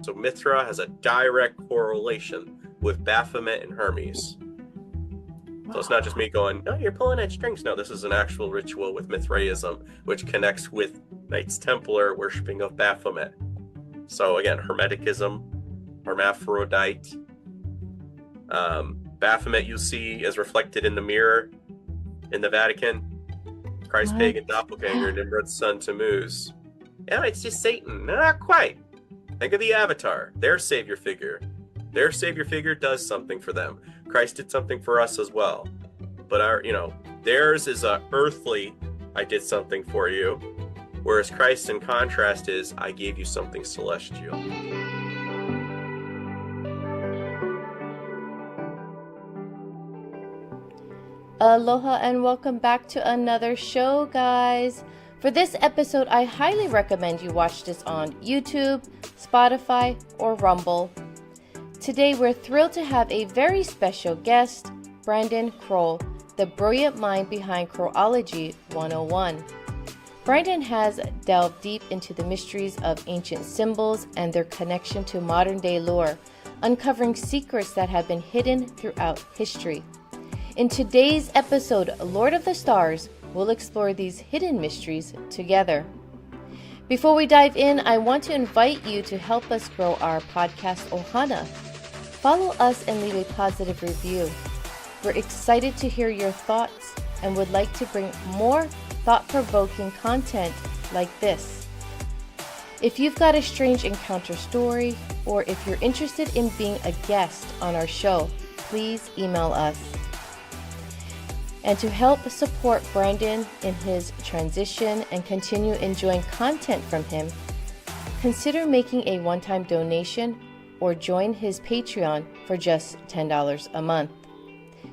So Mithra has a direct correlation with Baphomet and Hermes. So it's not just me going, oh, you're pulling at strings. No, this is an actual ritual with Mithraism, which connects with Knights Templar worshipping of Baphomet. So again, Hermeticism, hermaphrodite. Baphomet you see as reflected in the mirror in the Vatican. Christ pagan doppelganger, Nimrod's son Tammuz. Yeah, it's just Satan. Not quite. Think of the Avatar, their savior figure. Their savior figure does something for them. Christ did something for us as well. But theirs is a earthly, I did something for you. Whereas Christ, in contrast, is, I gave you something celestial. Aloha and welcome back to another show, guys. For this episode, I highly recommend you watch this on YouTube, Spotify, or Rumble. Today, we're thrilled to have a very special guest, Brandon Kroll, the brilliant mind behind Krollology 101. Brandon has delved deep into the mysteries of ancient symbols and their connection to modern-day lore, uncovering secrets that have been hidden throughout history. In today's episode, Lord of the Stars, we'll explore these hidden mysteries together. Before we dive in, I want to invite you to help us grow our podcast Ohana. Follow us and leave a positive review. We're excited to hear your thoughts and would like to bring more thought-provoking content like this. If you've got a strange encounter story, or if you're interested in being a guest on our show, please email us. And to help support Brandon in his transition and continue enjoying content from him, consider making a one-time donation or join his Patreon for just $10 a month.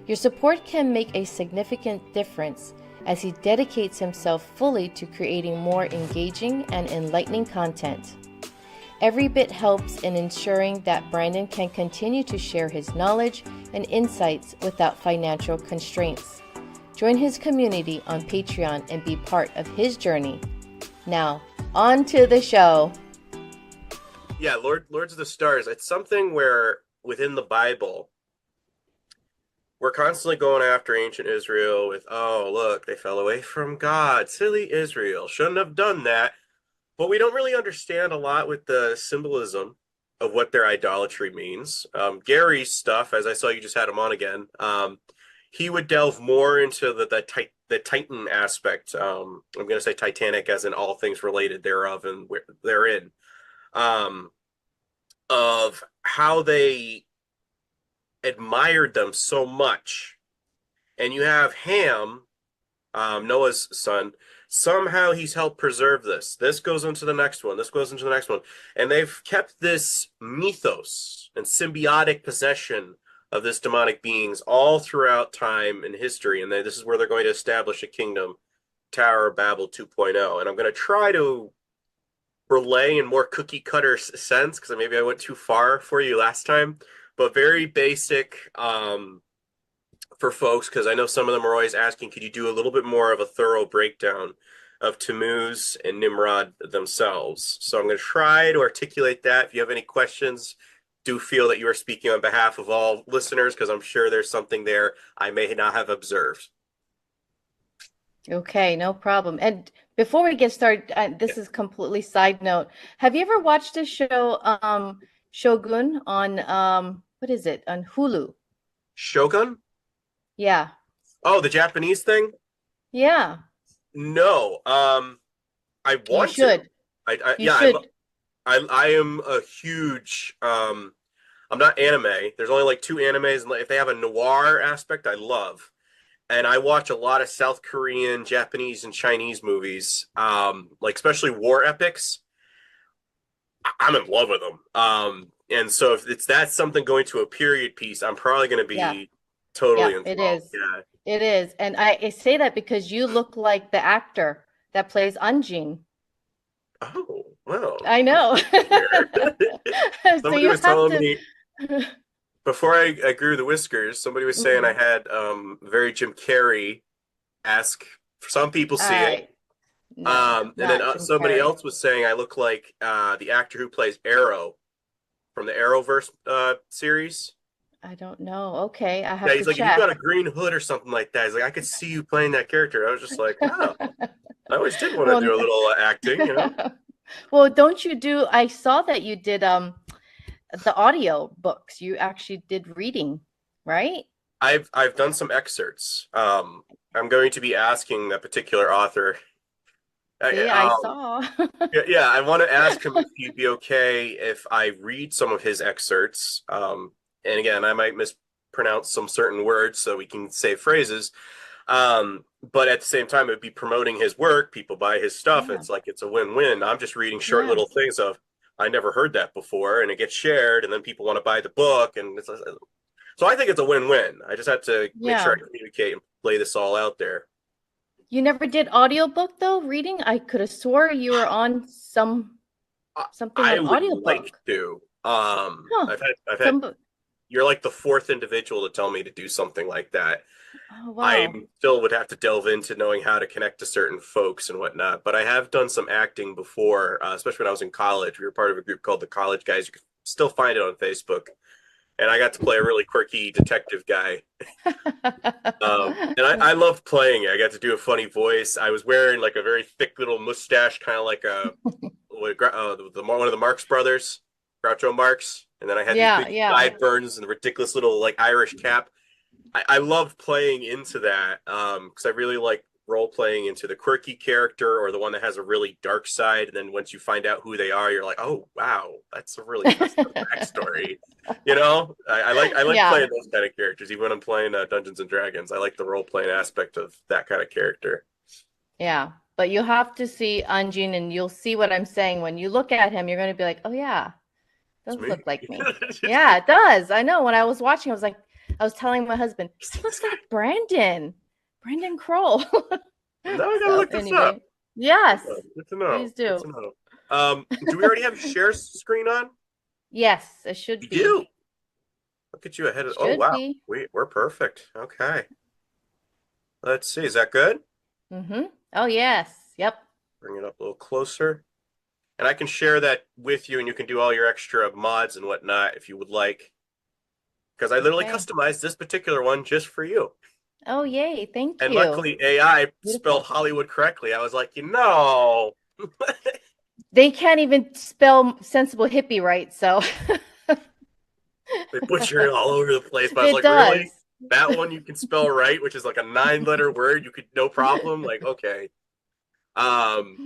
Your support can make a significant difference as he dedicates himself fully to creating more engaging and enlightening content. Every bit helps in ensuring that Brandon can continue to share his knowledge and insights without financial constraints. Join his community on Patreon and be part of his journey. Now, on to the show. Yeah, Lords of the Stars. It's something where within the Bible, we're constantly going after ancient Israel with, oh, look, they fell away from God. Silly Israel. Shouldn't have done that. But we don't really understand a lot with the symbolism of what their idolatry means. Gary's stuff, as I saw you just had him on again, he would delve more into the Titan aspect. I'm going to say Titanic as in all things related thereof and therein. Of how they admired them so much. And you have Ham, Noah's son, somehow he's helped preserve this. This goes into the next one. This goes into the next one. And they've kept this mythos and symbiotic possession of this demonic beings all throughout time and history. And this is where they're going to establish a kingdom, Tower of Babel 2.0. And I'm going to try to relay in more cookie cutter sense, because maybe I went too far for you last time, but very basic for folks, because I know some of them are always asking, could you do a little bit more of a thorough breakdown of Tammuz and Nimrod themselves? So I'm going to try to articulate that. If you have any questions, do feel that you are speaking on behalf of all listeners, because I'm sure there's something there I may not have observed. Okay, no problem. And before we get started, this is completely side note. Have you ever watched this show, Shogun, on what is it, on Hulu? Shogun? Yeah. Oh, the Japanese thing? Yeah. No. I want You should. to. You should. I am a huge I'm not anime. There's only like 2 animes, and if they have a noir aspect, I love. And I watch a lot of South Korean, Japanese, and Chinese movies, like especially war epics. I'm in love with them. And so if that's something going to a period piece, I'm probably going to be totally enthralled. It is. Yeah. It is. And I say that because you look like the actor that plays Anjin. Oh, wow. I know. Somebody was telling me before I grew the whiskers, somebody was saying I had very Jim Carrey-esque. Some people see it. No, and then somebody else was saying I look like the actor who plays Arrow from the Arrowverse series. I don't know. Okay, I Yeah, have to he's like, if you check. got a green hood or something like that, he's like, I could see you playing that character. I was just like, wow, I always did want to Well, do a little acting, you know. well, don't you do? I saw that you did the audio books. You actually did reading, right? I've done some excerpts. I'm going to be asking that particular author. I, See, I um, saw. yeah, I want to ask him if he'd be okay if I read some of his excerpts. And again, I might mispronounce some certain words, so we can say phrases. But at the same time, it would be promoting his work. People buy his stuff. Yeah, It's like it's a win-win. I'm just reading short yeah, little things of I never heard that before, and it gets shared, and then people want to buy the book, and so I think it's a win-win. I just have to make sure yeah. I communicate and lay this all out there. You never did audiobook though, reading? I could have swore you were on something I on would like audiobook. to. Huh. I've had. Some You're like the fourth individual to tell me to do something like that. Oh I wow. still would have to delve into knowing how to connect to certain folks and whatnot. But I have done some acting before, especially when I was in college. We were part of a group called the College Guys. You can still find it on Facebook. And I got to play a really quirky detective guy. And I loved playing it. I got to do a funny voice. I was wearing like a very thick little mustache, kind of like one of the Marx brothers, Groucho Marx. And then I had these Yeah, big yeah. sideburns and the ridiculous little like Irish cap. I love playing into that because I really like role playing into the quirky character or the one that has a really dark side. And then once you find out who they are, you're like, oh wow, that's a really messed up backstory. You know, I like Yeah, playing those kind of characters. Even when I'm playing Dungeons and Dragons, I like the role playing aspect of that kind of character. yeah. But you have to see Anjin and you'll see what I'm saying. When you look at him, you're going to be like, oh, yeah, It's does me. look like me. Yeah, it does. I know. When I was watching, I was like, I was telling my husband, he looks like Brandon Kroll. Now I gotta So, look this up. anyway, yes, Good to know. please Good do. to know. Do we already have share screen on? Yes, it should We be. do. Look at you ahead of. Oh Should wow, be. we're perfect. Okay. Let's see. Is that good? Mm-hmm. Oh, yes. Yep. Bring it up a little closer. And I can share that with you, and you can do all your extra mods and whatnot if you would like. Because I literally Okay. customized this particular one just for you. Oh, yay. Thank And you. luckily, AI spelled Beautiful. Hollywood correctly. I was like, They can't even spell sensible hippie right, so they butcher it all over the place. But I was it like, really? does. That one you can spell right, which is like a 9 letter word. You could no problem. Like, okay. Um,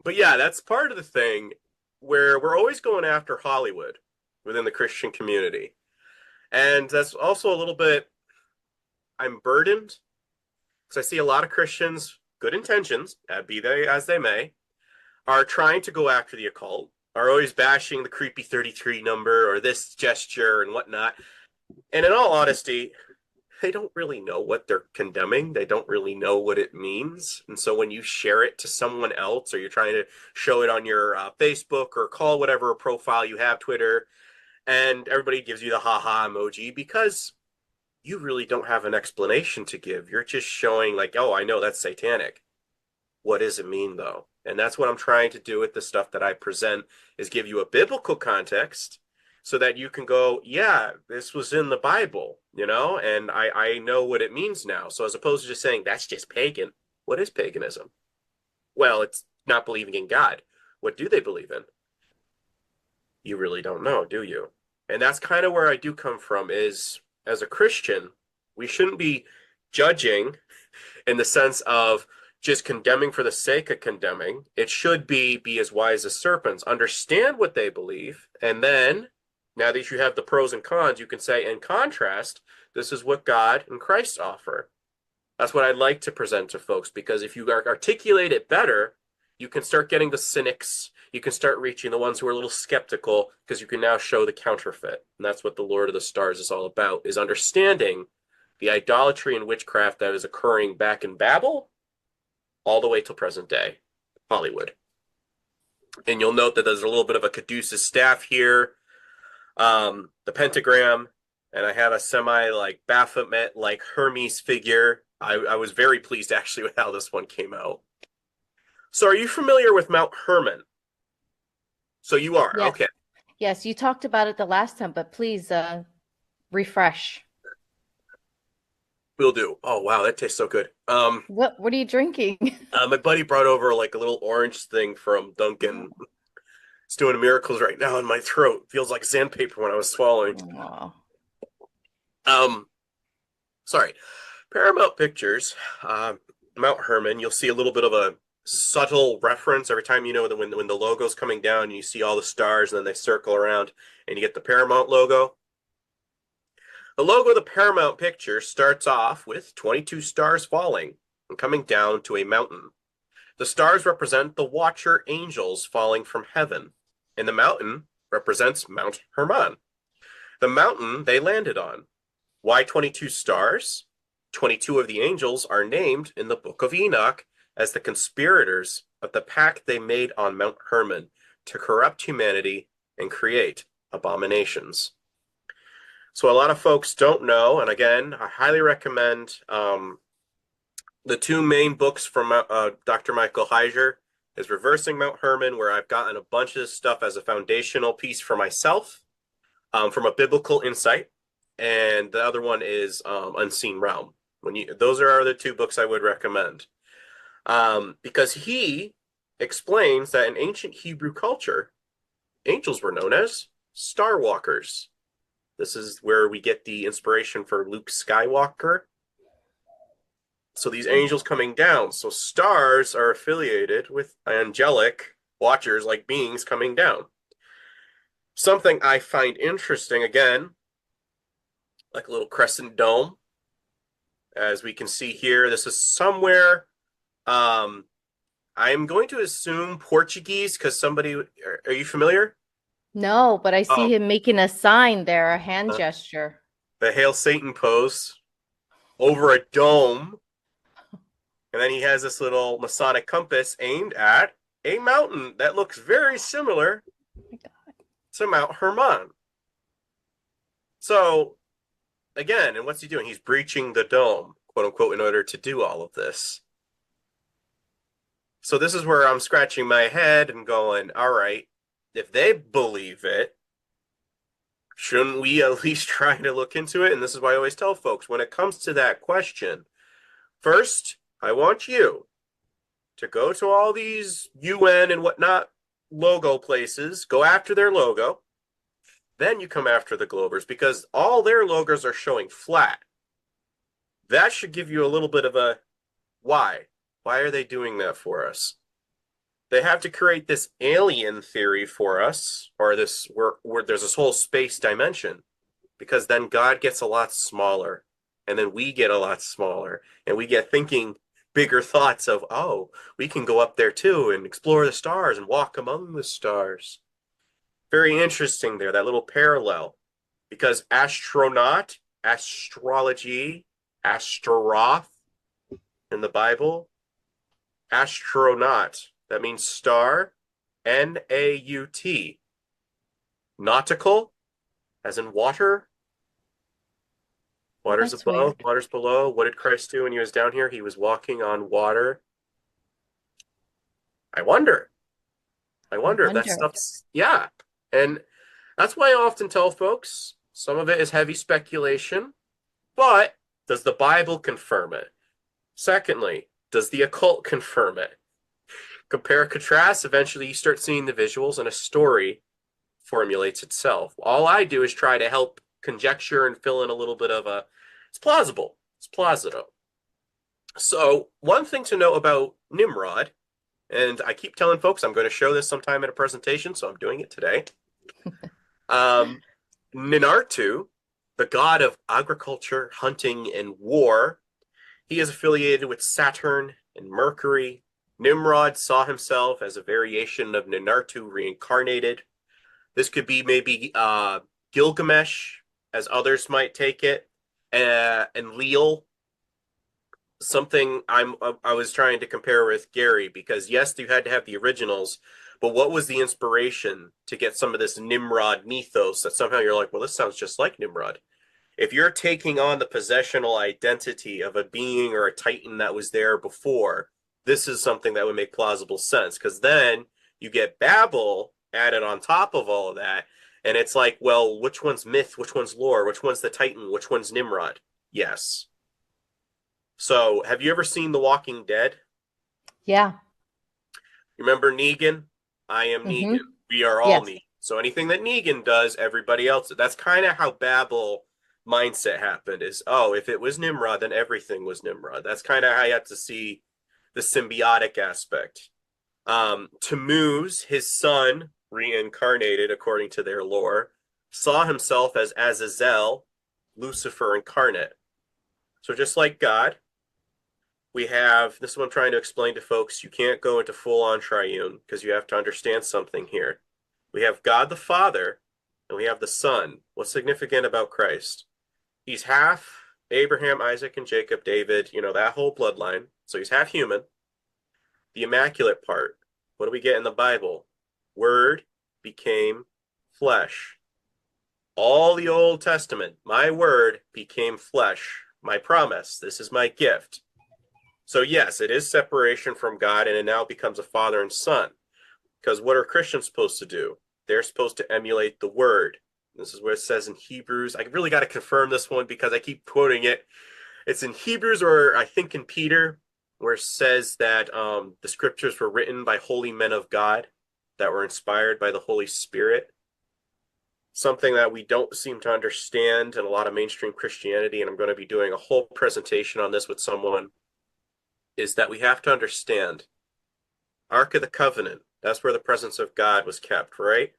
but yeah, that's part of the thing where we're always going after Hollywood within the Christian community. And that's also a little bit, I'm burdened because I see a lot of Christians, good intentions, be they as they may, are trying to go after the occult, are always bashing the creepy 33 number or this gesture and whatnot. And in all honesty, they don't really know what they're condemning. They don't really know what it means. And so when you share it to someone else or you're trying to show it on your Facebook or call whatever profile you have, Twitter, and everybody gives you the haha emoji because you really don't have an explanation to give. You're just showing like, oh, I know that's satanic. What does it mean though? And that's what I'm trying to do with the stuff that I present is give you a biblical context so that you can go, yeah, this was in the Bible, and I know what it means now. So as opposed to just saying that's just pagan, what is paganism? Well, it's not believing in God. What do they believe in? You really don't know, do you? And that's kind of where I do come from is as a Christian, we shouldn't be judging in the sense of just condemning for the sake of condemning. It should be as wise as serpents, understand what they believe, and then now that you have the pros and cons, you can say, in contrast, this is what God and Christ offer. That's what I'd like to present to folks because if you articulate it better, you can start getting the cynics. You can start reaching the ones who are a little skeptical because you can now show the counterfeit. And that's what the Lord of the Stars is all about, is understanding the idolatry and witchcraft that is occurring back in Babel all the way till present day, Hollywood. And you'll note that there's a little bit of a Caduceus staff here, the pentagram, and I have a semi like Baphomet like Hermes figure. I was very pleased actually with how this one came out. So are you familiar with Mount Hermon? So you are, Yes. okay. Yes, you talked about it the last time, but please refresh. Will do. Oh wow, that tastes so good. What are you drinking? My buddy brought over like a little orange thing from Dunkin'. It's doing miracles right now in my throat. Feels like sandpaper when I was swallowing. Aw. Um, sorry. Paramount Pictures, Mount Hermon. You'll see a little bit of a subtle reference every time, that when the logo's coming down and you see all the stars and then they circle around and you get the Paramount logo. The logo of the Paramount Picture starts off with 22 stars falling and coming down to a mountain. The stars represent the watcher angels falling from heaven, and the mountain represents Mount Hermon, the mountain they landed on. Why 22 stars? 22 of the angels are named in the Book of Enoch as the conspirators of the pact they made on Mount Hermon to corrupt humanity and create abominations. So a lot of folks don't know, and again, I highly recommend the two main books from Dr. Michael Heiser is Reversing Mount Hermon, where I've gotten a bunch of stuff as a foundational piece for myself from a biblical insight, and the other one is Unseen Realm. Those are the two books I would recommend, because he explains that in ancient Hebrew culture, angels were known as star walkers. This is where we get the inspiration for Luke Skywalker. So these angels coming down. So stars are affiliated with angelic watchers, like beings coming down. Something I find interesting, again, like a little crescent dome. As we can see here, this is somewhere, I'm going to assume Portuguese, because are you familiar? No, but I Oh, see him making a sign there, a hand gesture. the Hail Satan pose over a dome. And then he has this little Masonic compass aimed at a mountain that looks very similar to Mount Hermon. So, again, and what's he doing? He's breaching the dome, quote unquote, in order to do all of this. So this is where I'm scratching my head and going, all right, if they believe it, shouldn't we at least try to look into it? And this is why I always tell folks, when it comes to that question, first, I want you to go to all these UN and whatnot logo places, go after their logo. Then you come after the Globers, because all their logos are showing flat. That should give you a little bit of a why. Why are they doing that for us? They have to create this alien theory for us, or this where there's this whole space dimension, because then God gets a lot smaller, and then we get a lot smaller, and we get thinking bigger thoughts of, oh, we can go up there too and explore the stars and walk among the stars. Very interesting there, that little parallel, because astronaut, astrology, astaroth in the Bible, astronaut, that means star, N-A-U-T. Nautical, as in water. Waters That's above, weird. waters below. What did Christ do when he was down here? He was walking on water. I wonder. I I wonder if that wonder. stuff's, yeah. And that's why I often tell folks some of it is heavy speculation, but does the Bible confirm it? Secondly, does the occult confirm it? Compare and contrast, eventually you start seeing the visuals and a story formulates itself. All I do is try to help conjecture and fill in a little bit of it's plausible. It's plausible. So one thing to know about Nimrod, and I keep telling folks I'm going to show this sometime in a presentation, so I'm doing it today. Ninartu, the god of agriculture, hunting, and war, he is affiliated with Saturn and Mercury. Nimrod saw himself as a variation of Ninartu reincarnated. This could be maybe Gilgamesh, as others might take it, and Leal. Something I was trying to compare with Gary, because yes, you had to have the originals, but what was the inspiration to get some of this Nimrod mythos that somehow you're like, well, this sounds just like Nimrod? If you're taking on the possessional identity of a being or a titan that was there before, this is something that would make plausible sense, because then you get Babel added on top of all of that, And it's like, well, which one's myth? Which one's lore? Which one's the Titan? Which one's Nimrod? Yes. So, have you ever seen The Walking Dead? Yeah. Remember Negan? I am Negan. Mm-hmm. We are all Yes. Negan. So anything that Negan does, everybody else. That's kind of how Babel mindset happened is, oh, if it was Nimrod, then everything was Nimrod. That's kind of how you have to see the symbiotic aspect. Tammuz, his son, reincarnated according to their lore, saw himself as Azazel, Lucifer incarnate. So just like God, we have this is what I'm trying to explain to folks. You can't go into full on triune because you have to understand something here. We have God the Father and we have the Son. What's significant about Christ? He's half Abraham, Isaac, and Jacob, David, that whole bloodline. So he's half human. The immaculate part. What do we get in the Bible? Word became flesh. All the Old Testament, my word became flesh. My promise. This is my gift. So yes, it is separation from God, and it now becomes a father and son. Because what are Christians supposed to do? They're supposed to emulate the word. This is where it says in Hebrews. I really got to confirm this one because I keep quoting it. It's in Hebrews, or I think in Peter, where it says that the scriptures were written by holy men of God that were inspired by the Holy Spirit. Something that we don't seem to understand in a lot of mainstream Christianity, and I'm going to be doing a whole presentation on this with someone, is that we have to understand Ark of the Covenant. That's where the presence of God was kept, right?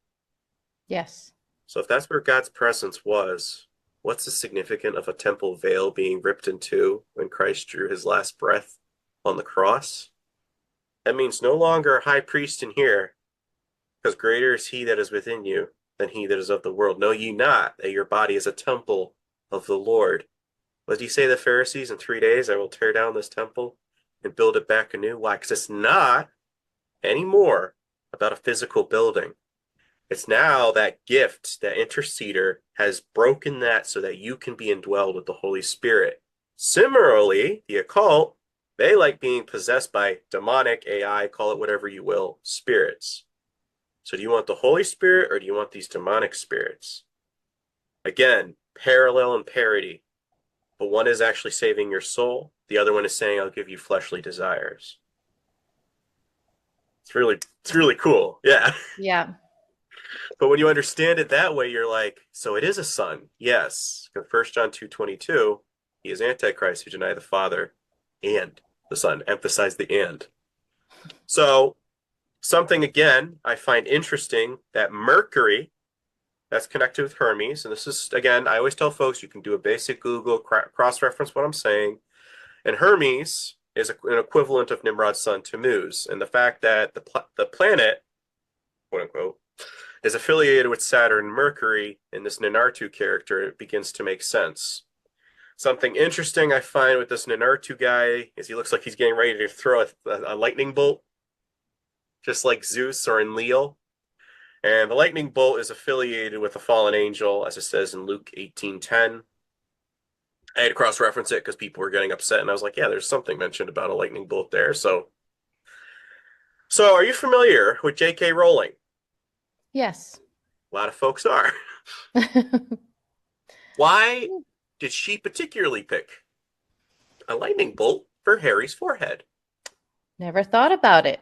Yes. So if that's where God's presence was, what's the significance of a temple veil being ripped in two when Christ drew his last breath on the cross? That means no longer a high priest in here, because greater is he that is within you than he that is of the world. Know ye not that your body is a temple of the Lord? What did he say to the Pharisees? In 3 days I will tear down this temple and build it back anew. Why? Because it's not anymore about a physical building. It's now that gift, that interceder has broken that so that you can be indwelled with the Holy Spirit. Similarly, the occult, they like being possessed by demonic AI, call it whatever you will, spirits. So do you want the Holy Spirit or do you want these demonic spirits? Again, parallel and parity. But one is actually saving your soul. The other one is saying, I'll give you fleshly desires. It's really cool. Yeah. Yeah. But when you understand it that way, you're like, so it is a son. Yes. 1 John 2:22, he is Antichrist who deny the Father and the Son. Emphasize the and. So something, again, I find interesting that Mercury, that's connected with Hermes. And this is, again, I always tell folks you can do a basic Google, cross-reference what I'm saying. And Hermes is an equivalent of Nimrod's son, Tammuz. And the fact that the planet, quote unquote, is affiliated with Saturn and Mercury in this Ninartu character, it begins to make sense. Something interesting I find with this Ninartu guy is he looks like he's getting ready to throw a lightning bolt, just like Zeus or Enlil. And the lightning bolt is affiliated with a fallen angel, as it says in Luke 18:10. I had to cross-reference it because people were getting upset, and I was like, yeah, there's something mentioned about a lightning bolt there. So are you familiar with J.K. Rowling? Yes. A lot of folks are. Why did she particularly pick a lightning bolt for Harry's forehead? Never thought about it.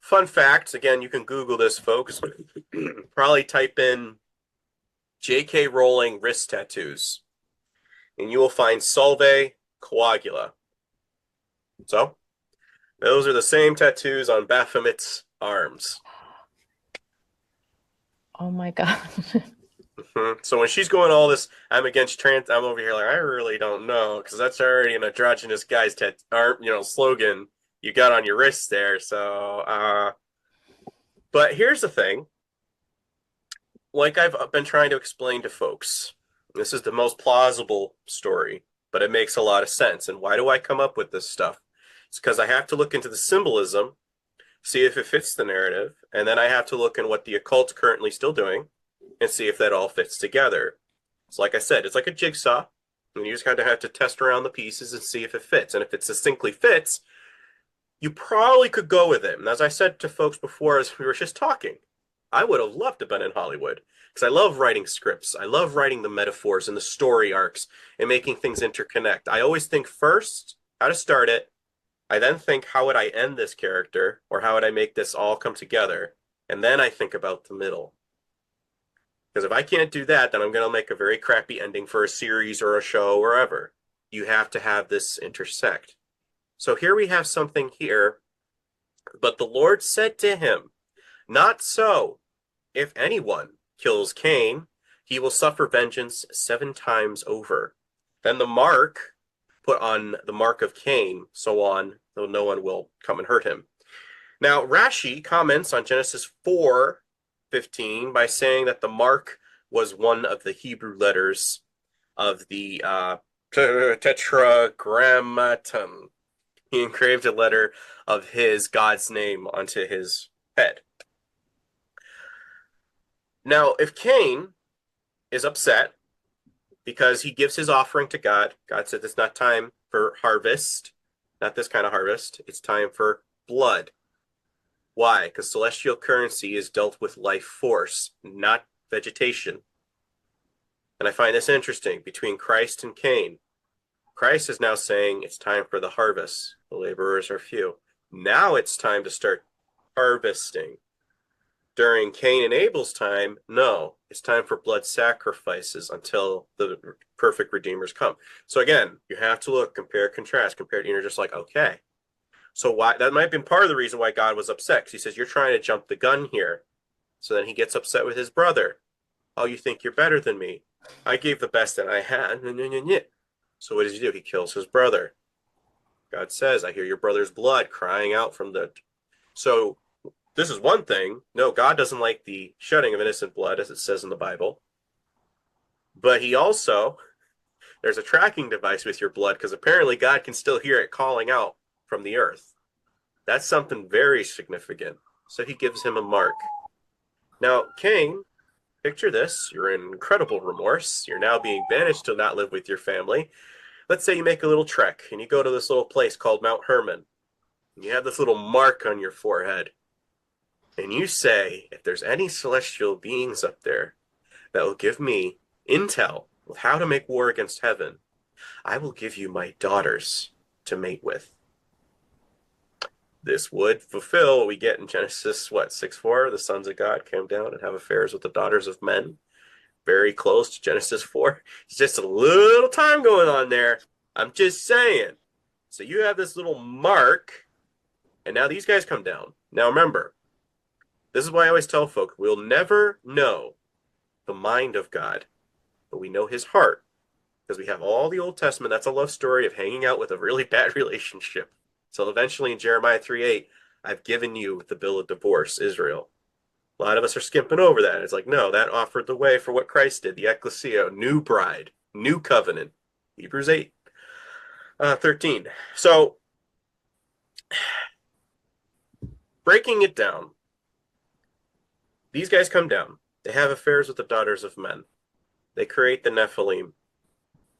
Fun fact, again, you can Google this, folks. Probably type in J.K. Rowling wrist tattoos, and you will find Solve Coagula. So, those are the same tattoos on Baphomet's arms. Oh my God. So when she's going all this, I'm against trans, I'm over here like, I really don't know, because that's already an androgynous guy's slogan you got on your wrist there. So, but here's the thing. Like I've been trying to explain to folks, this is the most plausible story, but it makes a lot of sense. And why do I come up with this stuff? It's because I have to look into the symbolism, see if it fits the narrative, and then I have to look in what the occult's currently still doing and see if that all fits together. So like I said, it's like a jigsaw, and you just kind of have to test around the pieces and see if it fits. And if it succinctly fits, you probably could go with it. And as I said to folks before, as we were just talking, I would have loved to have been in Hollywood because I love writing scripts. I love writing the metaphors and the story arcs and making things interconnect. I always think first how to start it. I then think, how would I end this character, or how would I make this all come together? And then I think about the middle. Because if I can't do that, then I'm going to make a very crappy ending for a series or a show or wherever. You have to have this intersect. So here we have something here. But the Lord said to him, not so. If anyone kills Cain, he will suffer vengeance 7 times over. Then the mark, put on the mark of Cain, so on, though no one will come and hurt him. Now, Rashi comments on Genesis 4:15 by saying that the mark was one of the Hebrew letters of the tetragrammaton. He engraved a letter of his God's name onto his head. Now, if Cain is upset because he gives his offering to God, God said it's not time for harvest, not this kind of harvest, it's time for blood. Why? Because celestial currency is dealt with life force, not vegetation. And I find this interesting between Christ and Cain. Christ is now saying it's time for the harvest. The laborers are few. Now it's time to start harvesting. During Cain and Abel's time, no, it's time for blood sacrifices until the perfect redeemers come. So again, you have to look, compare, contrast, compare, and you're just like, okay. So why that might have been part of the reason why God was upset. Because he says, you're trying to jump the gun here. So then he gets upset with his brother. Oh, you think you're better than me? I gave the best that I had. So what does he do? He kills his brother. God says, I hear your brother's blood crying out from the... So this is one thing. No, God doesn't like the shedding of innocent blood, as it says in the Bible. But he also, there's a tracking device with your blood, because apparently God can still hear it calling out from the earth. That's something very significant. So he gives him a mark. Now, Cain, picture this. You're in incredible remorse. You're now being banished to not live with your family. Let's say you make a little trek, and you go to this little place called Mount Hermon. And you have this little mark on your forehead. And you say, if there's any celestial beings up there that will give me intel with how to make war against heaven, I will give you my daughters to mate with. This would fulfill what we get in Genesis, 6:4? The sons of God came down and have affairs with the daughters of men. Very close to Genesis 4. It's just a little time going on there. I'm just saying. So you have this little mark, and now these guys come down. Now remember, this is why I always tell folk, we'll never know the mind of God, but we know his heart, because we have all the Old Testament. That's a love story of hanging out with a really bad relationship. So eventually in Jeremiah 3:8, I've given you the bill of divorce, Israel. A lot of us are skipping over that. It's like, no, that offered the way for what Christ did, the ecclesia, new bride, new covenant. Hebrews 8:13. So breaking it down, these guys come down. They have affairs with the daughters of men. They create the Nephilim.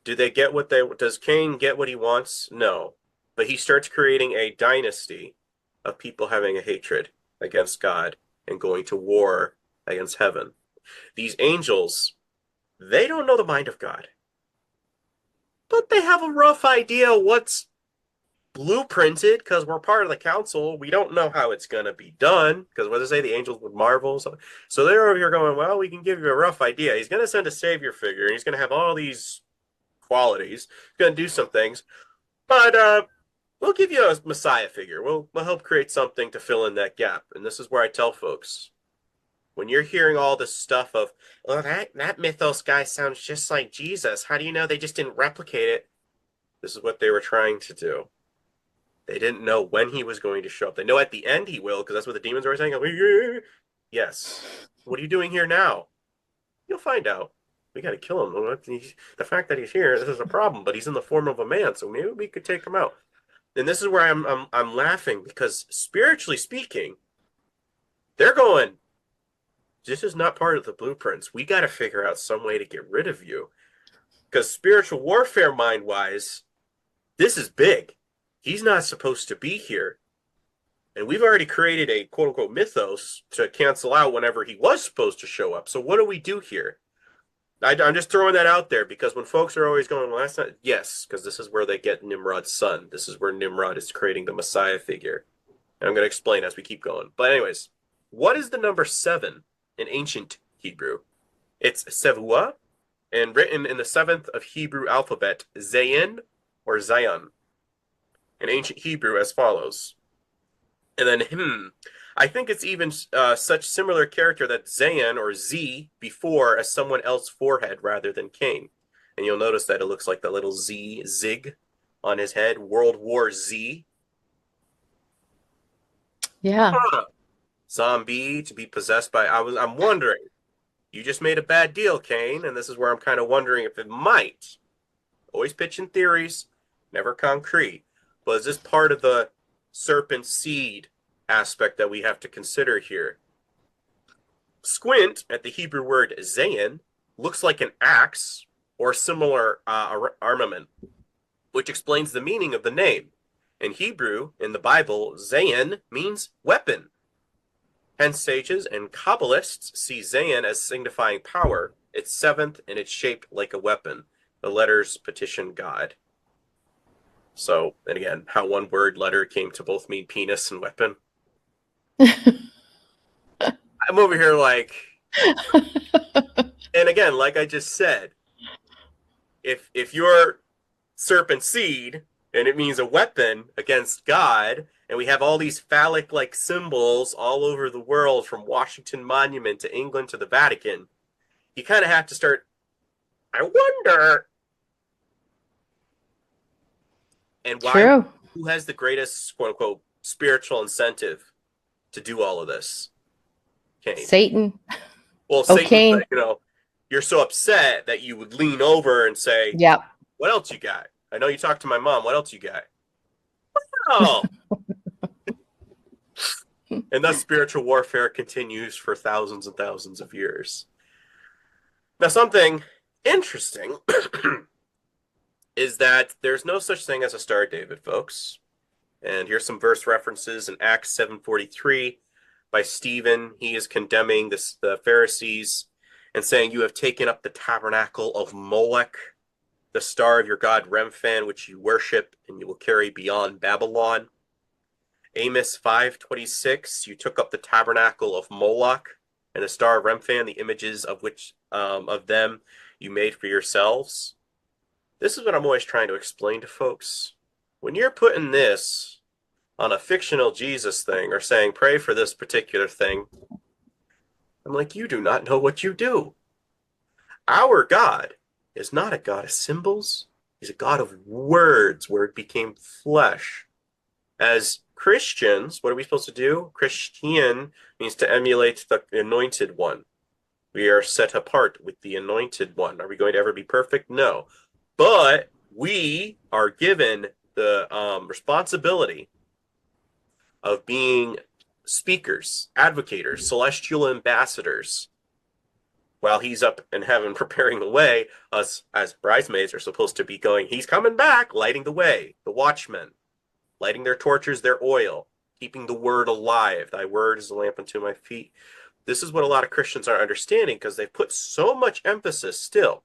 Do they get what they... Does Cain get what he wants? No. But he starts creating a dynasty of people having a hatred against God and going to war against heaven. These angels, they don't know the mind of God. But they have a rough idea what's blueprinted, because we're part of the council. We don't know how it's going to be done, because what does it say? The angels would marvel. So they're over here going, well, we can give you a rough idea. He's going to send a savior figure, and he's going to have all these qualities. He's going to do some things. But we'll give you a Messiah figure. We'll help create something to fill in that gap. And this is where I tell folks, when you're hearing all this stuff of, oh, that mythos guy sounds just like Jesus. How do you know they just didn't replicate it? This is what they were trying to do. They didn't know when he was going to show up. They know at the end he will, because that's what the demons are saying. Yes. What are you doing here now? You'll find out. We got to kill him. The fact that he's here, this is a problem, but he's in the form of a man, so maybe we could take him out. And this is where I'm laughing, because spiritually speaking, they're going, this is not part of the blueprints. We got to figure out some way to get rid of you. Because spiritual warfare mind-wise, this is big. He's not supposed to be here. And we've already created a quote unquote mythos to cancel out whenever he was supposed to show up. So what do we do here? I'm just throwing that out there because when folks are always going, well, that's not, yes, because this is where they get Nimrod's son. This is where Nimrod is creating the Messiah figure. And I'm going to explain as we keep going. But, anyways, what is the number 7 in ancient Hebrew? It's Sevua, and written in the 7th of Hebrew alphabet, Zayin or Zion. In ancient Hebrew, as follows. And then I think it's even such similar character that Zayan or Z before as someone else's forehead rather than Cain. And you'll notice that it looks like the little Z zig on his head, World War Z. Yeah. Zombie to be possessed by. I'm wondering. You just made a bad deal, Cain, and this is where I'm kind of wondering if it might. Always pitching theories, never concrete. But is this part of the serpent seed aspect that we have to consider here? Squint at the Hebrew word zayin looks like an axe or similar armament, which explains the meaning of the name. In Hebrew, in the Bible, zayin means weapon. Hence, sages and Kabbalists see zayin as signifying power. It's 7th and it's shaped like a weapon. The letters petition God. So, and again, how one word letter came to both mean penis and weapon. I'm over here like, and again, like I just said, if you're serpent seed and it means a weapon against God, and we have all these phallic like symbols all over the world from Washington Monument to England to the Vatican, you kind of have to start, I wonder. And why? True. Who has the greatest quote unquote spiritual incentive to do all of this? Cain. Satan. Well, Oh, Satan's Cain. like, you're so upset that you would lean over and say, Yep. what else you got? I know you talked to my mom. What else you got? Oh. And thus spiritual warfare continues for thousands and thousands of years. Now, something interesting is that there's no such thing as a Star of David, folks. And here's some verse references in Acts 7:43 by Stephen. He is condemning the Pharisees and saying, you have taken up the tabernacle of Molech, the star of your god Remphan, which you worship, and you will carry beyond Babylon. Amos 5:26, you took up the tabernacle of Moloch and the star of Remphan, the images of which of them you made for yourselves. This is what I'm always trying to explain to folks. When you're putting this on a fictional Jesus thing or saying pray for this particular thing, I'm like, you do not know what you do. Our God is not a God of symbols. He's a God of words. Word became flesh. As Christians, what are we supposed to do? Christian means to emulate the anointed one. We are set apart with the anointed one. Are we going to ever be perfect? No. But we are given the responsibility of being speakers, advocators, celestial ambassadors. While he's up in heaven preparing the way, us as bridesmaids are supposed to be going, he's coming back, lighting the way, the watchmen, lighting their torches, their oil, keeping the word alive. Thy word is a lamp unto my feet. This is what a lot of Christians aren't understanding because they've put so much emphasis still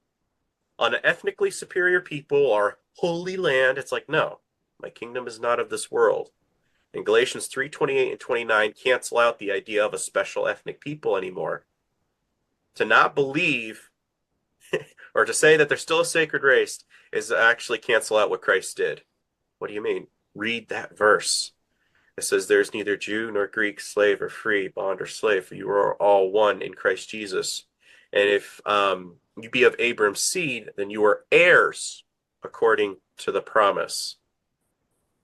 on an ethnically superior people or holy land. It's like, no, my kingdom is not of this world. And Galatians 3:28 and 29 cancel out the idea of a special ethnic people anymore. To not believe or to say that they're still a sacred race is actually cancel out what Christ did. What do you mean? Read that verse. It says there's neither Jew nor Greek, slave or free, bond or slave, for you are all one in Christ Jesus. And if you be of Abram's seed, then you are heirs according to the promise.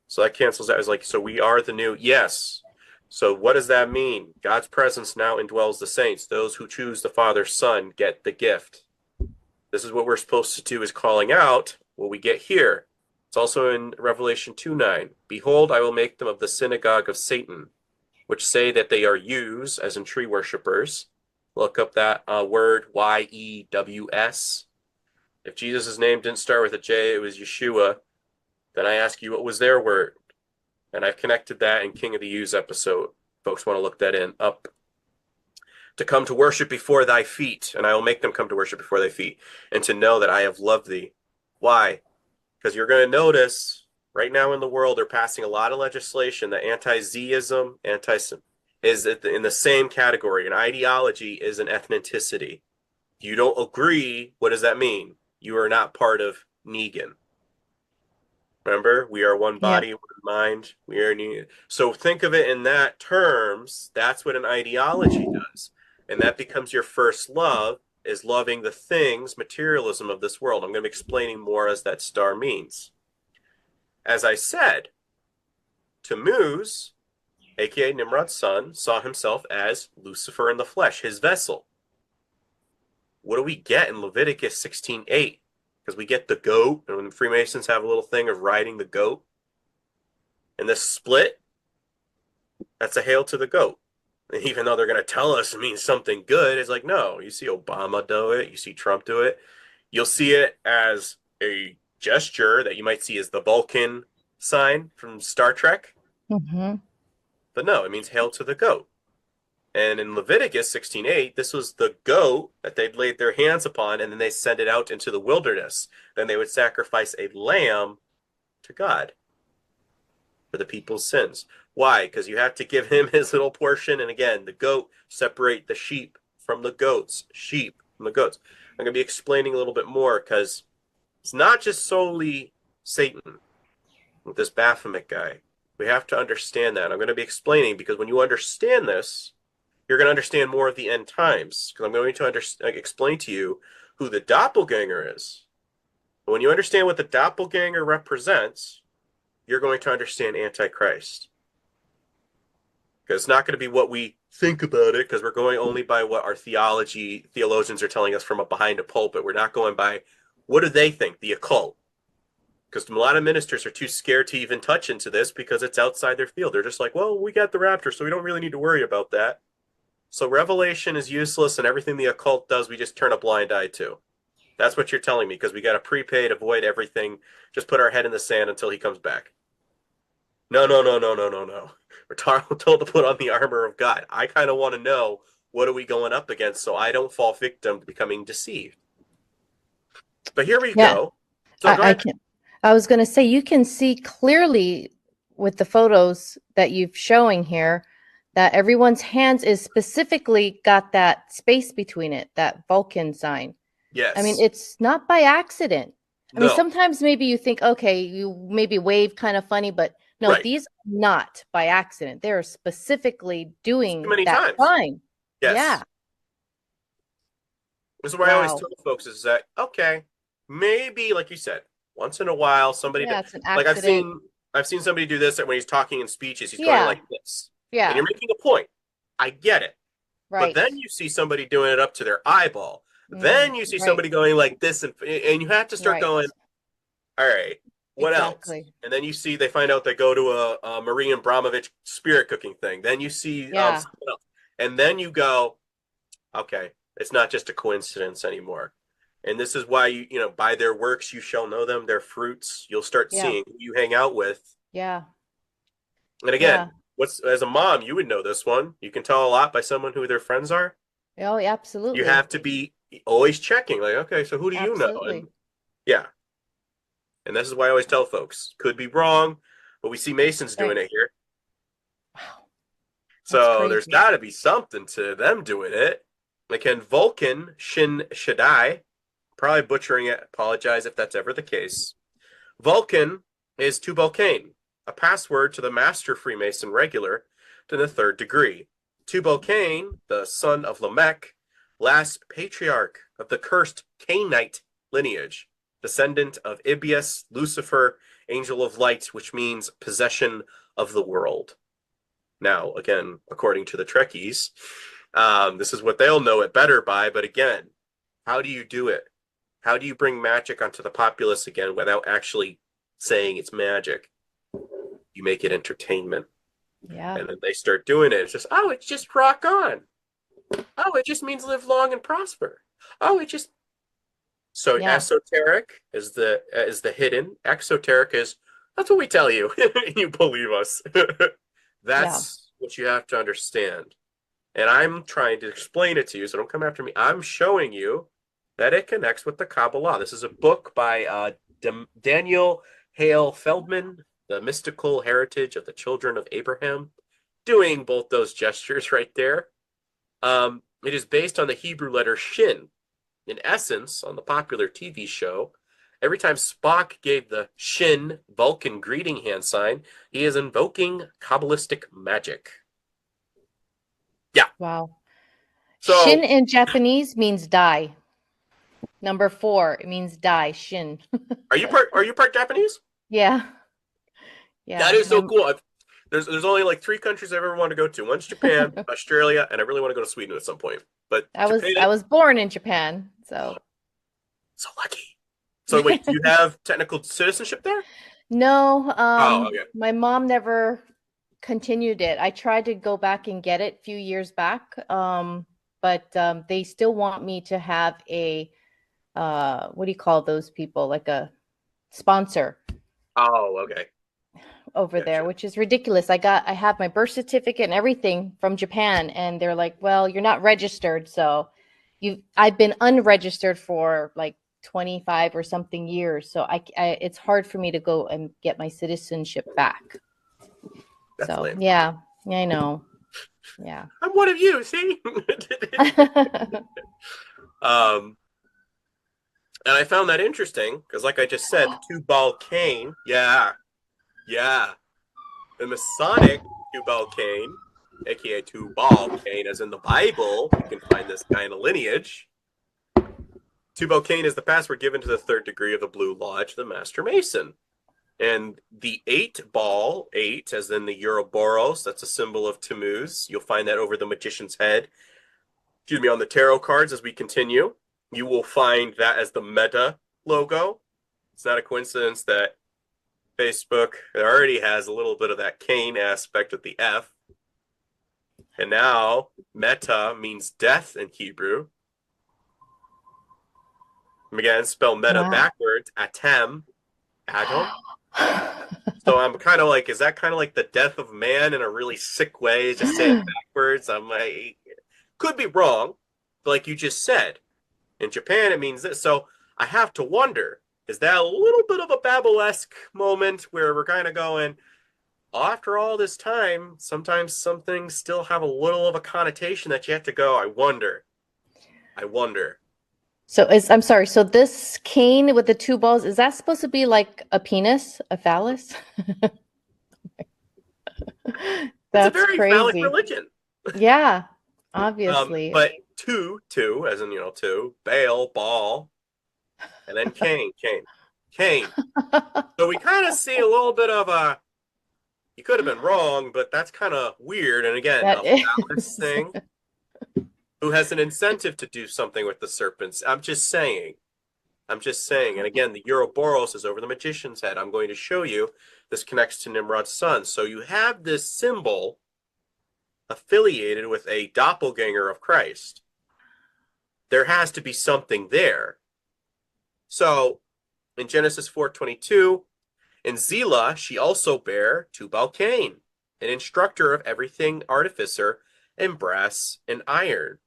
So that cancels out. It's like, so we are the new, yes. So what does that mean? God's presence now indwells the saints. Those who choose the Father's Son get the gift. This is what we're supposed to do, is calling out what we get here. It's also in Revelation 2:9. Behold, I will make them of the synagogue of Satan, which say that they are Jews, as in tree worshippers. Look up that word, Y-E-W-S. If Jesus' name didn't start with a J, it was Yeshua. Then I ask you, what was their word? and I've connected that in King of the U's episode. Folks want to look that in up. To come to worship before thy feet, and I will make them come to worship before thy feet, and to know that I have loved thee. Why? Because you're going to notice right now in the world they're passing a lot of legislation that anti-Zism, is in the same category. An ideology is an ethnicity. If you don't agree, what does that mean? You are not part of Negan. Remember, we are one Yep. body, one mind. We are needed. So think of it in that terms. That's what an ideology does. And that becomes your first love, is loving the things, materialism of this world. I'm going to be explaining more as that star means. As I said, Tammuz, aka Nimrod's son, saw himself as Lucifer in the flesh, his vessel. What do we get in Leviticus 16:8? Because we get the goat, and when the Freemasons have a little thing of riding the goat. And this split, that's a hail to the goat. And even though they're going to tell us it means something good, it's like, no, you see Obama do it, you see Trump do it. You'll see it as a gesture that you might see as the Vulcan sign from Star Trek. Mm-hmm. But no, it means hail to the goat. And in Leviticus 16:8, this was the goat that they'd laid their hands upon, and then they sent it out into the wilderness. Then they would sacrifice a lamb to God for the people's sins. Why? Because you have to give him his little portion. And again, the goat, separate the sheep from the goats, sheep from the goats. I'm going to be explaining a little bit more because it's not just solely Satan with this Baphomet guy. We have to understand that. I'm going to be explaining because when you understand this, you're going to understand more of the end times, because I'm going to explain to you who the doppelganger is. But when you understand what the doppelganger represents, you're going to understand Antichrist. Because it's not going to be what we think about it, because we're going only by what our theologians are telling us from behind a pulpit. We're not going by what do they think, the occult. Because a lot of ministers are too scared to even touch into this because it's outside their field. They're just like, well, we got the rapture, so we don't really need to worry about that. So revelation is useless, and everything the occult does, we just turn a blind eye to. That's what you're telling me, because we got to prepaid, avoid everything, just put our head in the sand until he comes back. No. We're told to put on the armor of God. I kind of want to know, what are we going up against so I don't fall victim to becoming deceived. But here we go. So go I ahead. can. I was going to say, you can see clearly with the photos that you've showing here that everyone's hands is specifically got that space between it, that Vulcan sign. Yes. I mean, it's not by accident. I mean, No. sometimes maybe you think, okay, you maybe wave kind of funny, but no, Right. these are not by accident. They're specifically doing Too many that times. sign. Yes. Yeah. This is why I always tell folks is that, okay, maybe, like you said, once in a while, somebody Yeah, it's an like accident. I've seen somebody do this when he's talking in speeches, he's Yeah. going like this. Yeah. And you're making a point. I get it. Right. But then you see somebody doing it up to their eyeball. Then you see somebody going like this, and you have to start going, all right, what else? And then you see they find out they go to a Marie Abramovich spirit cooking thing. Then you see something else. And then you go, okay, it's not just a coincidence anymore. And this is why you know, by their works you shall know them, their fruits. You'll start seeing who you hang out with. Yeah. And again, as a mom, you would know this one. You can tell a lot by someone who their friends are. Oh, absolutely. You have to be always checking, like, okay, so who do you know? And, yeah. And this is why I always tell folks, could be wrong, but we see Masons doing it here. Wow. So there's got to be something to them doing it. Again, Vulcan, Shin Shaddai, probably butchering it, apologize if that's ever the case. Vulcan is Tubal Cain, a password to the master Freemason regular to the third degree. Tubal Cain, the son of Lamech, last patriarch of the cursed Cainite lineage, descendant of Ibius, Lucifer, angel of light, which means possession of the world. Now, again, according to the Trekkies, this is what they'll know it better by, but again, how do you do it? How do you bring magic onto the populace again without actually saying it's magic? You make it entertainment. Yeah. And then they start doing it. It's just, oh, it's just rock on. Oh, it just means live long and prosper. Oh, it just... So esoteric is the hidden. Exoteric is That's what we tell you. You believe us. Yeah. That's what you have to understand. And I'm trying to explain it to you, so don't come after me. I'm showing you that it connects with the Kabbalah. This is a book by Daniel Hale Feldman, The Mystical Heritage of the Children of Abraham, doing both those gestures right there. It is based on the Hebrew letter Shin. In essence, on the popular TV show, every time Spock gave the Shin Vulcan greeting hand sign, he is invoking Kabbalistic magic. Yeah. Wow. Shin So, in Japanese means die. Number 4, it means die. Shin. are you part Japanese? Yeah. That Yeah. is so cool. There's only like three countries I've ever wanted to go to. One's Japan, Australia, and I really want to go to Sweden at some point. But I Japan, was born in Japan, oh, so so lucky. So wait, do you have technical citizenship there? no, Oh, okay. my mom never continued it. I tried to go back and get it a few years back, but they still want me to have a what do you call those people? Like a sponsor Oh, okay. over there, Gotcha. which is ridiculous. I have my birth certificate and everything from Japan, and they're like, "Well, you're not registered, so I've been unregistered for like 25 or something years, so it's hard for me to go and get my citizenship back." That's So lame. yeah, I know. Yeah. I'm one of you, see? um, and I found that interesting because, like I just said, the Tubal Cain, yeah, the Masonic Tubal Cain, aka Tubal Cain, as in the Bible, you can find this kind of lineage. Tubal Cain is the password given to the third degree of the Blue Lodge, the Master Mason. And the 8 ball, 8, as in the Ouroboros, that's a symbol of Tammuz. You'll find that over the magician's head. Excuse me, on the tarot cards as we continue. You will find that as the Meta logo. It's not a coincidence that Facebook already has a little bit of that Cain aspect with the F. And now Meta means death in Hebrew. Again, spell meta Wow. backwards, Atem, Adam. So I'm kind of like, is that kind of like the death of man in a really sick way? Just say it backwards. I'm like, could be wrong, but like you just said, in Japan it means this. So I have to wonder, is that a little bit of a Babel-esque moment where we're kind of going, after all this time, sometimes some things still have a little of a connotation that you have to go, I wonder. I wonder. So I'm sorry. So this cane with the two balls, is that supposed to be like a penis, a phallus? It's a That's very phallic crazy. religion. Yeah, obviously. But two, as in, two, Baal, Baal, and then Cain. So we kind of see a little bit of a, you could have been wrong, but that's kind of weird. And again, That a phallus is. thing. Who has an incentive to do something with the serpents? I'm just saying. I'm just saying. And again, the Ouroboros is over the magician's head. I'm going to show you this connects to Nimrod's son. So you have this symbol affiliated with a doppelganger of Christ. There has to be something there. So in Genesis 4:22, in Zillah, she also bare Tubal Cain, an instructor of everything artificer in brass and iron.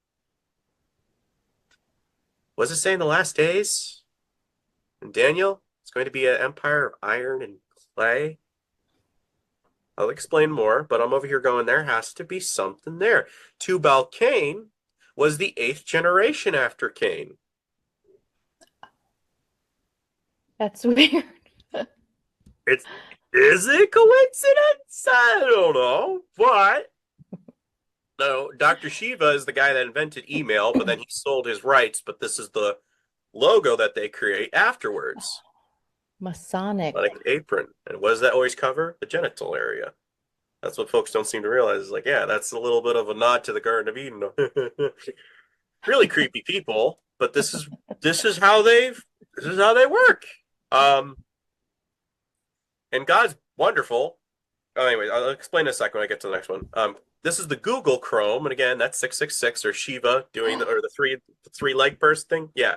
Was it saying the last days? In Daniel, it's going to be an empire of iron and clay. I'll explain more, but I'm over here going, there has to be something there. Tubal Cain was the 8th generation after Cain. That's weird. It's is it coincidence? I don't know, but no. Dr. Shiva is the guy that invented email, but then he sold his rights. But this is the logo that they create afterwards, like Masonic. an apron. And what does that always cover? The genital area. That's what folks don't seem to realize. Is like, yeah, that's a little bit of a nod to the Garden of Eden. Really creepy people, but this is how they work. Um, and God's wonderful. Oh, anyway, I'll explain in a second when I get to the next one. This is the Google Chrome, and again, that's 666 or Shiva doing the three leg burst thing. Yeah,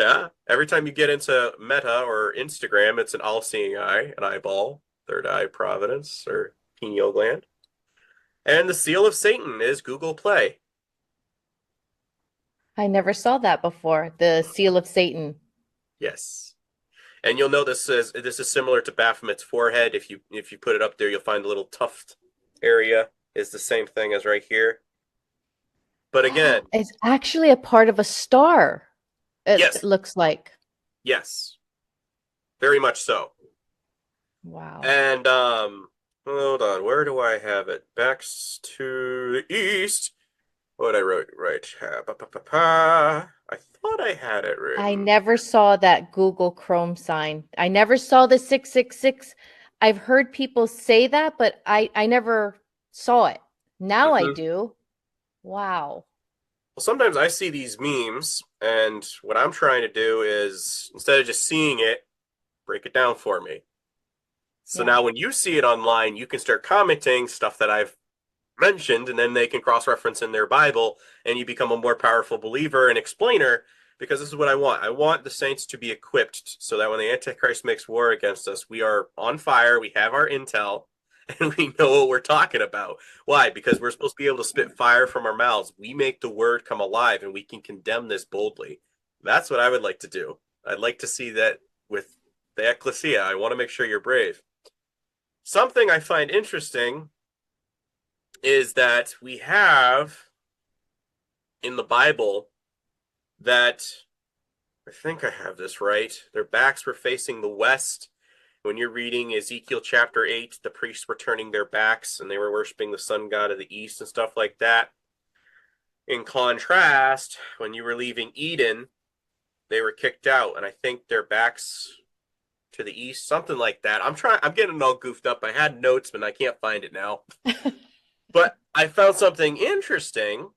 Yeah. Every time you get into Meta or Instagram, it's an all-seeing eye, an eyeball, third eye providence, or pineal gland. And the seal of Satan is Google Play. I never saw that before. The seal of Satan. Yes. And you'll know this is similar to Baphomet's forehead. If you put it up there, you'll find the little tuft area is the same thing as right here. But again, It's actually a part of a star, it yes, looks like. yes, very much so. Wow. And hold on, where do I have it? Back to the east. What I wrote right. I thought I had it I written. never saw that Google Chrome sign. I never saw the 666. I've heard people say that, but I never saw it. Now I Hmm. do. Wow. Well, sometimes I see these memes, and what I'm trying to do is instead of just seeing it, break it down for me. So Yeah. now when you see it online, you can start commenting stuff that I've mentioned, and then they can cross-reference in their Bible, and you become a more powerful believer and explainer, because this is what I want. I want the saints to be equipped so that when the Antichrist makes war against us, we are on fire, we have our intel, and we know what we're talking about. Why? Because we're supposed to be able to spit fire from our mouths. We make the word come alive, and we can condemn this boldly. That's what I would like to do. I'd like to see that with the ecclesia. I want to make sure you're brave. Something I find interesting is that we have in the Bible that I think I have this right. Their backs were facing the west. When you're reading Ezekiel chapter 8, the priests were turning their backs and they were worshiping the sun god of the east and stuff like that. In contrast, when you were leaving Eden, they were kicked out, and I think their backs to the east, something like that. I'm getting all goofed up. I had notes, but I can't find it now. But I found something interesting.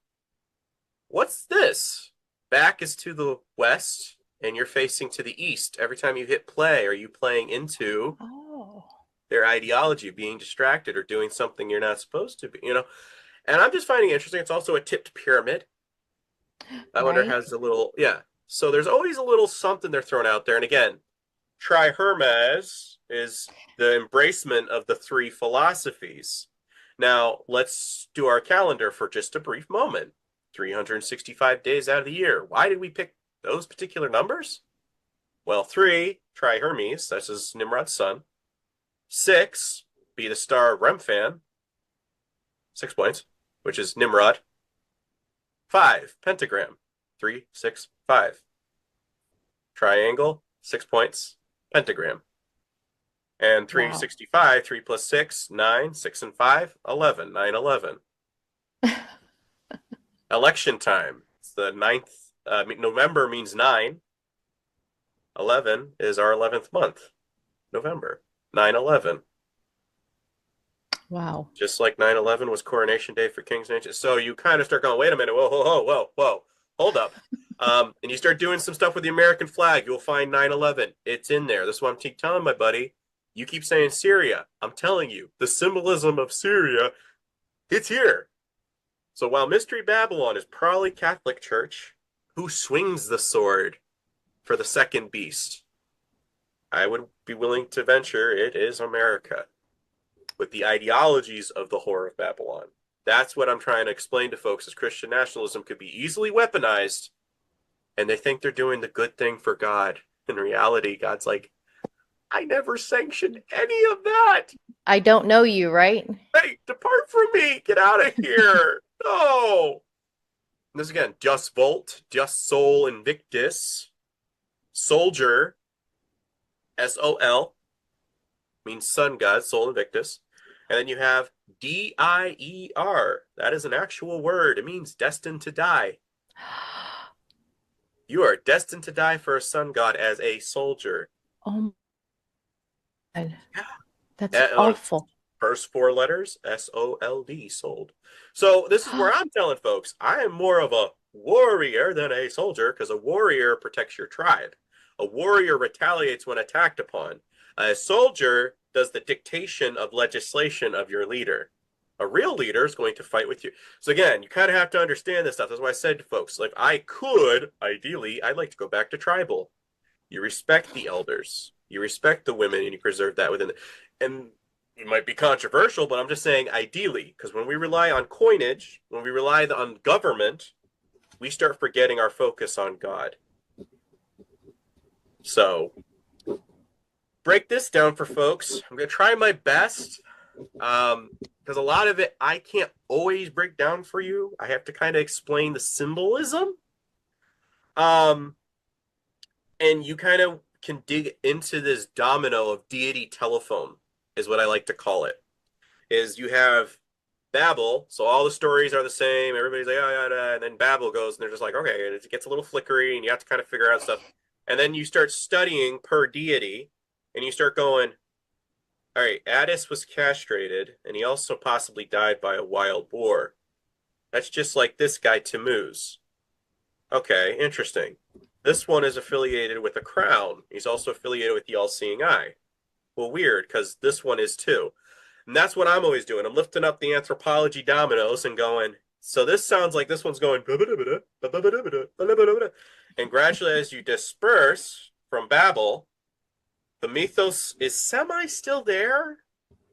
What's this? Back is to the west, and you're facing to the east. Every time you hit play, are you playing into Oh, their ideology, being distracted or doing something you're not supposed to be, And I'm just finding it interesting. It's also a tipped pyramid. I wonder right? has a little, yeah. So there's always a little something they're throwing out there. And again, Tri Hermes is the embracement of the three philosophies. Now, let's do our calendar for just a brief moment. 365 days out of the year. Why did we pick those particular numbers? Well, three, Tri Hermes, that's his Nimrod's son. Six, be the star of Remphan, 6 points, which is Nimrod. Five, pentagram, 3, 6, 5. Triangle, 6 points, pentagram. And Wow. 365, 3 plus 6, 9, 6 and 5, 11, 9, 11. Election time, it's the ninth, November means 9. 11 is our 11th month, November, 9/11. Wow. Just like 9/11 was coronation day for kings and ancients. So you kind of start going, wait a minute, whoa, whoa, whoa, whoa, whoa, hold up. And you start doing some stuff with the American flag, you'll find 9/11. It's in there. That's what I'm telling my buddy. You keep saying Syria. I'm telling you, the symbolism of Syria, it's here. So while Mystery Babylon is probably Catholic Church, who swings the sword for the second beast? I would be willing to venture it is America with the ideologies of the Whore of Babylon. That's what I'm trying to explain to folks is Christian nationalism could be easily weaponized and they think they're doing the good thing for God. In reality, God's like, I never sanctioned any of that. I don't know you, right? Hey, depart from me. Get out of here. No. And this again, just Volt, just Sol Invictus, Soldier, SOL, means sun god, Sol Invictus. And then you have DIER. That is an actual word. It means destined to die. You are destined to die for a sun god as a soldier. Oh my God. Yeah. That's awful. First four letters, SOLD, sold. So this is where I'm telling folks, I am more of a warrior than a soldier because a warrior protects your tribe. A warrior retaliates when attacked upon. A soldier does the dictation of legislation of your leader. A real leader is going to fight with you. So again, you kind of have to understand this stuff. That's why I said to folks, like I could, ideally, I'd like to go back to tribal. You respect the elders, you respect the women, and you preserve that within. And it might be controversial, but I'm just saying ideally, because when we rely on coinage, when we rely on government, we start forgetting our focus on God. So break this down for folks. I'm going to try my best. Because a lot of it I can't always break down for you. I have to kind of explain the symbolism. And you kind of can dig into this domino of deity telephone, is what I like to call it. Is you have Babel, so all the stories are the same. Everybody's like, oh, yeah, and then Babel goes, and they're just like, okay, and it gets a little flickery, and you have to kind of figure out stuff. And then you start studying per deity, and you start going, all right, Attis was castrated, and he also possibly died by a wild boar. That's just like this guy, Tammuz. Okay, interesting. This one is affiliated with a crown. He's also affiliated with the all-seeing eye. Well, weird, because this one is too. And that's what I'm always doing. I'm lifting up the anthropology dominoes and going, so this sounds like this one's going, and gradually as you disperse from Babel, the mythos is semi still there,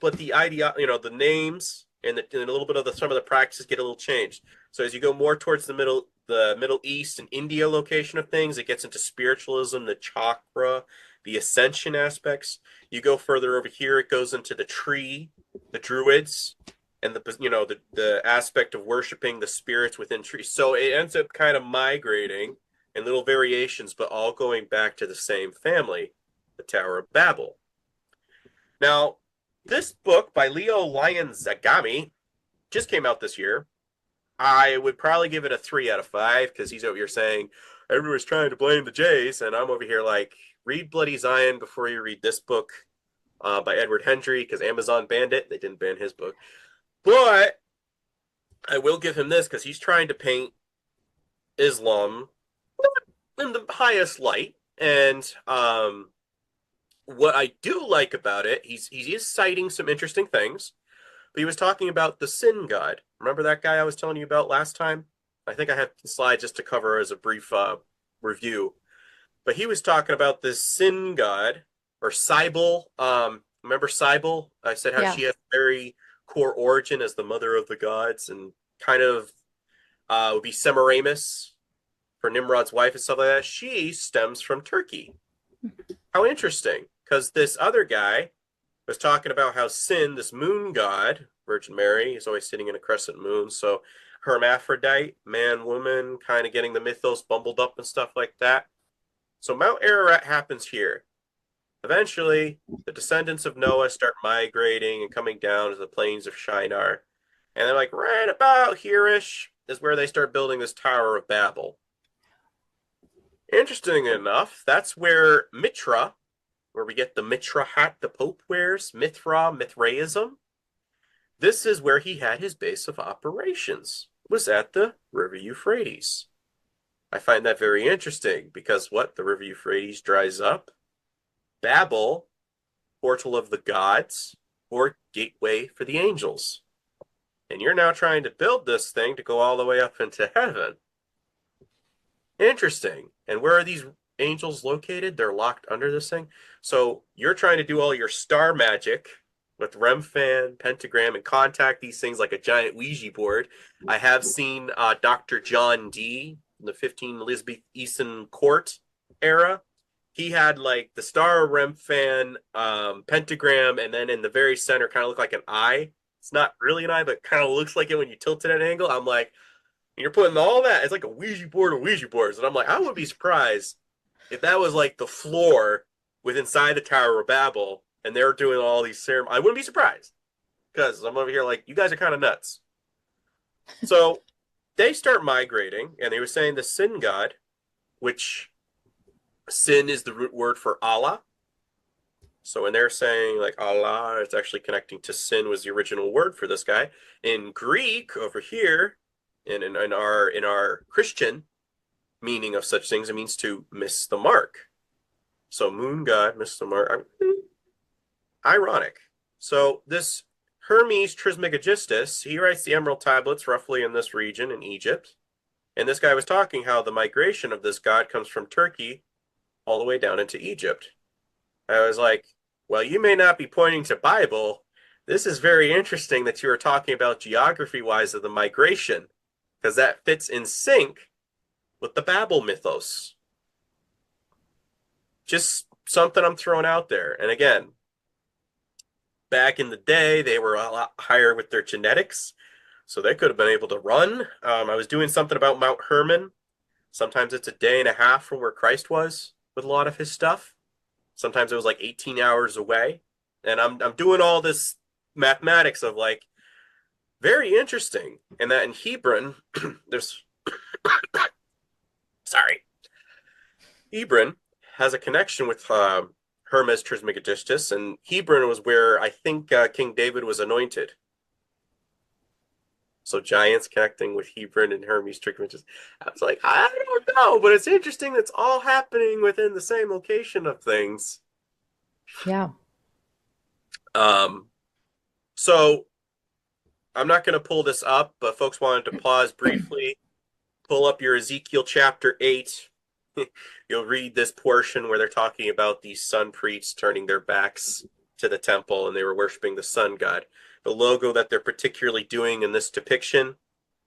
but the the names and a little bit of some of the practices get a little changed. So as you go more towards the Middle East and India location of things, it gets into spiritualism, the chakra, the ascension aspects. You go further over here, it goes into the tree, the druids, and the aspect of worshiping the spirits within trees. So it ends up kind of migrating in little variations, but all going back to the same family, the Tower of Babel. Now, this book by Leo Lion Zagami just came out this year. I would probably give it a 3 out of 5 because he's over here saying everyone's trying to blame the Jays, and I'm over here like, read Bloody Zion before you read this book by Edward Hendry because Amazon banned it. They didn't ban his book. But I will give him this because he's trying to paint Islam in the highest light. And what I do like about it, he is citing some interesting things. But he was talking about the sin god. Remember that guy I was telling you about last time? I think I have the slide just to cover as a brief review. But he was talking about this sin god, or Cybele. Remember Cybele? I said how she has a very core origin as the mother of the gods, and kind of would be Semiramis for Nimrod's wife and stuff like that. She stems from Turkey. How interesting. Because this other guy was talking about how Sin, this moon god, Virgin Mary, is always sitting in a crescent moon. So hermaphrodite, man, woman, kind of getting the mythos bumbled up and stuff like that. So Mount Ararat happens here. Eventually, the descendants of Noah start migrating and coming down to the plains of Shinar. And they're like, right about here-ish is where they start building this Tower of Babel. Interesting enough, that's where Mithra, where we get the Mithra hat the Pope wears, Mithraism. This is where he had his base of operations, was at the River Euphrates. I find that very interesting because the River Euphrates dries up. Babel, portal of the gods, or gateway for the angels. And you're now trying to build this thing to go all the way up into heaven. Interesting. And where are these angels located? They're locked under this thing. So you're trying to do all your star magic with Remphan, pentagram, and contact these things like a giant Ouija board. I have seen Dr. John Dee in the 15 Elizabethan court era. He had like the star Remphan, pentagram, and then in the very center kind of looked like an eye. It's not really an eye, but kind of looks like it when you tilt it at an angle. I'm like, you're putting all that, it's like a Ouija board of Ouija boards. And I'm like, I would be surprised if that was like the floor with inside the Tower of Babel and they're doing all these ceremonies. I wouldn't be surprised because I'm over here like, you guys are kind of nuts. So they start migrating, and they were saying the sin god, which sin is the root word for Allah. So when they're saying like Allah, it's actually connecting to sin was the original word for this guy. In Greek over here, in our Christian meaning of such things, it means to miss the mark. So moon god, miss the mark. Ironic. So this Hermes Trismegistus, he writes the Emerald Tablets roughly in this region in Egypt. And this guy was talking how the migration of this god comes from Turkey all the way down into Egypt. I was like, well, you may not be pointing to Bible. This is very interesting that you are talking about geography-wise of the migration, because that fits in sync with the Babel mythos. Just something I'm throwing out there. And again, back in the day, they were a lot higher with their genetics, so they could have been able to run. I was doing something about Mount Hermon. Sometimes it's a day and a half from where Christ was with a lot of his stuff. Sometimes it was like 18 hours away. And I'm doing all this mathematics of like, very interesting. And that in Hebron, there's, sorry, Hebron has a connection with Hermes Trismegistus, and Hebron was where I think King David was anointed. So giants connecting with Hebron and Hermes Trismegistus. I was like, I don't know, but it's interesting that's all happening within the same location of things. Yeah. So I'm not going to pull this up, but folks wanted to pause briefly, pull up your Ezekiel chapter 8. You'll read this portion where they're talking about these sun priests turning their backs to the temple and they were worshiping the sun god. The logo that they're particularly doing in this depiction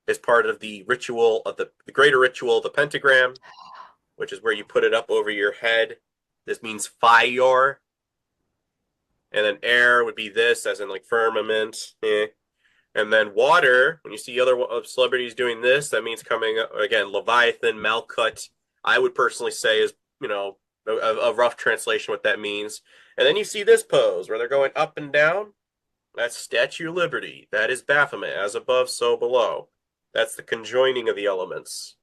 is part of the ritual of the greater ritual of the pentagram, which is where you put it up over your head. This means fire. And then air would be this, as in like firmament. And then water, when you see other celebrities doing this, that means coming, again, Leviathan, Malkut, I would personally say is, a rough translation what that means. And then you see this pose where they're going up and down. That's Statue of Liberty. That is Baphomet, as above, so below. That's the conjoining of the elements.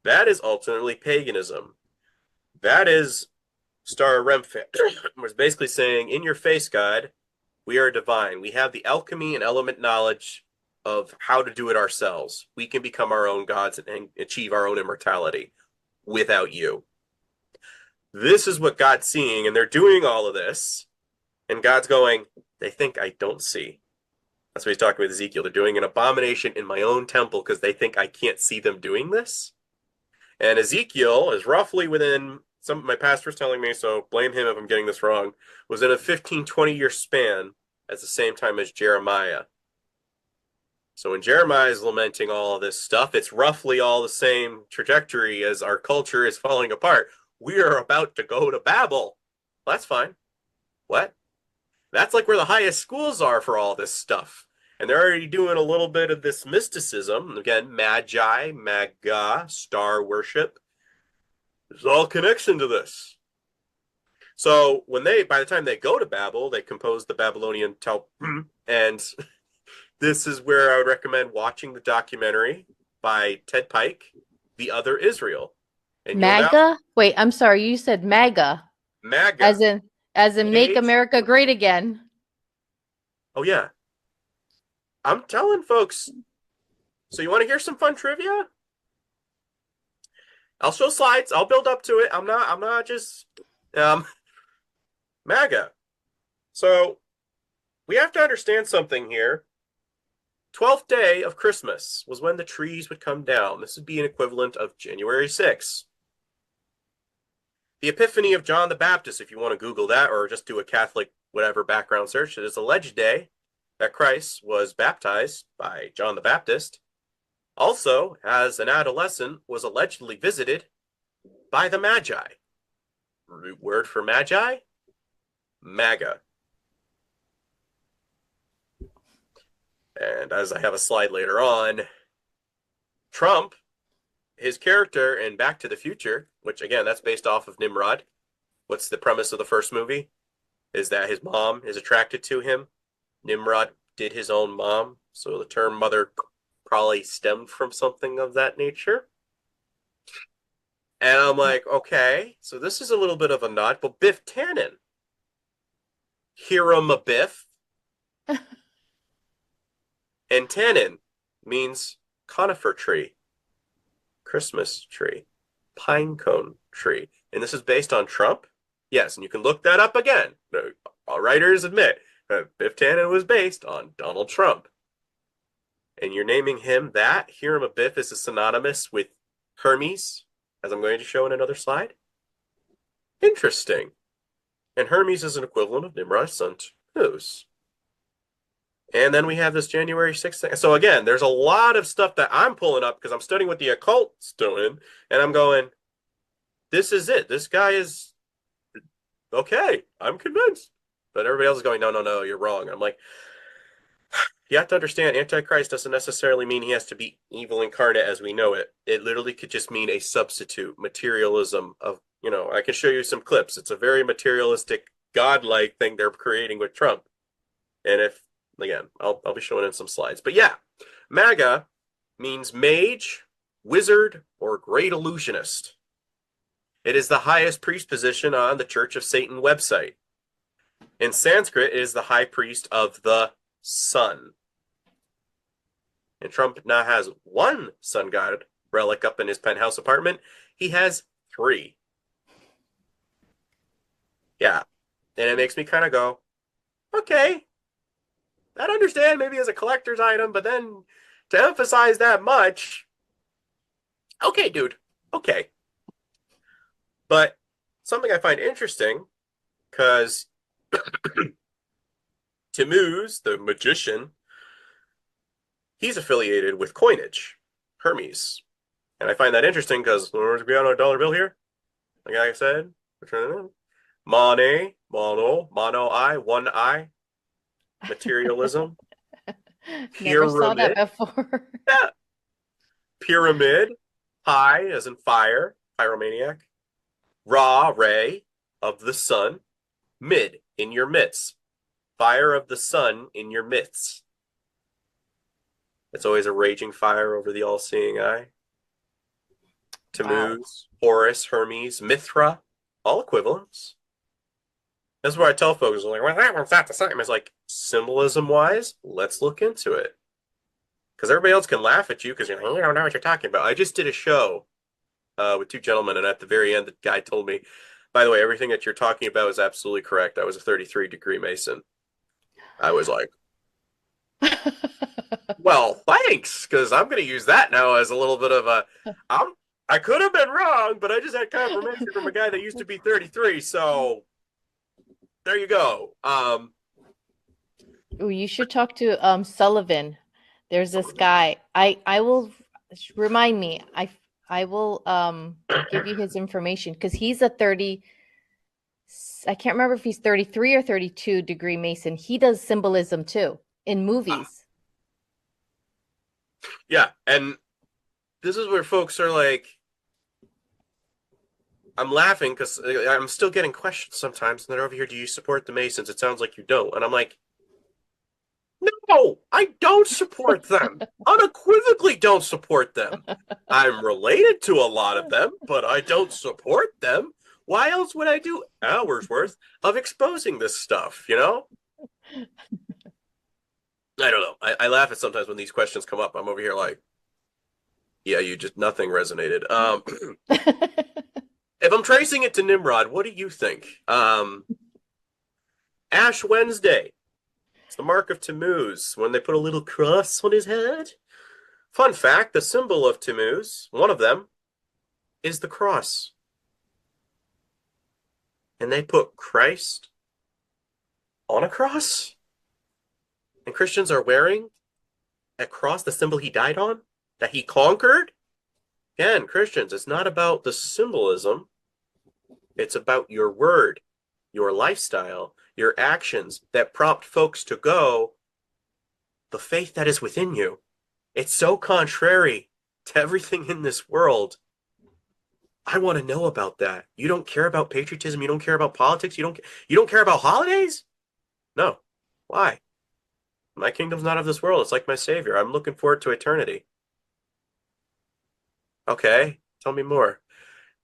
That is ultimately paganism. That is Star Remphan. Was basically saying, in your face, God, we are divine. We have the alchemy and element knowledge of how to do it ourselves. We can become our own gods and achieve our own immortality without you. This is what God's seeing, and they're doing all of this. And God's going, they think I don't see. That's what he's talking with Ezekiel. They're doing an abomination in my own temple because they think I can't see them doing this. And Ezekiel is roughly within, some my pastor's telling me, so blame him if I'm getting this wrong, was in a 15, 20-year span at the same time as Jeremiah. So when Jeremiah is lamenting all of this stuff, it's roughly all the same trajectory as our culture is falling apart. We are about to go to Babel. That's fine. What? That's like where the highest schools are for all this stuff. And they're already doing a little bit of this mysticism. Again, magi, maga, star worship. There's all connection to this. So by the time they go to Babel, they compose the Babylonian and this is where I would recommend watching the documentary by Ted Pike, The Other Israel. And MAGA? Wait, I'm sorry. You said MAGA. MAGA. As in Make America Great Again. Oh, yeah. I'm telling folks. So you want to hear some fun trivia? I'll show slides. I'll build up to it. I'm not just MAGA. So we have to understand something here. 12th day of Christmas was when the trees would come down. This would be an equivalent of January 6th. The Epiphany of John the Baptist, if you want to Google that or just do a Catholic whatever background search, it is alleged day that Christ was baptized by John the Baptist. Also, as an adolescent, was allegedly visited by the Magi. Root word for Magi? MAGA. And as I have a slide later on, Trump, his character in Back to the Future, which again, that's based off of Nimrod. What's the premise of the first movie? Is that his mom is attracted to him. Nimrod did his own mom. So the term mother probably stemmed from something of that nature. And I'm like, okay, so this is a little bit of a nod, but Biff Tannen. Hiram a Biff. And Tannen means conifer tree, Christmas tree, pine cone tree. And this is based on Trump? Yes, and you can look that up again. All writers admit Biff Tannen was based on Donald Trump. And you're naming him that? Hiram Abiff is synonymous with Hermes, as I'm going to show in another slide. Interesting. And Hermes is an equivalent of Nimrod's son Tammuz. And then we have this January 6th thing. So again, there's a lot of stuff that I'm pulling up because I'm studying what the occult's doing, and I'm going, this is it. This guy is okay. I'm convinced. But everybody else is going, no, no, no, you're wrong. I'm like, you have to understand, Antichrist doesn't necessarily mean he has to be evil incarnate as we know it. It literally could just mean a substitute, materialism of, I can show you some clips. It's a very materialistic, godlike thing they're creating with Trump. And again, I'll be showing in some slides. But yeah, MAGA means mage, wizard, or great illusionist. It is the highest priest position on the Church of Satan website. In Sanskrit, it is the high priest of the sun. And Trump now has one sun god relic up in his penthouse apartment. He has 3. Yeah. And it makes me kind of go, okay, I understand maybe as a collector's item, but then to emphasize that much, okay, dude, okay. But something I find interesting, because Tammuz, the magician, he's affiliated with coinage, Hermes. And I find that interesting because we're on a dollar bill here. Like I said, money, mono eye, one eye, materialism, Never saw that pyramid. before. Yeah. Pyramid, pi as in fire, pyromaniac. Ra, ray of the sun. Mid, in your midst. Fire of the sun in your midst. It's always a raging fire over the all-seeing eye. Tammuz, Horus, Hermes, Mithra, all equivalents. That's where I tell folks, like, well, that one's not the same. It's like, symbolism-wise, let's look into it. Because everybody else can laugh at you because you don't know what you're talking about. I just did a show with 2 gentlemen, and at the very end, the guy told me, by the way, everything that you're talking about is absolutely correct. I was a 33-degree Mason. I was like, well, thanks, because I'm going to use that now as a little bit of I could have been wrong, but I just had confirmation from a guy that used to be 33, so there you go. Ooh, you should talk to Sullivan. There's this guy. I will remind me. I will give you his information because he's a 30. I can't remember if he's 33 or 32 degree Mason. He does symbolism too in movies. Yeah, and this is where folks are like, I'm laughing because I'm still getting questions sometimes, and they're over here, do you support the Masons? It sounds like you don't. And I'm like, no, I don't support them. Unequivocally don't support them. I'm related to a lot of them, but I don't support them. Why else would I do hours worth of exposing this stuff, I don't know. I laugh at sometimes when these questions come up. I'm over here like, yeah, nothing resonated. If I'm tracing it to Nimrod, what do you think? Ash Wednesday. It's the Mark of Tammuz, when they put a little cross on his head. Fun fact, the symbol of Tammuz, one of them, is the cross. And they put Christ on a cross. And Christians are wearing a cross, the symbol he died on, that he conquered. Again, Christians, it's not about the symbolism. It's about your word, your lifestyle, your actions that prompt folks to go, the faith that is within you. It's so contrary to everything in this world. I want to know about that. You don't care about patriotism. You don't care about politics. You don't care about holidays? No. Why? My kingdom's not of this world. It's like my Savior. I'm looking forward to eternity. Okay, tell me more.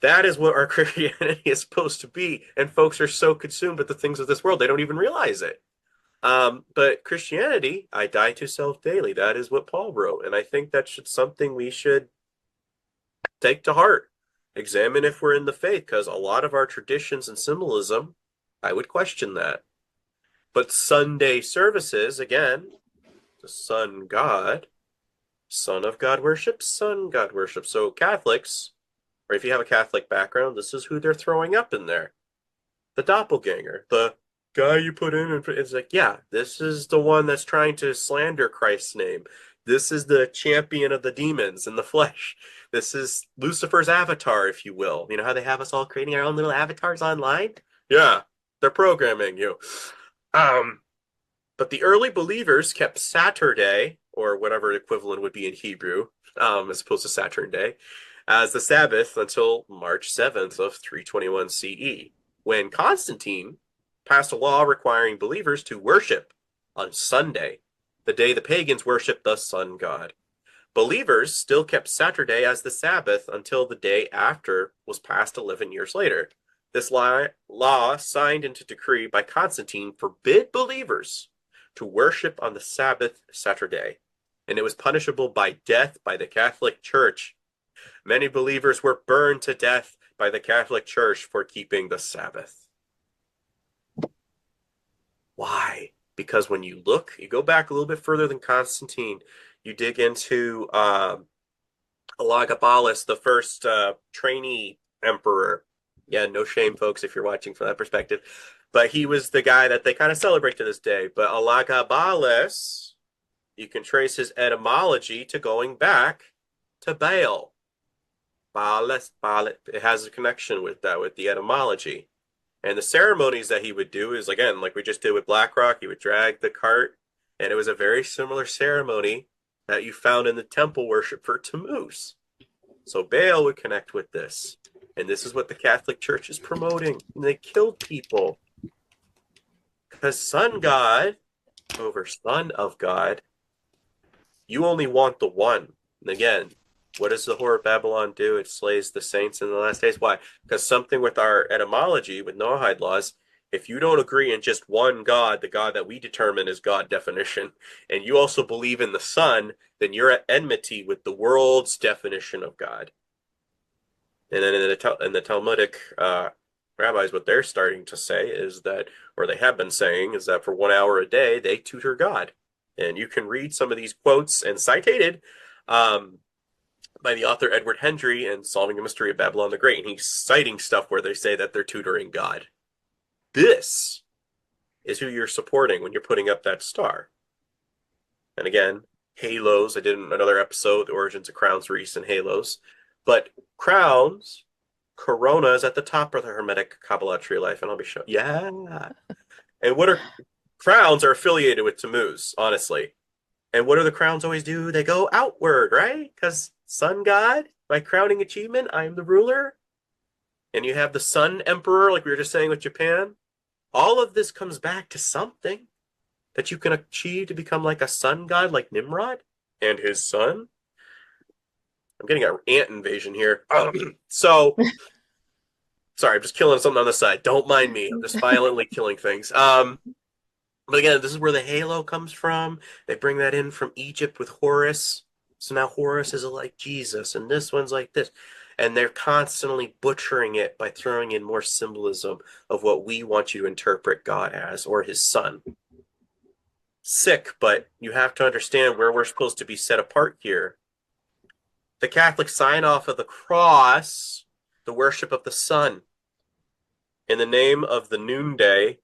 That is what our Christianity is supposed to be. And folks are so consumed with the things of this world, they don't even realize it. But Christianity, I die to self daily. That is what Paul wrote. And I think that's something we should take to heart. Examine if we're in the faith, because a lot of our traditions and symbolism, I would question that. But Sunday services, again, the sun god, son of God worship, sun god worship. So Catholics, or if you have a Catholic background, this is who they're throwing up in there. The doppelganger, the guy you put in, and it's like, yeah, this is the one that's trying to slander Christ's name. This is the champion of the demons in the flesh. This is Lucifer's avatar, if you will. You know how they have us all creating our own little avatars online? Yeah, they're programming you. But the early believers kept Saturday, or whatever equivalent would be in Hebrew, as opposed to Saturn Day, as the Sabbath until March 7th of 321 CE, when Constantine passed a law requiring believers to worship on Sunday, the day the pagans worshiped the sun god. Believers still kept Saturday as the Sabbath until the day after was passed 11 years later. This law, signed into decree by Constantine, forbid believers to worship on the Sabbath Saturday, and it was punishable by death by the Catholic Church. Many believers were burned to death by the Catholic Church for keeping the Sabbath. Why? Because when you look, you go back a little bit further than Constantine, you dig into Elagabalus, the first trainee emperor. Yeah, no shame, folks, if you're watching from that perspective. But he was the guy that they kind of celebrate to this day. But Elagabalus, you can trace his etymology to going back to Baal. Baal, it has a connection with that, with the etymology. And the ceremonies that he would do is, again, like we just did with Blackrock, he would drag the cart, and it was a very similar ceremony that you found in the temple worship for Tammuz. So Baal would connect with this. And this is what the Catholic Church is promoting. And they killed people. Because sun god over son of God, you only want the one. And again, what does the Whore of Babylon do? It slays the saints in the last days. Why? Because something with our etymology, with Noahide laws, if you don't agree in just one God, the God that we determine is God definition, and you also believe in the sun, then you're at enmity with the world's definition of God. And then in the Talmudic rabbis, what they're starting to say is that, or they have been saying, is that for 1 hour a day, they tutor God. And you can read some of these quotes and cited by the author Edward Hendry in Solving the Mystery of Babylon the Great. And he's citing stuff where they say that they're tutoring God. This is who you're supporting when you're putting up that star. And again, halos. I did another episode, The Origins of Crowns, Wreaths, and Halos. But crowns, coronas at the top of the Hermetic Kabbalah tree life, and I'll be showing. Yeah. And what are crowns are affiliated with Tammuz, honestly. And what do the crowns always do? They go outward, right? Because sun god, my crowning achievement, I'm the ruler. And you have the sun emperor, like we were just saying with Japan. All of this comes back to something that you can achieve to become like a sun god, like Nimrod and his son. I'm getting an ant invasion here. So, sorry, I'm just killing something on the side. Don't mind me. I'm just violently killing things. But again, this is where the halo comes from. They bring that in from Egypt with Horus. So now Horus is like Jesus, and this one's like this. And they're constantly butchering it by throwing in more symbolism of what we want you to interpret God as, or his son. Sick, but you have to understand where we're supposed to be set apart here. The Catholic sign off of the cross, the worship of the sun. In the name of the noonday,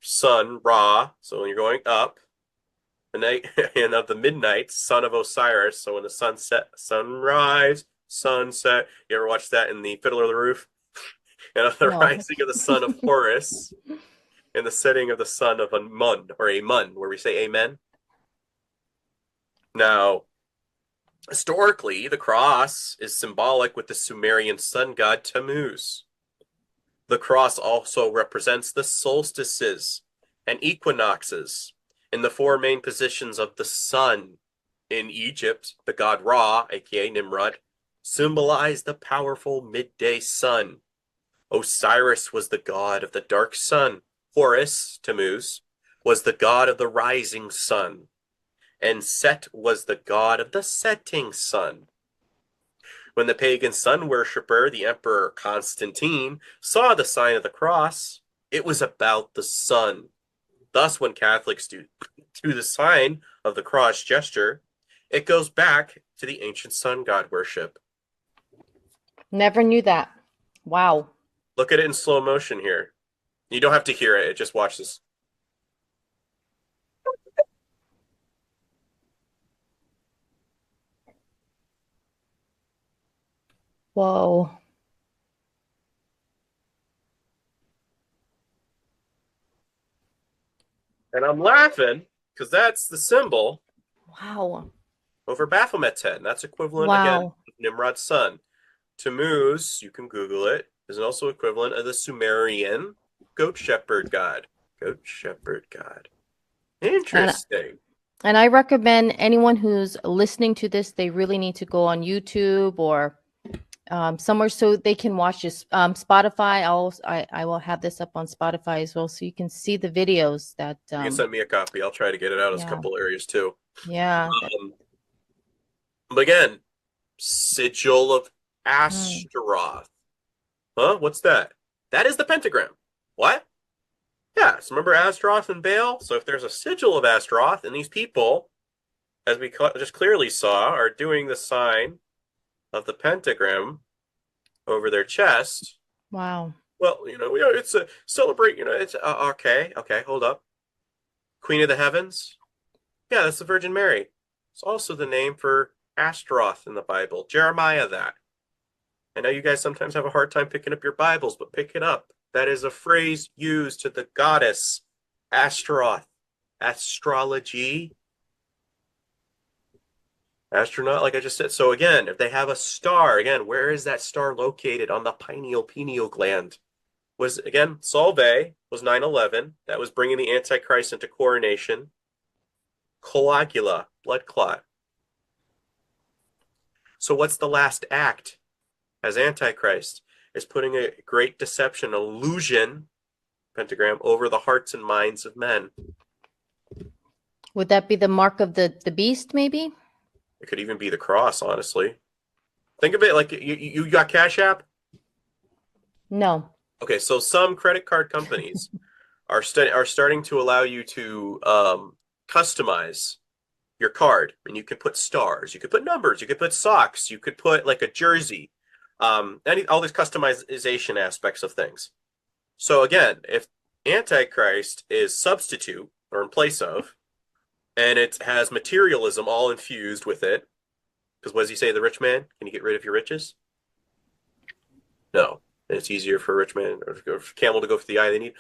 sun, Ra, so when you're going up, the night, and of the midnight, son of Osiris, so when the sun set, sunrise, sunset. You ever watch that in the Fiddler of the Roof? And of the rising of the son of Horus, and the setting of the son of Amun, or Amun, where we say amen. Now, historically, the cross is symbolic with the Sumerian sun god Tammuz. The cross also represents the solstices and equinoxes in the four main positions of the sun. In Egypt, the god Ra, aka Nimrod, symbolized the powerful midday sun. Osiris was the god of the dark sun. Horus, Tammuz, was the god of the rising sun. And Set was the god of the setting sun. When the pagan sun worshipper, the Emperor Constantine, saw the sign of the cross, it was about the sun. Thus, when Catholics do the sign of the cross gesture, it goes back to the ancient sun god worship. Never knew that. Wow. Look at it in slow motion here. You don't have to hear it. Just watch this. Whoa. And I'm laughing because that's the symbol Wow. over Baphomet's head. And that's equivalent, again, Wow. of Nimrod's son. Tammuz, you can Google it, is also equivalent of the Sumerian goat shepherd god. Goat shepherd god. And Interesting. and I recommend anyone who's listening to this, they really need to go on YouTube or somewhere so they can watch this. Spotify, I will have this up on Spotify as well, so you can see the videos that. You can send me a copy. I'll try to get it out as a Yeah. couple areas too. Yeah. But again, sigil of Astaroth. Huh? What's that? That is the pentagram. What? Yeah, so remember Astaroth and Baal? So if there's a sigil of Astaroth, and these people, as we just clearly saw, are doing the sign of the pentagram over their chest. Wow. Well, it's a celebrate, it's okay, hold up. Queen of the Heavens? Yeah, that's the Virgin Mary. It's also the name for Astaroth in the Bible. Jeremiah, that. I know you guys sometimes have a hard time picking up your Bibles, but pick it up. That is a phrase used to the goddess Astaroth. Astrology. Astronaut, like I just said. So again, if they have a star, again, where is that star located? On the pineal gland. Was, again, Solvay was 9/11. That was bringing the Antichrist into coronation. Coagula, blood clot. So what's the last act as Antichrist? Is putting a great deception, illusion, pentagram, over the hearts and minds of men. Would that be the mark of the beast, maybe? It could even be the cross, honestly. Think of it like you got Cash App? No. Okay, so some credit card companies are starting to allow you to customize your card, and you can put stars, you could put numbers, you could put socks, you could put like a jersey, all these customization aspects of things. So again, if Antichrist is substitute or in place of, and it has materialism all infused with it, because what does he say, the rich man? Can you get rid of your riches? No. And it's easier for a rich man or a camel to go for the eye they need.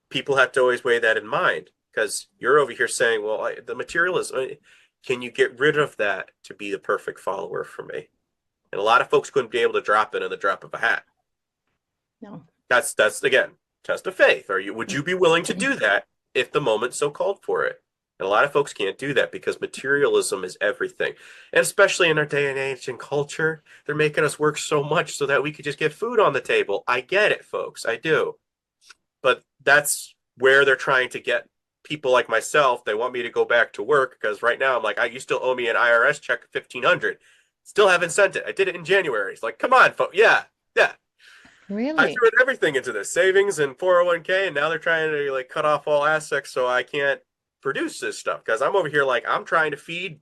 People have to always weigh that in mind, because you're over here saying, well, the materialism, can you get rid of that to be the perfect follower for me? And a lot of folks couldn't be able to drop it in the drop of a hat. No. That's again, test of faith. Would you be willing to do that if the moment so called for it? And a lot of folks can't do that because materialism is everything. And especially in our day and age and culture, they're making us work so much so that we could just get food on the table. I get it, folks. I do. But that's where they're trying to get people like myself. They want me to go back to work because right now I'm like, you still owe me an IRS check of $1,500. Still haven't sent it. I did it in January. It's like, come on, folks. Yeah. Really? I threw everything into this, savings and 401k, and now they're trying to like cut off all aspects so I can't produce this stuff because I'm over here like I'm trying to feed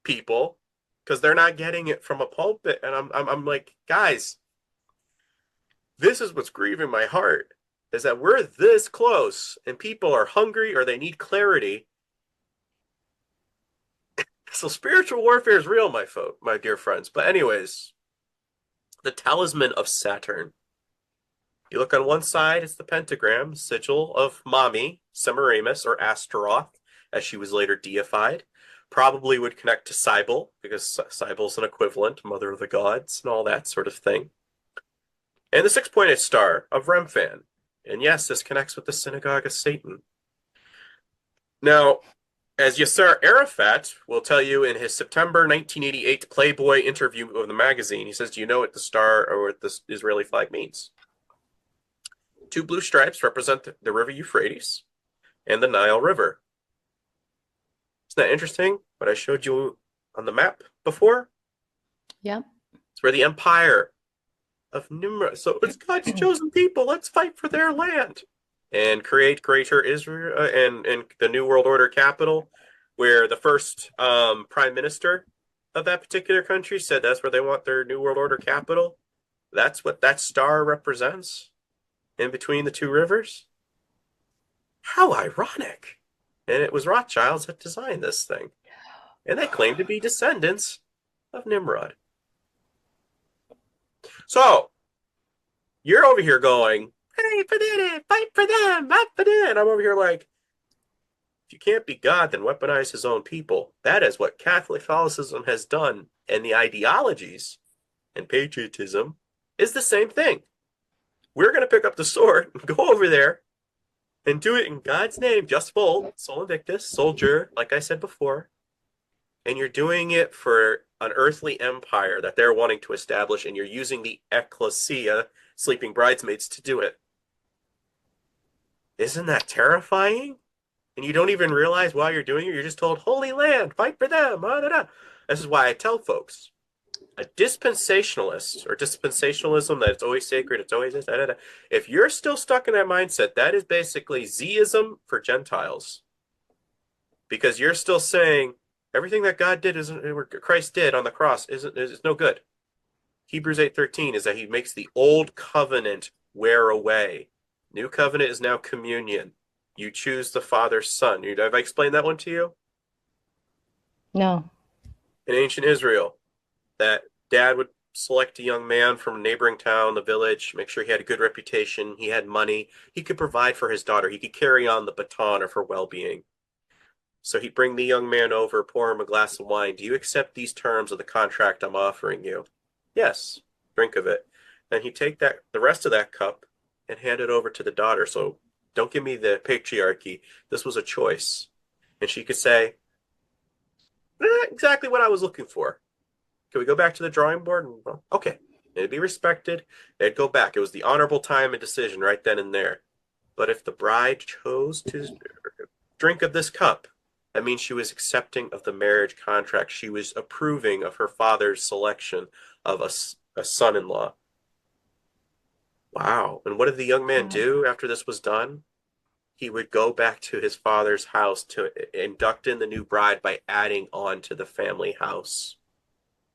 people because they're not getting it from a pulpit, and I'm like, guys, this is what's grieving my heart, is that we're this close and people are hungry or they need clarity. So spiritual warfare is real, my dear friends. But anyways, the talisman of Saturn. You look on one side, it's the pentagram, sigil of Mommy, Semiramis, or Astaroth, as she was later deified. Probably would connect to Cybele, because Cybele's an equivalent, mother of the gods, and all that sort of thing. And the six-pointed star of Remphan. And yes, this connects with the Synagogue of Satan. Now, as Yasser Arafat will tell you in his September 1988 Playboy interview of the magazine, he says, do you know what the star or what the Israeli flag means? Two blue stripes represent the river Euphrates and the Nile River. Isn't that interesting? What I showed you on the map before? Yep. It's where the empire of Nimrod. So it's God's chosen people. Let's fight for their land. and create Greater Israel and the New World Order capital, where the first prime minister of that particular country said that's where they want their New World Order capital. That's what that star represents in between the two rivers. How ironic. And it was Rothschilds that designed this thing. And they claim to be descendants of Nimrod. So, you're over here going, hey, for that, fight for them, fight for them. And I'm over here like, if you can't be God, then weaponize his own people. That is what Catholicism has done. And the ideologies and patriotism is the same thing. We're going to pick up the sword and go over there and do it in God's name, just full, Sol Invictus, soldier, like I said before. And you're doing it for an earthly empire that they're wanting to establish, and you're using the ecclesia, sleeping bridesmaids, to do it. Isn't that terrifying? And you don't even realize while you're doing it, you're just told, Holy Land, fight for them. Da, da, da. This is why I tell folks, a dispensationalist or dispensationalism, that it's always sacred, it's always this, da, da, da. If you're still stuck in that mindset, that is basically Zism for Gentiles. Because you're still saying everything that God did, Christ did on the cross, is no good. Hebrews 8:13 is that he makes the old covenant wear away. New covenant is now communion. You choose the Father's Son. Have I explained that one to you? No. In ancient Israel, that dad would select a young man from a neighboring town, the village, make sure he had a good reputation, he had money, he could provide for his daughter, he could carry on the baton of her well-being. So he'd bring the young man over, pour him a glass of wine. Do you accept these terms of the contract I'm offering you? Yes. Drink of it. Then he'd take the rest of that cup and hand it over to the daughter. So don't give me the patriarchy. This was a choice. And she could say, exactly what I was looking for. Can we go back to the drawing board? And, well, okay. It'd be respected. They'd go back. It was the honorable time and decision right then and there. But if the bride chose to drink of this cup, that means she was accepting of the marriage contract. She was approving of her father's selection of a son-in-law. Wow. And what did the young man do after this was done? He would go back to his father's house to induct in the new bride by adding on to the family house.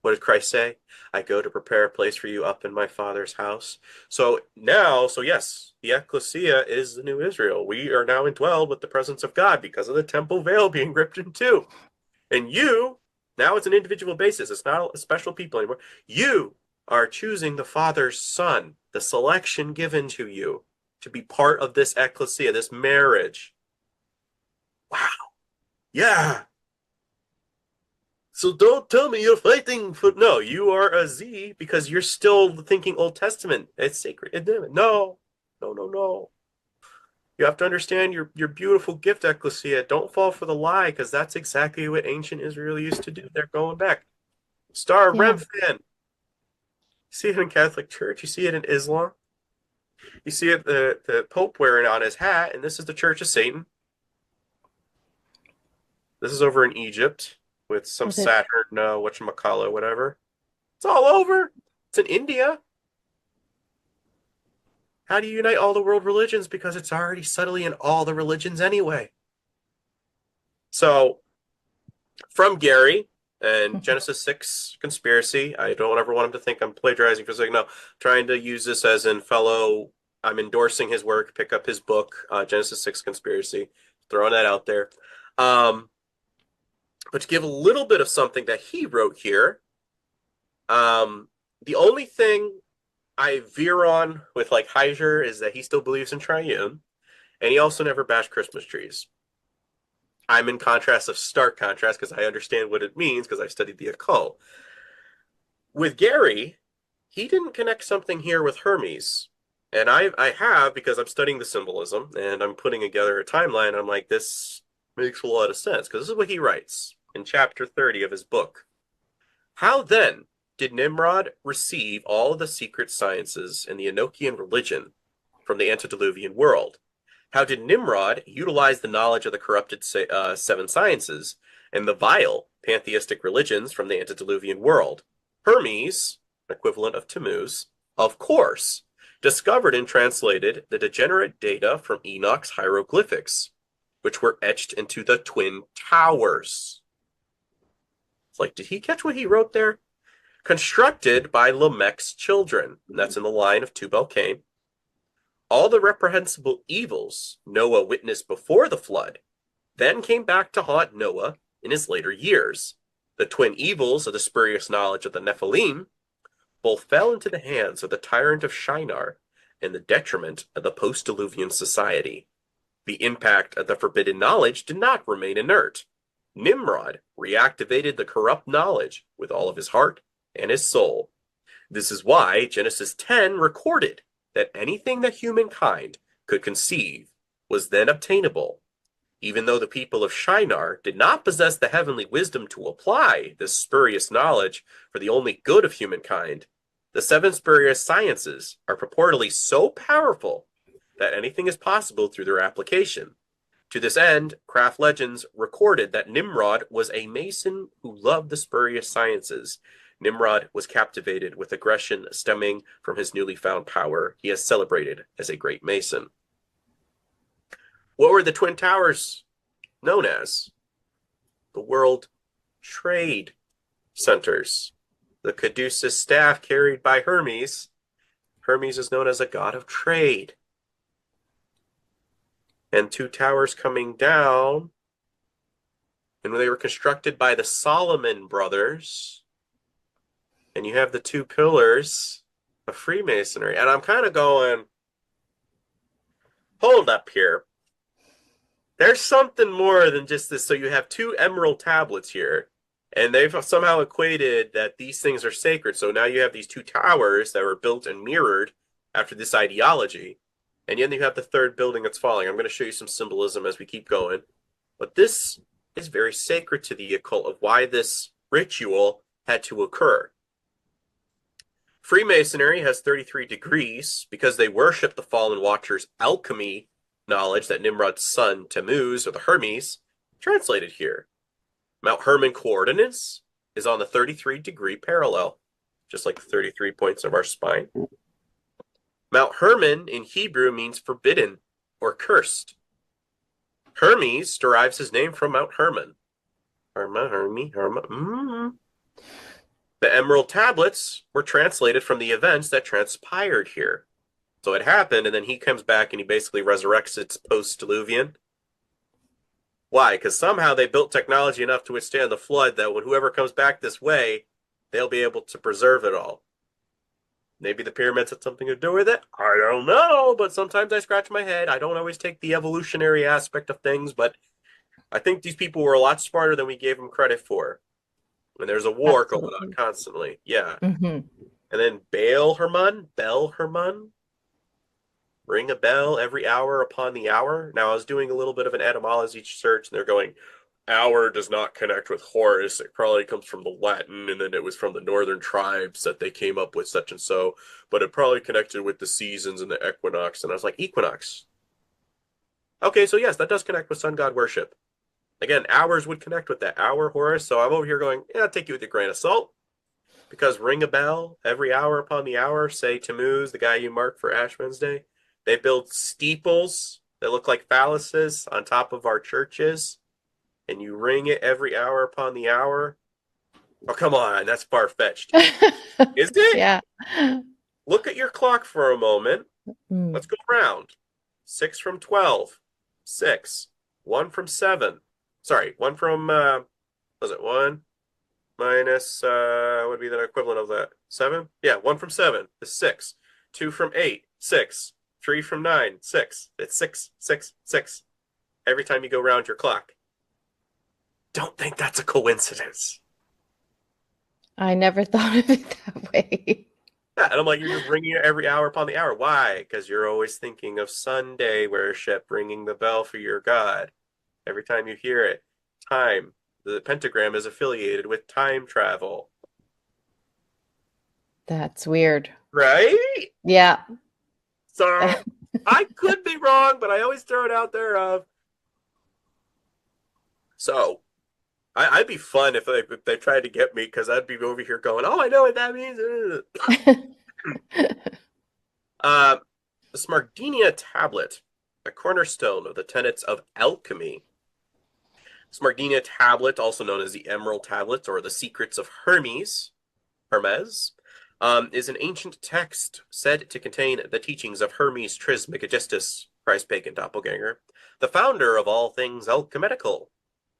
What did Christ say? I go to prepare a place for you up in my Father's house. So yes, the ecclesia is the new Israel. We are now indwelled with the presence of God because of the temple veil being ripped in two. And you, now it's an individual basis. It's not a special people anymore. You are choosing the Father's Son, the selection given to you to be part of this ecclesia, this marriage. Wow. Yeah. So don't tell me you're fighting for... No, you are a Z because you're still thinking Old Testament. It's sacred. No. No. You have to understand your beautiful gift, ecclesia. Don't fall for the lie, because that's exactly what ancient Israel used to do. They're going back. Star Remphan. You see it in Catholic Church. You see it in Islam. You see it the Pope wearing it on his hat, and this is the Church of Satan. This is over in Egypt with some Saturn, whatchamacallit, whatever. It's all over. It's in India. How do you unite all the world religions? Because it's already subtly in all the religions anyway. So, from Gary and Genesis 6 conspiracy, I don't ever want him to think I'm plagiarizing for saying no. trying to use this as in I'm endorsing his work, pick up his book, Genesis 6 conspiracy, throwing that out there. But to give a little bit of something that he wrote here, the only thing I veer on with like Heiser is that he still believes in triune, and he also never bashed Christmas trees. I'm in stark contrast, because I understand what it means because I've studied the occult. With Gary, he didn't connect something here with Hermes. And I have, because I'm studying the symbolism and I'm putting together a timeline. I'm like, this makes a lot of sense, because this is what he writes in chapter 30 of his book. How then did Nimrod receive all of the secret sciences and the Enochian religion from the antediluvian world? How did Nimrod utilize the knowledge of the corrupted seven sciences and the vile pantheistic religions from the antediluvian world? Hermes, equivalent of Tammuz, of course, discovered and translated the degenerate data from Enoch's hieroglyphics, which were etched into the Twin Towers. It's like, did he catch what he wrote there? Constructed by Lamech's children, and that's in the line of Tubal Cain. All the reprehensible evils Noah witnessed before the flood then came back to haunt Noah in his later years. The twin evils of the spurious knowledge of the Nephilim both fell into the hands of the tyrant of Shinar and the detriment of the post-Diluvian society. The impact of the forbidden knowledge did not remain inert. Nimrod reactivated the corrupt knowledge with all of his heart and his soul. This is why Genesis 10 recorded that anything that humankind could conceive was then obtainable. Even though the people of Shinar did not possess the heavenly wisdom to apply this spurious knowledge for the only good of humankind, the seven spurious sciences are purportedly so powerful that anything is possible through their application. To this end, craft legends recorded that Nimrod was a mason who loved the spurious sciences. Nimrod was captivated with aggression stemming from his newly found power. He is celebrated as a great mason. What were the Twin Towers known as? The World Trade Centers. The Caduceus staff carried by Hermes. Hermes is known as a god of trade. And two towers coming down. And they were constructed by the Solomon brothers. And you have the two pillars of Freemasonry. And I'm kind of going, hold up here. There's something more than just this. So you have two emerald tablets here. And they've somehow equated that these things are sacred. So now you have these two towers that were built and mirrored after this ideology. And then you have the third building that's falling. I'm going to show you some symbolism as we keep going. But this is very sacred to the occult of why this ritual had to occur. Freemasonry has 33 degrees because they worship the fallen watcher's alchemy knowledge that Nimrod's son, Tammuz, or the Hermes, translated here. Mount Hermon coordinates is on the 33-degree parallel, just like the 33 points of our spine. Mount Hermon in Hebrew means forbidden or cursed. Hermes derives his name from Mount Hermon. The emerald tablets were translated from the events that transpired here. So it happened, and then he comes back and he basically resurrects its post-Diluvian. Why? Because somehow they built technology enough to withstand the flood that when whoever comes back this way, they'll be able to preserve it all. Maybe the pyramids had something to do with it. I don't know, but sometimes I scratch my head. I don't always take the evolutionary aspect of things, but I think these people were a lot smarter than we gave them credit for. And there's a war going on constantly. Yeah. Mm-hmm. And then Bel Hermon, ring a bell every hour upon the hour. Now, I was doing a little bit of an etymology search, and they're going, hour does not connect with Horus. It probably comes from the Latin, and then it was from the northern tribes that they came up with such and so. But it probably connected with the seasons and the equinox. And I was like, equinox. Okay, so yes, that does connect with sun god worship. Again, hours would connect with that. Hour, Horus. So I'm over here going, yeah, I'll take you with a grain of salt. Because ring a bell every hour upon the hour, say Tammuz, the guy you mark for Ash Wednesday. They build steeples that look like phalluses on top of our churches. And you ring it every hour upon the hour. Oh, come on. That's far-fetched. Is it? Yeah. Look at your clock for a moment. Let's go around. 6 from 12. 6. 1 from 7. Sorry, 1 from, was it 1? Minus, would be the equivalent of that. 7? Yeah, 1 from 7 is 6. 2 from 8, 6. 3 from 9, 6. It's 6, 6, 6. Every time you go around your clock. Don't think that's a coincidence. I never thought of it that way. Yeah, and I'm like, you're just ringing it every hour upon the hour. Why? Because you're always thinking of Sunday worship, ringing the bell for your God. Every time you hear it. Time. The pentagram is affiliated with time travel. That's weird. Right? Yeah. So, I could be wrong, but I always throw it out there of. So, I'd be fun if they tried to get me, because I'd be over here going, oh, I know what that means. The Smardenia tablet, a cornerstone of the tenets of alchemy. Smardenia tablet, also known as the Emerald Tablet or the Secrets of Hermes, is an ancient text said to contain the teachings of Hermes Trismegistus, Christ's pagan doppelganger, the founder of all things alchemical.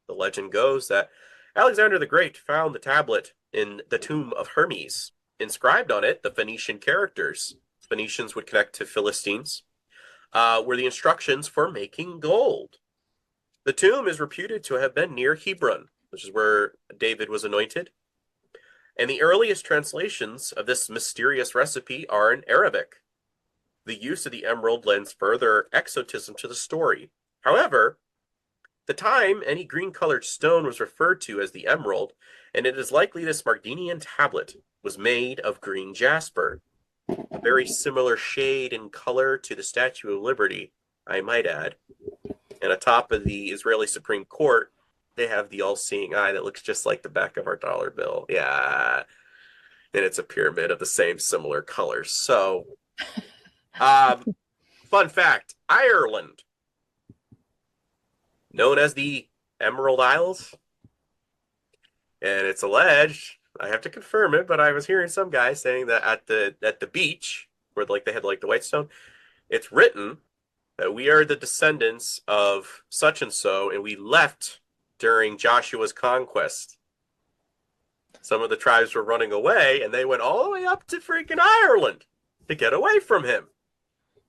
The legend goes that Alexander the Great found the tablet in the tomb of Hermes. Inscribed on it, the Phoenician characters, Phoenicians would connect to Philistines, were the instructions for making gold. The tomb is reputed to have been near Hebron, which is where David was anointed. And the earliest translations of this mysterious recipe are in Arabic. The use of the emerald lends further exotism to the story. However, the time any green-colored stone was referred to as the emerald, and it is likely this Smardenian tablet was made of green jasper, a very similar shade and color to the Statue of Liberty, I might add. And atop of the Israeli Supreme Court, they have the all-seeing eye that looks just like the back of our dollar bill. Yeah. And it's a pyramid of the same similar colors. So, fun fact, Ireland, known as the Emerald Isles, and it's alleged, I have to confirm it, but I was hearing some guy saying that at the beach, where like they had like the white stone, it's written that we are the descendants of such and so, and we left during Joshua's conquest. Some of the tribes were running away, and they went all the way up to freaking Ireland to get away from him.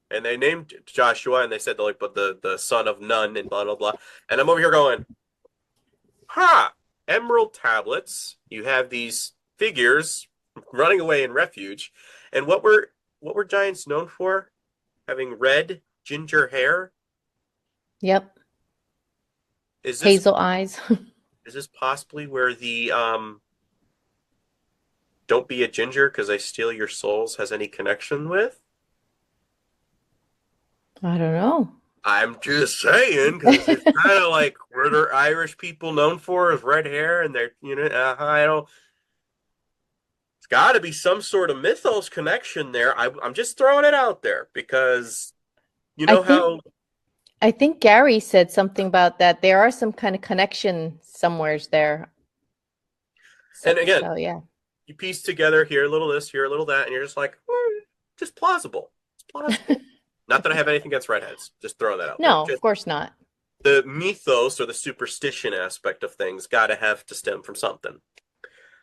And they named Joshua, and they said, like, but the son of Nun, and blah, blah, blah. And I'm over here going, emerald tablets. You have these figures running away in refuge. And what were giants known for? Having red ginger hair? Yep. Is this Hazel eyes. is this possibly where the don't be a ginger because I steal your souls has any connection with? I don't know. I'm just saying because it's kind of like what are Irish people known for is red hair and they're I don't. It's got to be some sort of mythos connection there. I'm just throwing it out there because you know how. I think Gary said something about that. There are some kind of connection somewheres there. And again, so yeah. You piece together here a little this, here a little that, and you're just like, just plausible. It's plausible. Not that I have anything against redheads. Just throwing that out. No, there. Of course not. The mythos or the superstition aspect of things got to have to stem from something.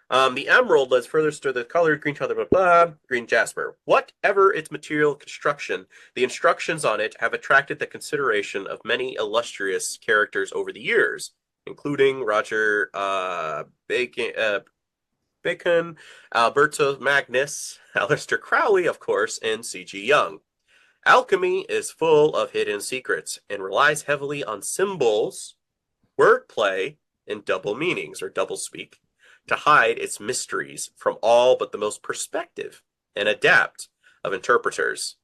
The emerald lets further to the color green color, blah, blah, green jasper. Whatever its material construction, the instructions on it have attracted the consideration of many illustrious characters over the years, including Roger Bacon, Alberto Magnus, Aleister Crowley, of course, and C.G. Jung. Alchemy is full of hidden secrets and relies heavily on symbols, wordplay, and double meanings, or doublespeak, to hide its mysteries from all but the most perspective and adept of interpreters.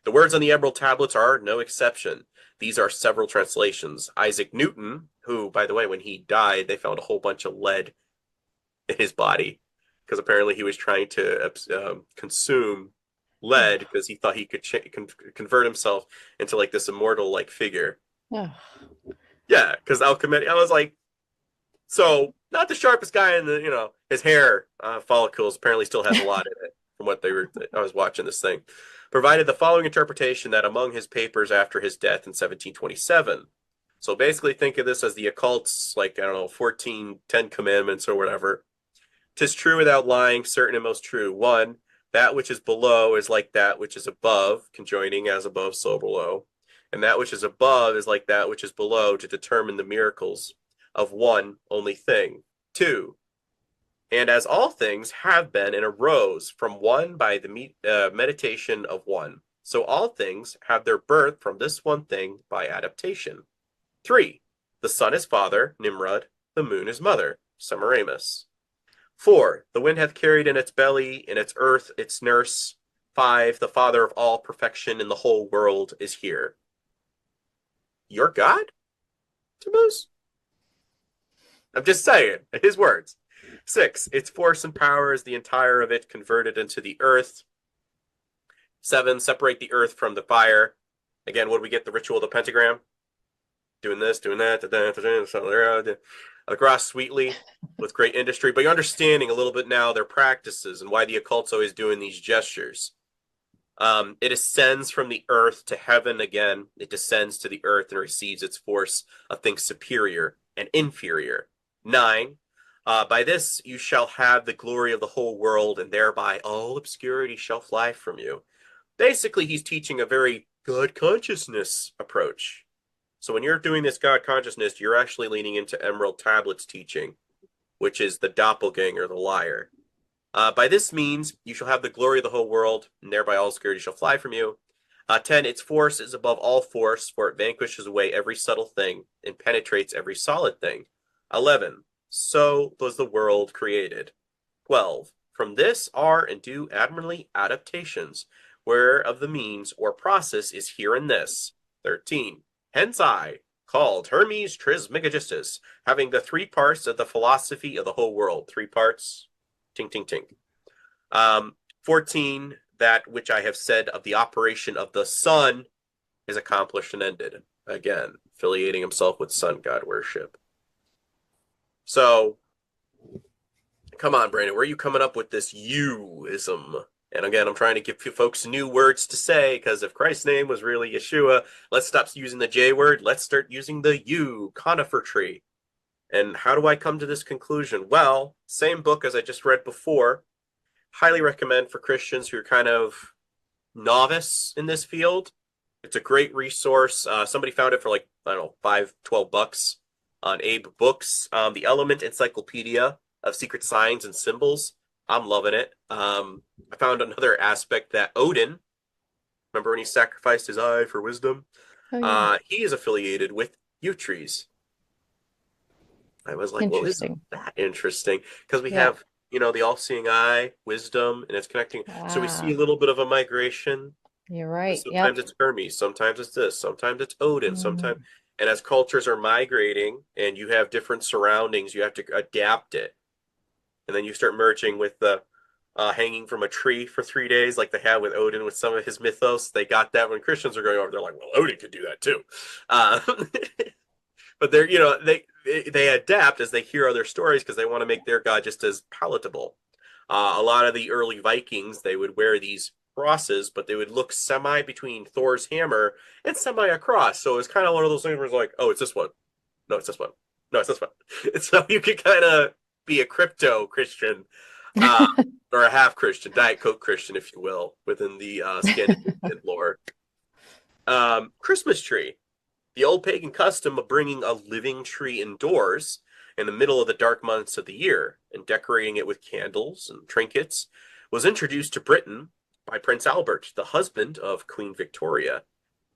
The words on the emerald tablets are no exception. These are several translations. Isaac Newton, who, by the way, when he died, they found a whole bunch of lead in his body because apparently he was trying to consume lead because he thought he could convert himself into like this immortal like figure. Yeah, because alchemy. I was like, so not the sharpest guy in the his hair follicles apparently still has a lot in it from what they were. I was watching this thing. Provided the following interpretation that among his papers after his death in 1727. So basically, think of this as the occult's, like, I don't know, 10 commandments or whatever. 'Tis true without lying, certain and most true. 1, that which is below is like that which is above, conjoining as above, so below. And that which is above is like that which is below to determine the miracles of one only thing. 2, and as all things have been and arose from one by the meditation of one, so all things have their birth from this one thing by adaptation. 3, the sun is father, Nimrod, the moon is mother, Semiramis. 4, the wind hath carried in its belly, in its earth, its nurse. 5, the father of all perfection in the whole world is here. Your God, Tammuz? I'm just saying, his words. 6, its force and power is the entire of it converted into the earth. 7, separate the earth from the fire. Again, what do we get? The ritual of the pentagram. Doing this, doing that, across sweetly with great industry, but you're understanding a little bit now their practices and why the occult's always doing these gestures. It ascends from the earth to heaven again. It descends to the earth and receives its force of things superior and inferior. 9, by this you shall have the glory of the whole world, and thereby all obscurity shall fly from you. Basically, he's teaching a very God consciousness approach. So when you're doing this God consciousness, you're actually leaning into Emerald Tablet's teaching, which is the doppelganger, the liar. By this means, you shall have the glory of the whole world, and thereby all obscurity shall fly from you. 10, its force is above all force, for it vanquishes away every subtle thing and penetrates every solid thing. 11, so was the world created. 12, from this are and do admirably adaptations, whereof the means or process is here in this. 13, hence I, called Hermes Trismegistus, having the 3 parts of the philosophy of the whole world. 3 parts, tink, tink, tink. 14, that which I have said of the operation of the sun is accomplished and ended. Again, affiliating himself with sun god worship. So, come on, Brandon, where are you coming up with this you-ism? And again, I'm trying to give you folks new words to say, because if Christ's name was really Yeshua, let's stop using the J word. Let's start using the U, conifer tree. And how do I come to this conclusion? Well, same book as I just read before. Highly recommend for Christians who are kind of novice in this field. It's a great resource. Somebody found it for like, I don't know, $5-12 on Abe Books. The Element Encyclopedia of Secret Signs and Symbols. I'm loving it. I found another aspect that Odin, remember when he sacrificed his eye for wisdom? Oh, yeah. He is affiliated with yew trees. I was like, well, isn't that interesting? Because we have, the all-seeing eye, wisdom, and it's connecting. So we see a little bit of a migration. You're right. Sometimes it's Hermes, sometimes it's this, sometimes it's Odin, sometimes. And as cultures are migrating and you have different surroundings, you have to adapt it. And then you start merging with the hanging from a tree for 3 days, like they had with Odin with some of his mythos. They got that when Christians are going over. They're like, well, Odin could do that too. But they're, they adapt as they hear other stories because they want to make their god just as palatable. A lot of the early Vikings, they would wear these crosses, but they would look semi between Thor's hammer and semi across. So it was kind of one of those things where it's like, oh, it's this one. No, it's this one. No, it's this one. And so you could kind of be a crypto Christian or a half Christian, Diet Coke Christian, if you will, within the Scandinavian lore. Christmas tree. The old pagan custom of bringing a living tree indoors in the middle of the dark months of the year and decorating it with candles and trinkets was introduced to Britain by Prince Albert, the husband of Queen Victoria.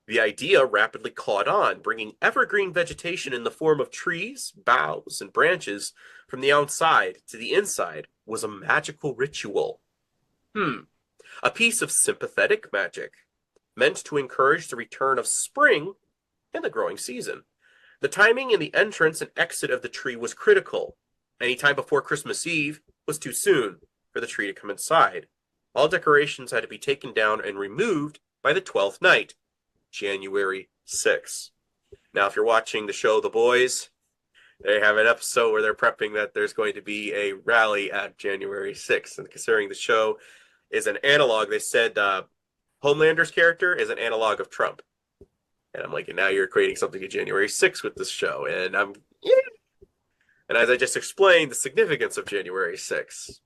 The idea rapidly caught on, bringing evergreen vegetation in the form of trees, boughs, and branches from the outside to the inside was a magical ritual. A piece of sympathetic magic, meant to encourage the return of spring in the growing season. The timing in the entrance and exit of the tree was critical. Any time before Christmas Eve was too soon for the tree to come inside. All decorations had to be taken down and removed by the 12th night, January 6th. Now, if you're watching the show The Boys, they have an episode where they're prepping that there's going to be a rally at January 6th. And considering the show is an analog, they said Homelander's character is an analog of Trump. And I'm like, and now you're creating something to January 6th with this show. And and as I just explained, the significance of January 6th.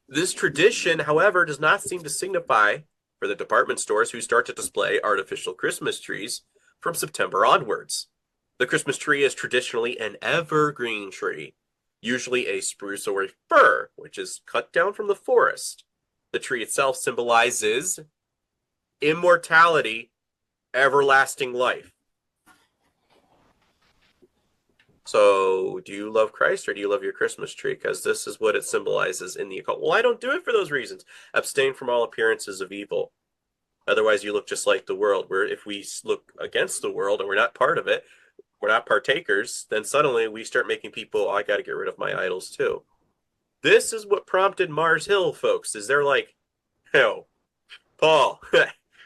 This tradition, however, does not seem to signify for the department stores who start to display artificial Christmas trees from September onwards. The Christmas tree is traditionally an evergreen tree, usually a spruce or a fir, which is cut down from the forest. The tree itself symbolizes immortality, everlasting life. So, do you love Christ or do you love your Christmas tree? Because this is what it symbolizes in the occult. Well, I don't do it for those reasons. Abstain from all appearances of evil. Otherwise, you look just like the world. Where if we look against the world and we're not part of it, we're not partakers, then suddenly we start making people, oh, I got to get rid of my idols too. This is what prompted Mars Hill, folks, is they're like, hell, Paul,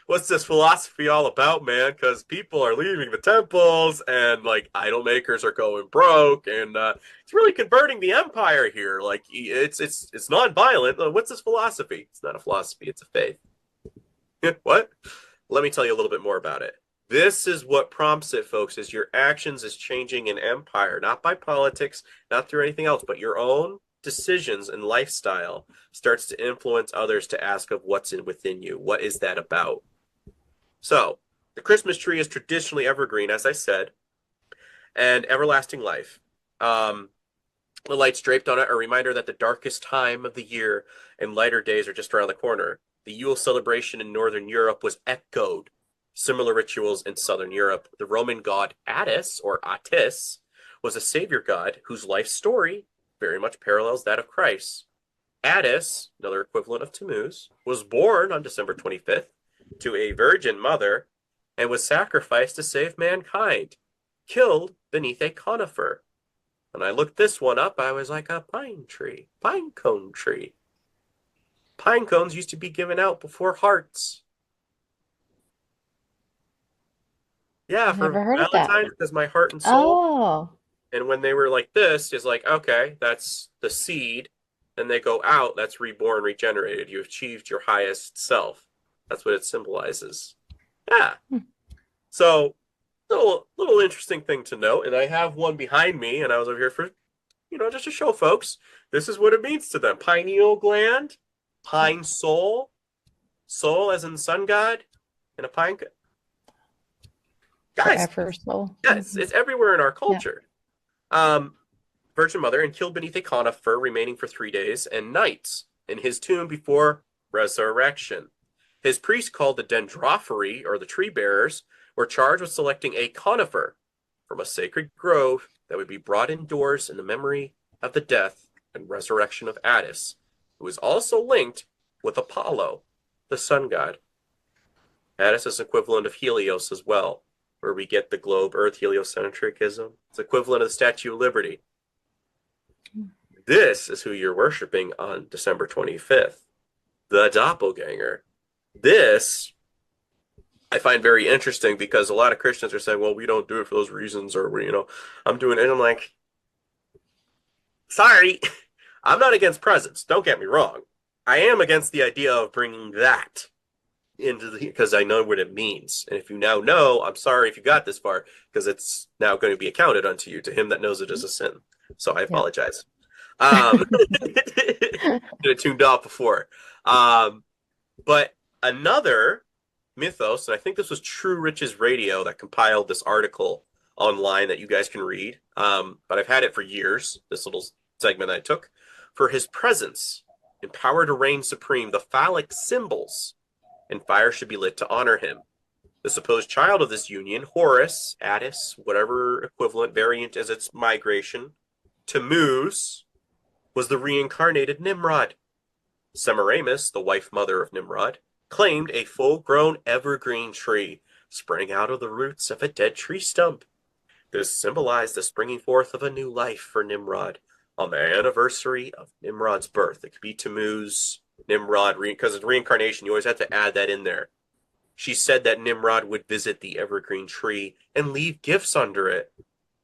what's this philosophy all about, man? Because people are leaving the temples and like idol makers are going broke, and it's really converting the empire here. Like it's non-violent. What's this philosophy? It's not a philosophy, it's a faith. What? Let me tell you a little bit more about it. This is what prompts it, folks, is your actions is changing an empire, not by politics, not through anything else, but your own decisions and lifestyle starts to influence others to ask of what's within you. What is that about? So, the Christmas tree is traditionally evergreen, as I said, and everlasting life. The lights draped on it are a reminder that the darkest time of the year and lighter days are just around the corner. The Yule celebration in Northern Europe was echoed. Similar rituals in Southern Europe. The Roman god Attis, or Attis, was a savior god whose life story very much parallels that of Christ. Attis, another equivalent of Tammuz, was born on December 25th to a virgin mother and was sacrificed to save mankind, killed beneath a conifer. When I looked this one up, I was like a pine tree, pine cone tree. Pine cones used to be given out before hearts. Yeah, Never for heard of that. Valentine's, because my heart and soul. Oh, And when they were like this, is like, okay, that's the seed. Then they go out, that's reborn, regenerated. You achieved your highest self. That's what it symbolizes. Yeah. hmm. So, little interesting thing to note. And I have one behind me, and I was over here for, just to show folks, this is what it means to them. Pineal gland, pine soul, soul as in sun god, and a pine. Guys, Forever soul. yeah, it's everywhere in our Yeah. culture. Virgin Mother, and killed beneath a conifer, remaining for 3 days and nights in his tomb before resurrection. His priests, called the Dendrophyri, or the tree bearers, were charged with selecting a conifer from a sacred grove that would be brought indoors in the memory of the death and resurrection of Attis, who is also linked with Apollo, the sun god. Attis is equivalent of Helios as well, where we get the globe Earth heliocentrism. It's equivalent of the Statue of Liberty. This is who you're worshiping on December 25th, the doppelganger. This I find very interesting because a lot of Christians are saying, well, we don't do it for those reasons, or I'm doing it. And I'm like, sorry, I'm not against presents. Don't get me wrong. I am against the idea of bringing that because I know what it means. And if you now know, I'm sorry if you got this far, because it's now going to be accounted unto you. To him that knows it is a sin. So I apologize. Should have tuned off before. But another mythos, and I think this was True Riches Radio that compiled this article online that you guys can read. But I've had it for years, this little segment I took. For his presence, in power to reign supreme, the phallic symbols and fire should be lit to honor him. The supposed child of this union, Horus, Attis, whatever equivalent variant as its migration, Tammuz, was the reincarnated Nimrod. Semiramis, the wife mother of Nimrod, claimed a full-grown evergreen tree sprang out of the roots of a dead tree stump. This symbolized the springing forth of a new life for Nimrod on the anniversary of Nimrod's birth. It could be Tammuz, Nimrod, because of reincarnation, you always have to add that in there. She said that Nimrod would visit the evergreen tree and leave gifts under it.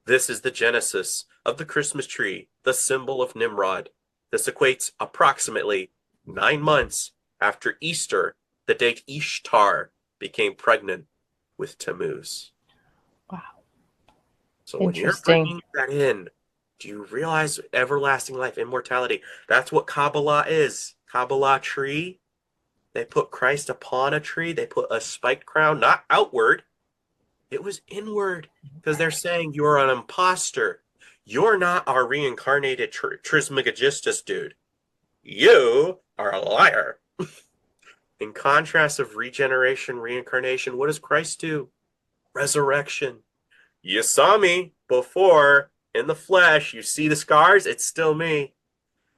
This is the genesis of the Christmas tree, the symbol of Nimrod. This equates approximately 9 months after Easter, the date Ishtar became pregnant with Tammuz. Wow. So when you're bringing that in, do you realize everlasting life, immortality? That's what Kabbalah is. Kabbalah tree. They put Christ upon a tree. They put a spiked crown, not outward. It was inward, because they're saying you're an imposter. You're not our reincarnated Trismegistus dude. You are a liar. In contrast of regeneration, reincarnation, what does Christ do? Resurrection. You saw me before in the flesh. You see the scars? It's still me.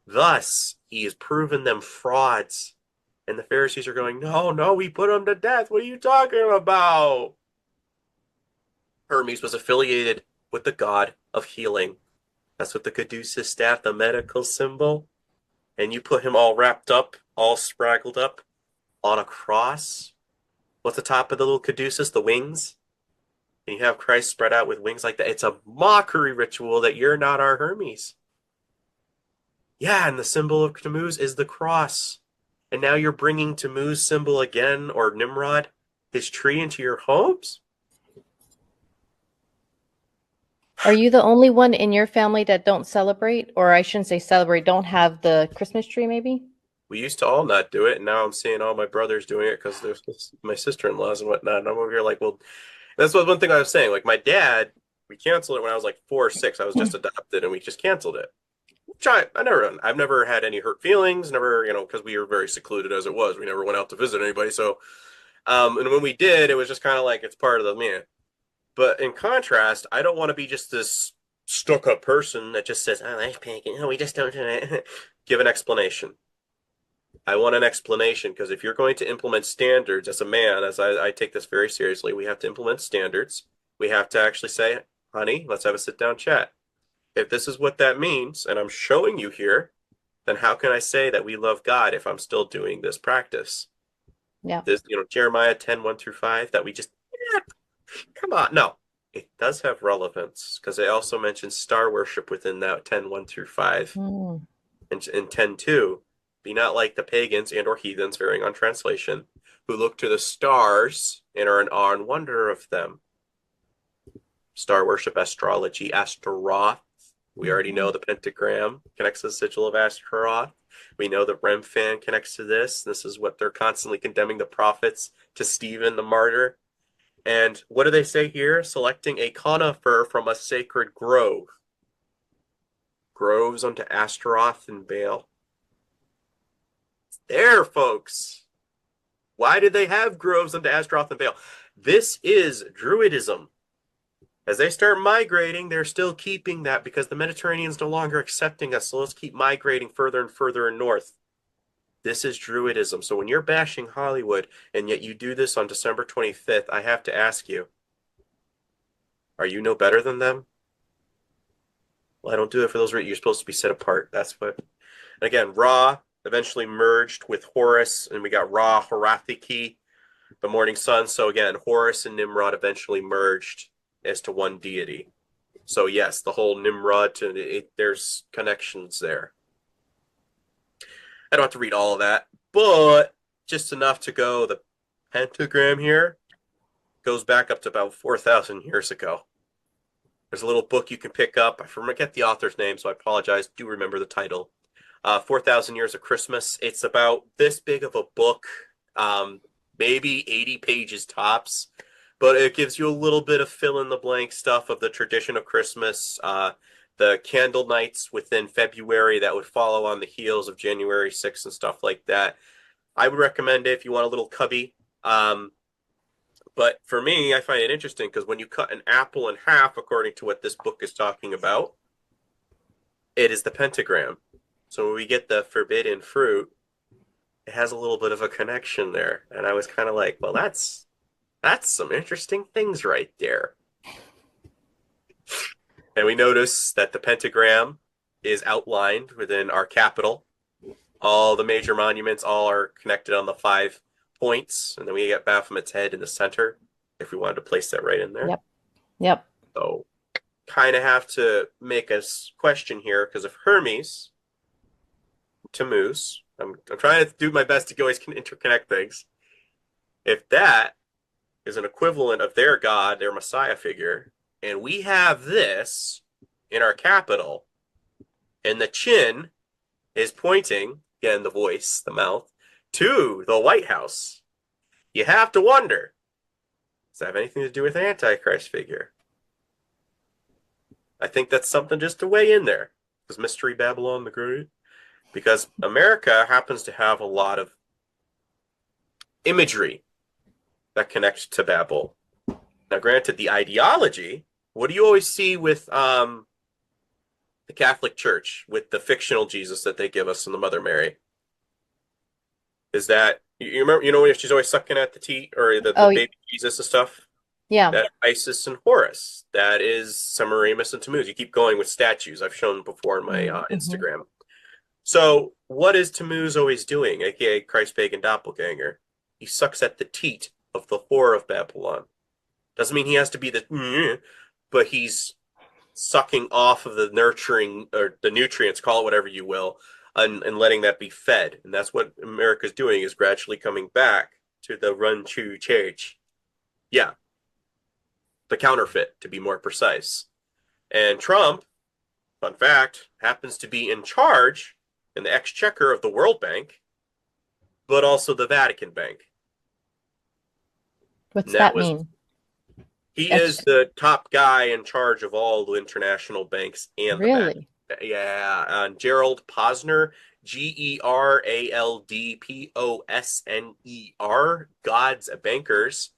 Thus, he has proven them frauds. And the Pharisees are going, no, we put them to death. What are you talking about? Hermes was affiliated with the god of healing. That's what the Caduceus staff, the medical symbol. And you put him all wrapped up, all spraggled up. on a cross. What's the top of the little caduceus? The wings. And you have Christ spread out with wings like that. It's a mockery ritual that you're not our Hermes. Yeah, and the symbol of Tammuz is the cross. And now you're bringing Tammuz symbol again, or Nimrod, his tree, into your homes? Are you the only one in your family that don't celebrate, or I shouldn't say celebrate, don't have the Christmas tree maybe? We used to all not do it, and now I'm seeing all my brothers doing it because there's my sister-in-laws and whatnot. And I'm over here like, well, that's what one thing I was saying. Like my dad, we canceled it when I was like 4 or 6. I was just adopted, and we just canceled it. Which I never done. I've never had any hurt feelings. Never, because we were very secluded as it was. We never went out to visit anybody. So, and when we did, it was just kind of like it's part of the man. But in contrast, I don't want to be just this stuck-up person that just says, "Oh, that's pagan. No, we just don't do it." Give an explanation. I want an explanation because if you're going to implement standards as a man, as I take this very seriously, we have to implement standards. We have to actually say, honey, let's have a sit down chat. If this is what that means, and I'm showing you here, then how can I say that we love God if I'm still doing this practice? Yeah. This, Jeremiah 10:1-5, that we just, come on. No, it does have relevance because it also mentions star worship within that 10:1-5. Mm. And in 10:2, be not like the pagans and or heathens, varying on translation, who look to the stars and are in awe and wonder of them. Star worship, astrology, Astaroth. We already know the pentagram connects to the sigil of Astaroth. We know the Remphan connects to this. This is what they're constantly condemning the prophets to Stephen the martyr. And what do they say here? Selecting a conifer from a sacred grove. Groves unto Astaroth and Baal. There, folks. Why did they have groves unto Astaroth and Baal? This is Druidism. As they start migrating, they're still keeping that because the Mediterranean's no longer accepting us, so let's keep migrating further and further north. This is Druidism. So when you're bashing Hollywood, and yet you do this on December 25th, I have to ask you, are you no better than them? Well, I don't do it for those reasons. You're supposed to be set apart. That's what... Again, Ra eventually merged with Horus, and we got Ra Horathiki, the morning sun. So again, Horus and Nimrod eventually merged as to one deity. So yes, the whole Nimrod, there's connections there. I don't have to read all of that, but just enough to go. The pentagram here goes back up to about 4,000 years ago. There's a little book you can pick up. I forget the author's name, so I apologize. Do remember the title. 4,000 Years of Christmas. It's about this big of a book, maybe 80 pages tops, but it gives you a little bit of fill-in-the-blank stuff of the tradition of Christmas, the candle nights within February that would follow on the heels of January 6th and stuff like that. I would recommend it if you want a little cubby. But for me, I find it interesting because when you cut an apple in half, according to what this book is talking about, it is the pentagram. So when we get the forbidden fruit, it has a little bit of a connection there. And I was kind of like, well, that's some interesting things right there. And we notice that the pentagram is outlined within our capital. All the major monuments all are connected on the 5 points. And then we get Baphomet's head in the center, if we wanted to place that right in there. Yep. So kind of have to make a question here, because if Hermes, Tammuz, I'm trying to do my best to always interconnect things. If that is an equivalent of their god, their messiah figure, and we have this in our capital, and the chin is pointing, again, the voice, the mouth, to the White House, you have to wonder, does that have anything to do with the Antichrist figure? I think that's something just to weigh in there. Does Mystery Babylon the Great? Because America happens to have a lot of imagery that connects to Babel. Now, granted, the ideology, what do you always see with the Catholic Church, with the fictional Jesus that they give us in the Mother Mary? Is that, you remember, when she's always sucking at the teat, or the baby Jesus and stuff? Yeah. That Isis and Horus. That is Semiramis and Tammuz. You keep going with statues. I've shown before in my Instagram. So what is Tammuz always doing, aka Christ pagan doppelganger? He sucks at the teat of the whore of Babylon. Doesn't mean he has to be the, but he's sucking off of the nurturing or the nutrients, call it whatever you will, and letting that be fed. And that's what America's doing, is gradually coming back to the run true church. Yeah. The counterfeit, to be more precise. And Trump, fun fact, happens to be in charge in the exchequer of the World Bank, but also the Vatican Bank. What's that mean? He is the top guy in charge of all the international banks and the really? Yeah, Gerald Posner, Geraldposner, God's Bankers.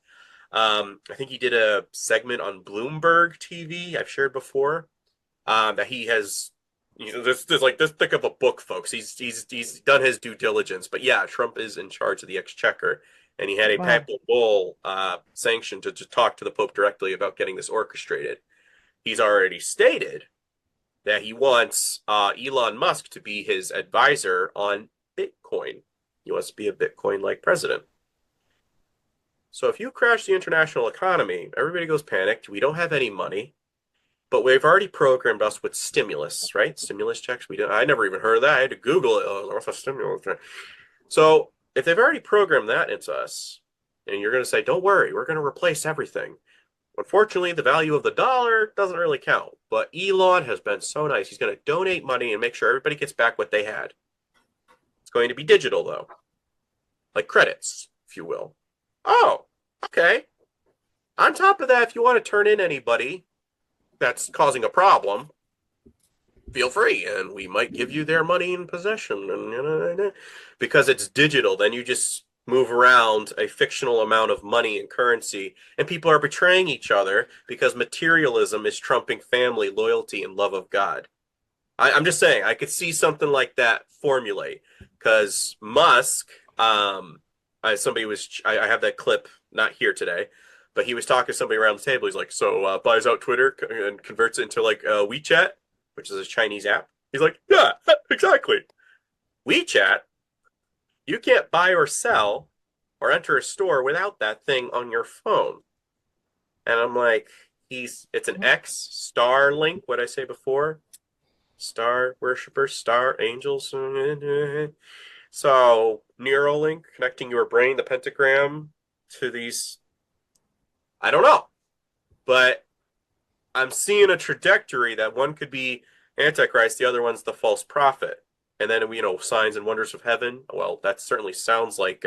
I think he did a segment on Bloomberg TV I've shared before. That he has, this like this thick of a book, folks. He's done his due diligence. But yeah, Trump is in charge of the exchequer. And he had a papal bull sanctioned to talk to the Pope directly about getting this orchestrated. He's already stated that he wants Elon Musk to be his advisor on Bitcoin. He wants to be a Bitcoin-like president. So if you crash the international economy, everybody goes panicked. We don't have any money, but we've already programmed us with stimulus, right? Stimulus checks. I never even heard of that. I had to Google it. Oh, what's a stimulus check? So if they've already programmed that into us, and you're going to say, don't worry, we're going to replace everything. Unfortunately, the value of the dollar doesn't really count. But Elon has been so nice. He's going to donate money and make sure everybody gets back what they had. It's going to be digital, though. Like credits, if you will. Oh, okay. On top of that, if you want to turn in anybody that's causing a problem, feel free, and we might give you their money in possession. And because it's digital, then you just move around a fictional amount of money and currency, and people are betraying each other because materialism is trumping family, loyalty, and love of God. I'm just saying, I could see something like that formulate, because Musk, I have that clip, not here today, but he was talking to somebody around the table. He's like, so buys out Twitter and converts it into like WeChat, which is a Chinese app. He's like, yeah, exactly. WeChat, you can't buy or sell or enter a store without that thing on your phone. And I'm like, it's an X, star link, what I say before? Star worshippers, star angels. So, Neuralink, connecting your brain, the pentagram, to these, I don't know. But I'm seeing a trajectory that one could be Antichrist, the other one's the false prophet. And then, signs and wonders of heaven. Well, that certainly sounds like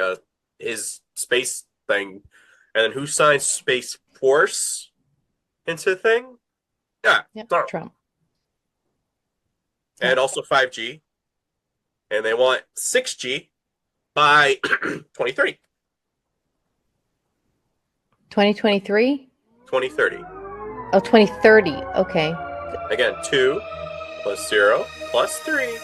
his space thing. And then who signs Space Force into the thing? Yeah, Trump. And also 5G. And they want 6G by 2030. 2023? 2030. Oh, 2030. Okay. Again, 2 plus 0 plus 3.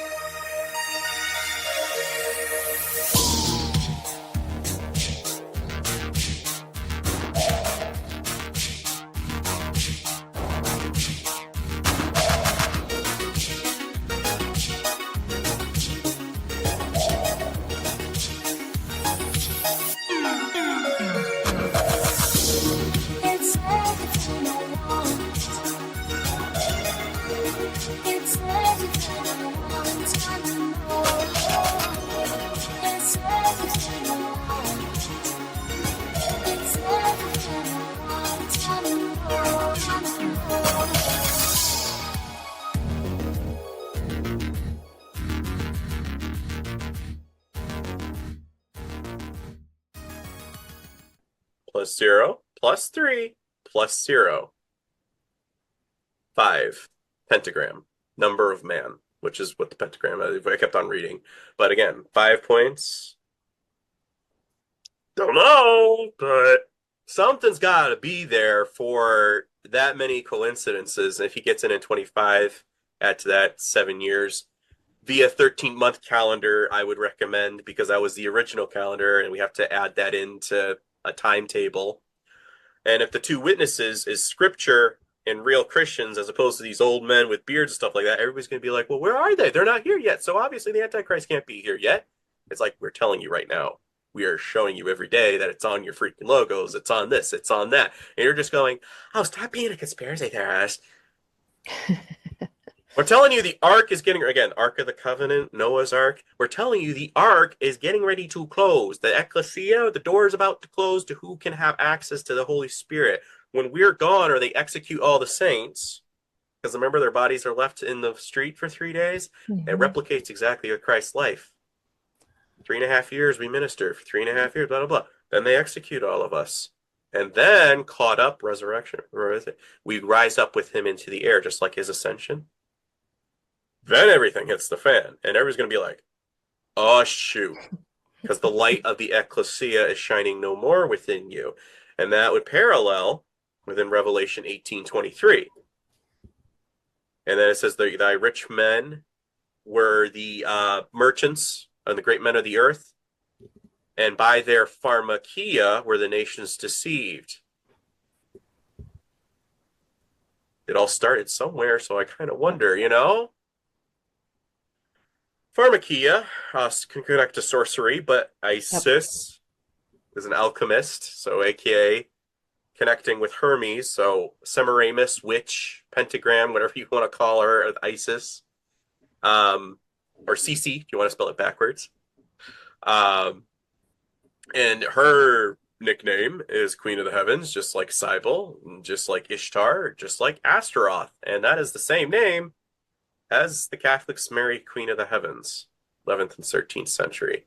Plus 0 plus 3 plus 0. 5. Pentagram. Number of man, which is what the pentagram, I kept on reading. But again, 5 points. Don't know, but something's got to be there for that many coincidences. And if he gets in 25, add to that 7 years. Via 13-month calendar, I would recommend, because that was the original calendar, and we have to add that into a timetable. And if the two witnesses is scripture and real Christians, as opposed to these old men with beards and stuff like that, everybody's going to be like, well, where are they? They're not here yet. So obviously the Antichrist can't be here yet. It's like, we're telling you right now. we are showing you every day that it's on your freaking logos, it's on this, it's on that. And you're just going, oh, stop being a conspiracy theorist. We're telling you the Ark is getting, again, Ark of the Covenant, Noah's Ark. We're telling you the Ark is getting ready to close. The ecclesia, the door is about to close to who can have access to the Holy Spirit. When we're gone or they execute all the saints, because remember their bodies are left in the street for 3 days, it replicates exactly with Christ's life. 3.5 years we minister, for 3.5 years, blah, blah, blah. Then they execute all of us. And then caught up, resurrection, or is it? We rise up with him into the air, just like his ascension. Then everything hits the fan, and everybody's going to be like, oh, shoot, because the light of the ecclesia is shining no more within you. And that would parallel within Revelation 18:23. And then it says, thy rich men were the merchants and the great men of the earth, and by their pharmakia were the nations deceived. It all started somewhere, so I kind of wonder, Pharmakia can connect to sorcery, but Isis is an alchemist, so aka connecting with Hermes, so Semiramis, witch, pentagram, whatever you want to call her, Isis, or Cece, if you want to spell it backwards. And her nickname is Queen of the Heavens, just like Cybele, just like Ishtar, just like Astaroth, and that is the same name as the Catholics marry Queen of the Heavens, 11th and 13th century.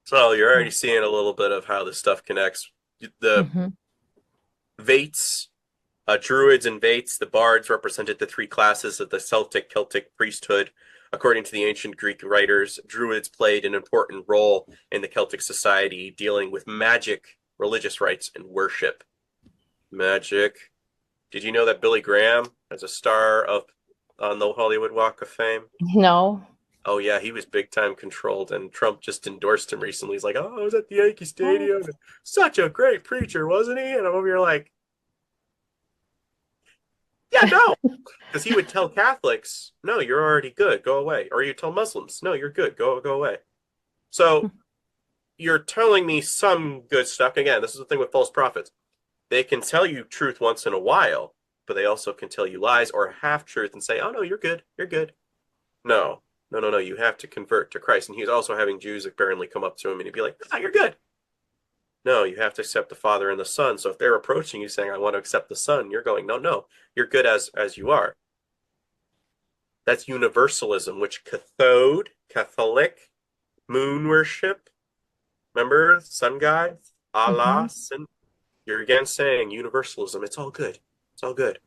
So you're already seeing a little bit of how this stuff connects. The Vates, Druids and Vates, the bards represented the three classes of the Celtic priesthood. According to the ancient Greek writers, Druids played an important role in the Celtic society, dealing with magic, religious rites, and worship. Magic. Did you know that Billy Graham is a star on the Hollywood Walk of Fame? No. Oh, yeah, he was big time controlled, and Trump just endorsed him recently. He's like, oh, I was at the Yankee Stadium. Such a great preacher, wasn't he? And I'm over here like, yeah, no. Because he would tell Catholics, no, you're already good, go away. Or you tell Muslims, no, you're good, go away. So you're telling me some good stuff. Again, this is the thing with false prophets. They can tell you truth once in a while, but they also can tell you lies or half-truth and say, oh, no, you're good, you're good. No, you have to convert to Christ. And he's also having Jews apparently come up to him and he'd be like, you're good. No, you have to accept the Father and the Son. So if they're approaching you saying, I want to accept the Son, you're going, no, you're good as you are. That's universalism, which Catholic, moon worship, remember, sun god, Allah, you're again saying universalism. It's all good. It's all good.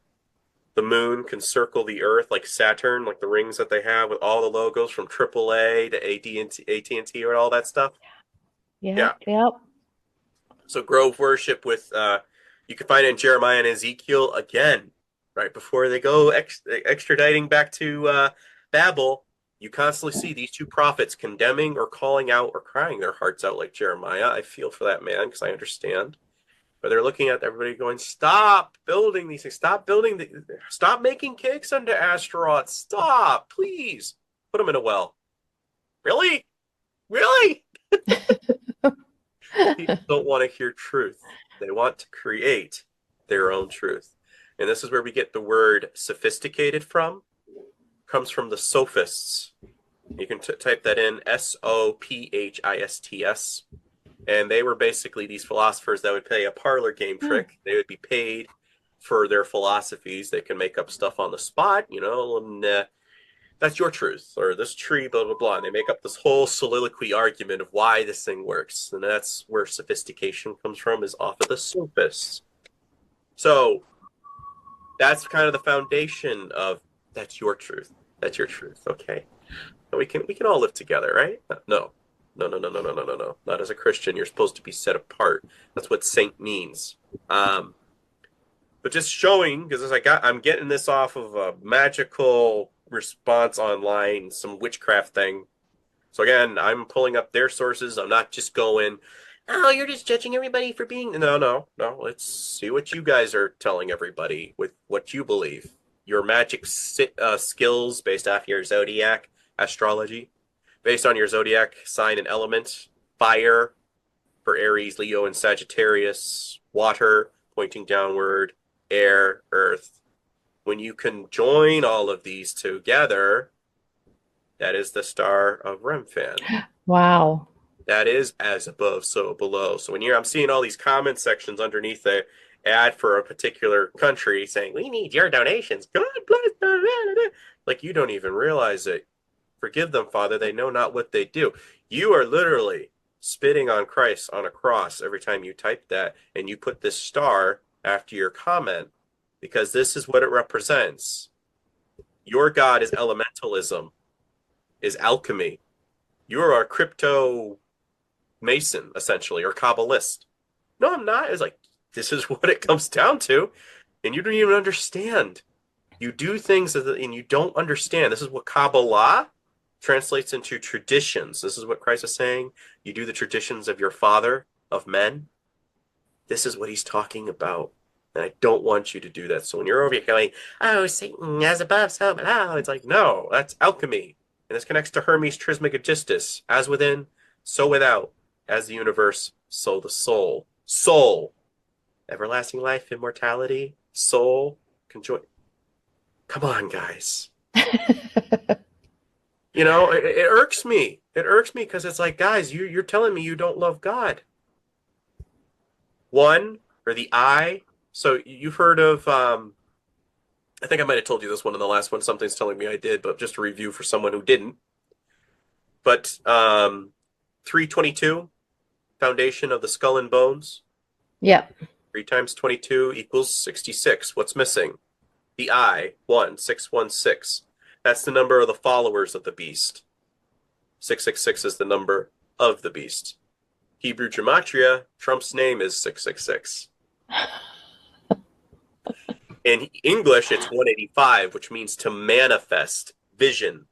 The moon can circle the earth like Saturn, like the rings that they have with all the logos from AAA to AT&T or all that stuff. Yep. So grove worship with, you can find it in Jeremiah and Ezekiel again, right before they go extraditing back to Babel. You constantly see these two prophets condemning or calling out or crying their hearts out like Jeremiah. I feel for that man because I understand. But they're looking at everybody going, stop building these things. Stop making cakes under Astaroth. Stop, please. Put them in a well. Really? People don't want to hear truth. They want to create their own truth. And this is where we get the word sophisticated from. It comes from the sophists. You can type that in, Sophists. And they were basically these philosophers that would play a parlor game trick. They would be paid for their philosophies. They can make up stuff on the spot, and that's your truth, or this tree, blah, blah, blah. And they make up this whole soliloquy argument of why this thing works. And that's where sophistication comes from, is off of the sophists. So that's kind of the foundation of that's your truth. That's your truth. Okay. And we can all live together, right? No. Not as a Christian. You're supposed to be set apart. That's what saint means. But just showing, because I'm getting this off of a magical response online, some witchcraft thing. So again, I'm pulling up their sources. I'm not just going, oh, you're just judging everybody for being. No. Let's see what you guys are telling everybody with what you believe. Your magic skills based off your zodiac astrology. based on your zodiac sign and element. Fire for Aries, Leo, and Sagittarius. Water, pointing downward. Air, earth. When you can join all of these together, that is the star of Remphan. Wow. That is as above, so below. So when I'm seeing all these comment sections underneath the ad for a particular country saying, we need your donations. God bless. Blah, blah, blah. Like, you don't even realize it. Forgive them, Father. They know not what they do. You are literally spitting on Christ on a cross every time you type that, and you put this star after your comment, because this is what it represents. Your God is elementalism, is alchemy. You're a crypto Mason, essentially, or Kabbalist. No, I'm not. It's like, this is what it comes down to, and you don't even understand. You do things and you don't understand. This is what Kabbalah translates into traditions. This is what Christ is saying. You do the traditions of your father, of men. This is what he's talking about. And I don't want you to do that. So when you're over here going, oh, Satan as above, so below, it's like, no, that's alchemy. And this connects to Hermes Trismegistus, as within, so without, as the universe, so the soul. Soul. Everlasting life, immortality, soul, conjoin. Come on, guys. You know, it irks me. It irks me because it's like, guys, you're telling me you don't love God. One, or the I. So you've heard of, I think I might have told you this one in the last one. Something's telling me I did, but just a review for someone who didn't. But 322, foundation of the skull and bones. Yep. 3 times 22 equals 66. What's missing? The I, 1616. That's the number of the followers of the beast. 666 is the number of the beast. Hebrew gematria, Trump's name is 666. In English, it's 185, which means to manifest, vision.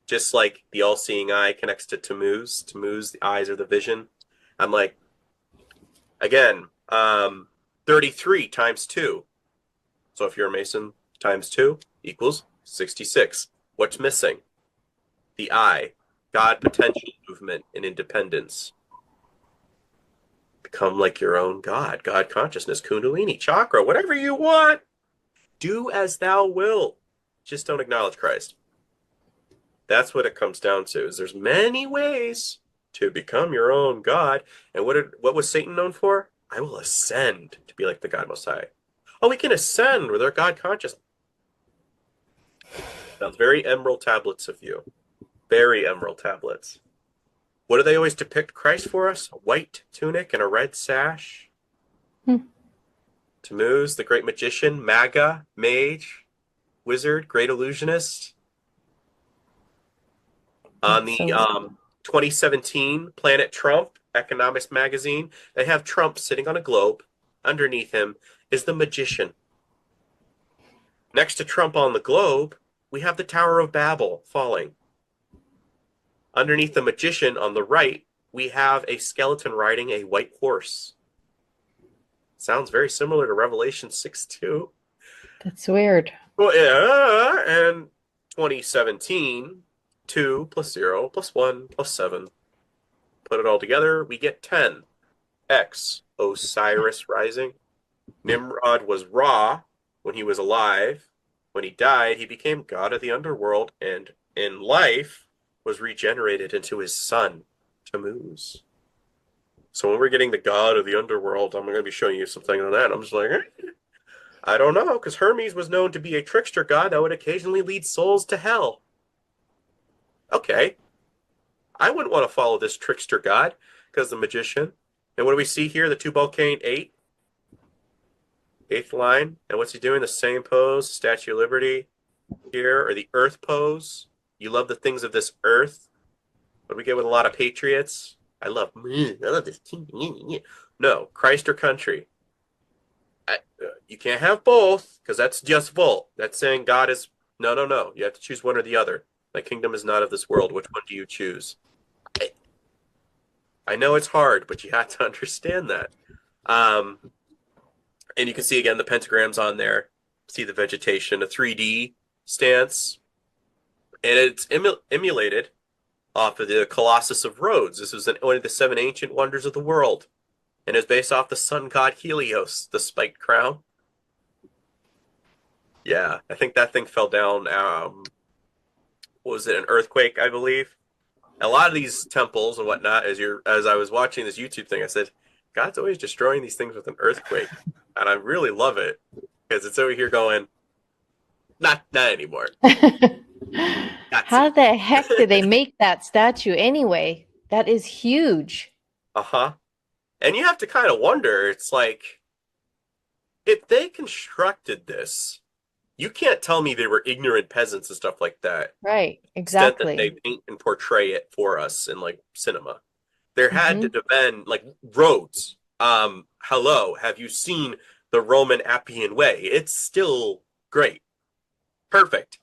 Just like the all-seeing eye connects to Tammuz. Tammuz, the eyes are the vision. I'm like, again, 33 times 2. So if you're a Mason, times 2 equals 66. What's missing? The I, God potential movement and independence. Become like your own God. God consciousness, Kundalini, chakra, whatever you want. Do as thou wilt. Just don't acknowledge Christ. That's what it comes down to. Is there's many ways to become your own God. And what was Satan known for? I will ascend to be like the God Most High. Oh, we can ascend with our God conscious. Sounds very emerald tablets of you. Very emerald tablets. What do they always depict Christ for us? A white tunic and a red sash. Tammuz, the great magician, maga, mage, wizard, great illusionist. On the 2017 Planet Trump Economics magazine, they have Trump sitting on a globe. Underneath him is the magician. Next to Trump on the globe, we have the Tower of Babel falling. Underneath the magician on the right, we have a skeleton riding a white horse. Sounds very similar to Revelation 6:2. That's weird. Well, yeah, and 2017, 2 plus 0 plus 1 plus 7. Put it all together, we get 10. X, Osiris rising. Nimrod was Ra when he was alive. When he died, he became god of the underworld, and in life was regenerated into his son, Tammuz. So when we're getting the god of the underworld, I'm going to be showing you something on that. I'm just like, I don't know, because Hermes was known to be a trickster god that would occasionally lead souls to hell. Okay. I wouldn't want to follow this trickster god, because the magician. And what do we see here? The Tubal Cain 8. 8th line. And what's he doing? The same pose, Statue of Liberty here, or the earth pose. You love the things of this earth. What do we get with a lot of patriots? I love this king. No, Christ or country. You can't have both, because that's just volt. That's saying God is, no. You have to choose one or the other. My kingdom is not of this world. Which one do you choose? I know it's hard, but you have to understand that. And you can see, again, the pentagrams on there. See the vegetation, a 3D stance. And it's emulated off of the Colossus of Rhodes. This was one of the seven ancient wonders of the world, and is based off the sun god Helios, the spiked crown. Yeah, I think that thing fell down. What was it? An earthquake, I believe. A lot of these temples and whatnot, as I was watching this YouTube thing, I said, God's always destroying these things with an earthquake, and I really love it because it's over here going, not anymore. How the heck did they make that statue anyway? That is huge. Uh-huh. And you have to kind of wonder, it's like, if they constructed this, you can't tell me they were ignorant peasants and stuff like that. Right, Extent that exactly. they paint and portray it for us in like cinema. There had to have been like roads. Hello, have you seen the Roman Appian Way? It's still great. Perfect.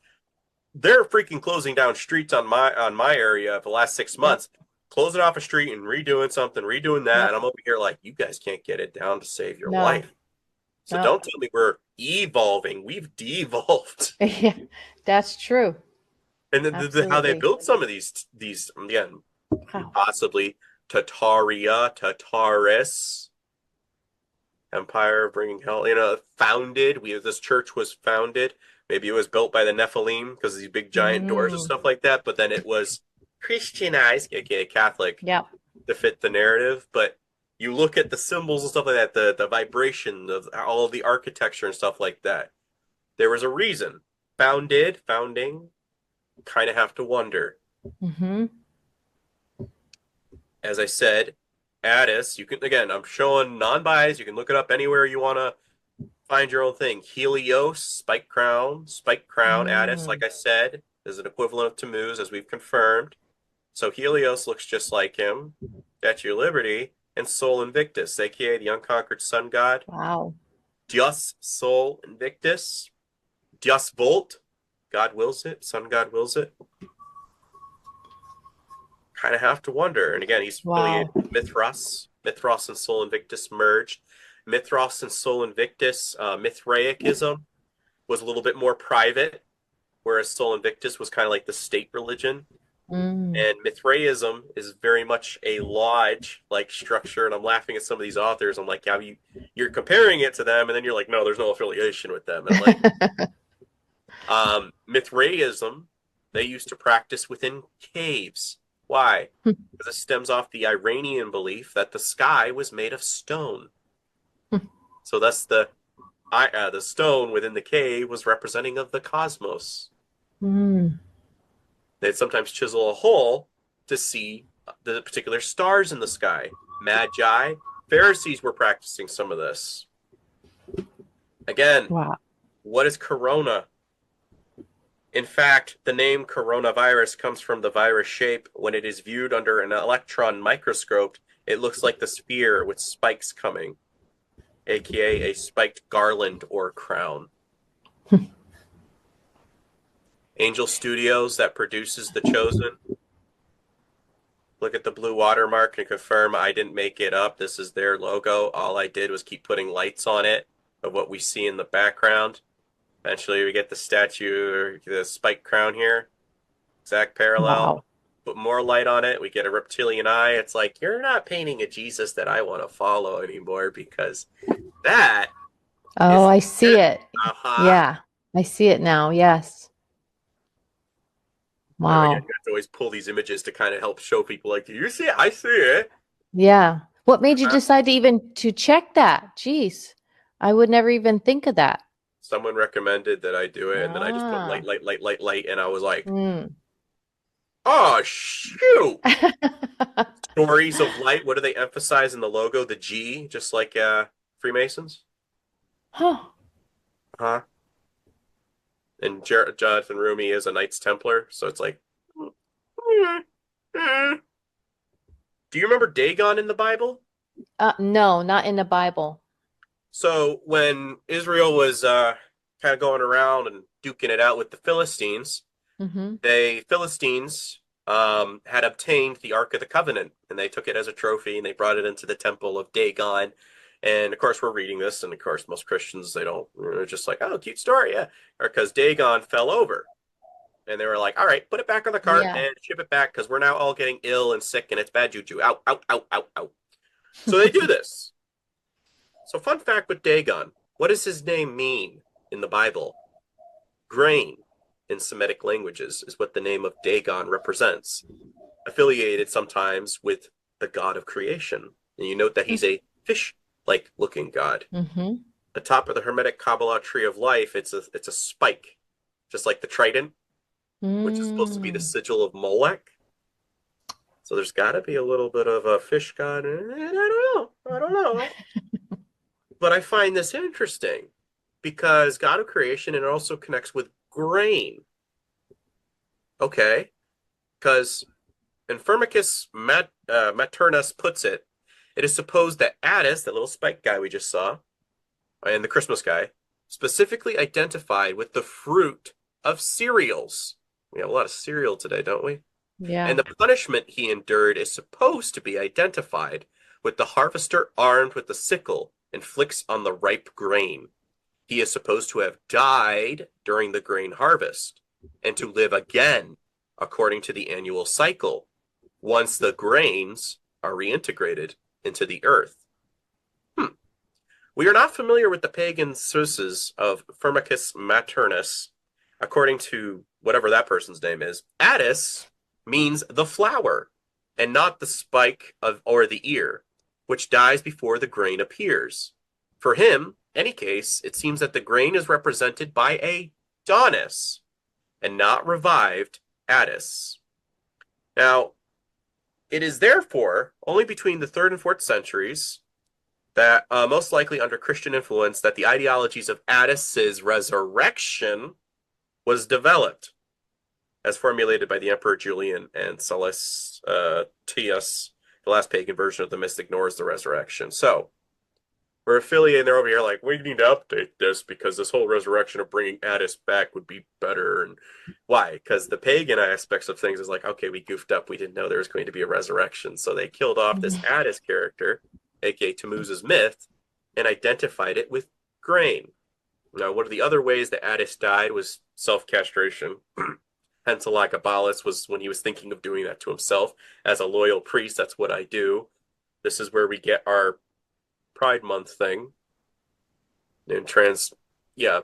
They're freaking closing down streets on my area for the last 6 months, closing off a street and redoing something, redoing that, and I'm over here like, you guys can't get it down to save your life. So don't tell me we're evolving. We've devolved. Yeah, that's true. And then how they built some of these again, possibly Tartaria, Tartarus, Empire of Bringing Hell. Founded. This church was founded. Maybe it was built by the Nephilim because of these big giant doors and stuff like that. But then it was Christianized, aka Catholic, to fit the narrative. But you look at the symbols and stuff like that, the vibration of all of the architecture and stuff like that. There was a reason. Founding, kind of have to wonder. As I said, Attis, you can, again, I'm showing non-biased, you can look it up anywhere you want to find your own thing. Helios, spike crown, Attis, like I said, is an equivalent of Tammuz, as we've confirmed. So Helios looks just like him. Statue of Liberty. And Sol Invictus, aka the unconquered sun god. Wow. Dios Sol Invictus. Dios Volt. God wills it. Sun god wills it. Kind of have to wonder. And again, he's affiliated with Mithras. Mithras and Sol Invictus merged. Mithras and Sol Invictus, Mithraicism was a little bit more private, whereas Sol Invictus was kind of like the state religion. And Mithraism is very much a lodge-like structure, and I'm laughing at some of these authors. I'm like, yeah, you're comparing it to them, and then you're like, no, there's no affiliation with them. And like, Mithraism, they used to practice within caves. Why? Because it stems off the Iranian belief that the sky was made of stone. So thus the stone within the cave was representing of the cosmos. They'd sometimes chisel a hole to see the particular stars in the sky. Magi, Pharisees were practicing some of this. Again, what is corona? In fact, the name coronavirus comes from the virus shape. When it is viewed under an electron microscope, it looks like the sphere with spikes coming, aka a spiked garland or crown. Angel Studios, that produces The Chosen. Look at the blue watermark and confirm I didn't make it up. This is their logo. All I did was keep putting lights on it of what we see in the background. Eventually we get the statue, the spiked crown here. Exact parallel. Put more light on it. We get a reptilian eye. It's like, you're not painting a Jesus that I want to follow anymore, because that... Oh, I see it. Yeah, I see it now. Yes. Wow. You have to always pull these images to kind of help show people, like, do you see it? I see it. Yeah. What made you decide to check that? Jeez. I would never even think of that. Someone recommended that I do it, and then I just put light, and I was like, oh, shoot. Stories of light. What do they emphasize in the logo? The G, just like Freemasons. And Jonathan Rumi is a Knights Templar, so it's like... Do you remember Dagon in the Bible? No, not in the Bible. So when Israel was kind of going around and duking it out with the Philistines, Philistines had obtained the Ark of the Covenant, and they took it as a trophy, and they brought it into the temple of Dagon. And of course, we're reading this, and of course, most Christians, they're just like, oh, cute story, yeah. Or because Dagon fell over. And they were like, all right, put it back on the cart Yeah. and ship it back because we're now all getting ill and sick and it's bad juju. Out, out, out, out, out. So they do this. So, fun fact with Dagon, what does his name mean in the Bible? Grain in Semitic languages is what the name of Dagon represents, affiliated sometimes with the god of creation. And you note that he's a fish like looking god. Mm-hmm. The top of the Hermetic Kabbalah tree of life, it's a spike, just like the trident, which is supposed to be the Mm. sigil of Molech. So there's got to be a little bit of a fish god. And I don't know. I don't know. But I find this interesting because God of creation, it also connects with grain. Okay. Because Infirmicus Maternus puts it, it is supposed that Attis, that little spike guy we just saw, and the Christmas guy, specifically identified with the fruit of cereals. We have a lot of cereal today, don't we? And Yeah. the punishment he endured is supposed to be identified with the harvester armed with the sickle and flicks on the ripe grain. He is supposed to have died during the grain harvest and to live again according to the annual cycle once the grains are reintegrated into the earth. We are not familiar with the pagan sources of Firmicus Maternus, according to whatever that person's name is. Attis means the flower and not the spike of or the ear, which dies before the grain appears. For him, any case, it seems that the grain is represented by a Adonis and not revived Attis. Now, it is therefore only between the 3rd and 4th centuries that most likely under Christian influence that the ideologies of Attis's resurrection was developed as formulated by the Emperor Julian and Celestius, the last pagan version of the mist ignores the resurrection. So we're affiliating, they're over here like, we need to update this because this whole resurrection of bringing Attis back would be better. And why? Because the pagan aspects of things is like, okay, we goofed up. We didn't know there was going to be a resurrection. So they killed off this Attis character, aka Tammuz's myth, and identified it with grain. Now, one of the other ways that Attis died was self-castration. Hence, a Kabbalist was when he was thinking of doing that to himself. As a loyal priest, that's what I do. This is where we get our Pride Month thing. And yeah,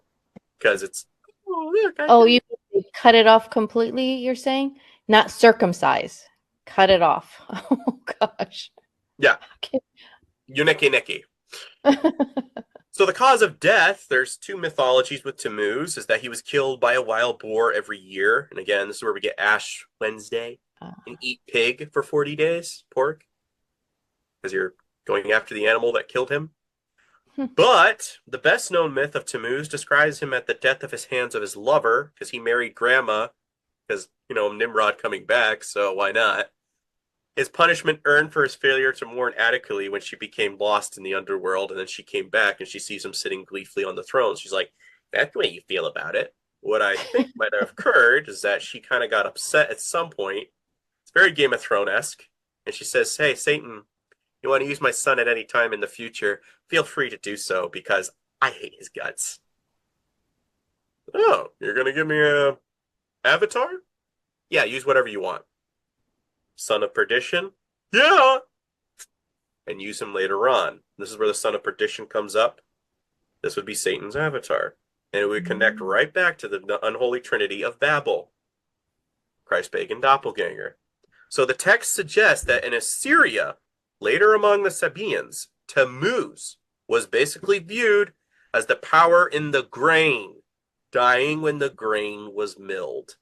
because it's, oh, look, Oh, you cut it off completely, you're saying? Not circumcise. Cut it off. Oh, gosh. yeah, Okay. Uniki. So the cause of death, there's two mythologies with Tammuz, is that he was killed by a wild boar every year. And again, this is where we get Ash Wednesday and eat pig for 40 days, pork, because you're going after the animal that killed him. But the best known myth of Tammuz describes him at the death of his hands of his lover, because he married grandma, because, Nimrod coming back, so why not? His punishment earned for his failure to mourn adequately when she became lost in the underworld, and then she came back and she sees him sitting gleefully on the throne. She's like, that's the way you feel about it. What I think might have occurred is that she kind of got upset at some point. It's very Game of Thrones-esque. And she says, hey, Satan, you want to use my son at any time in the future, feel free to do so because I hate his guts. Oh, you're going to give me a avatar? Yeah, use whatever you want. Son of Perdition? Yeah! And use him later on. This is where the Son of Perdition comes up. This would be Satan's avatar. And it would connect right back to the unholy trinity of Babel. Christ pagan doppelganger. So the text suggests that in Assyria, later among the Sabaeans, Tammuz was basically viewed as the power in the grain, dying when the grain was milled.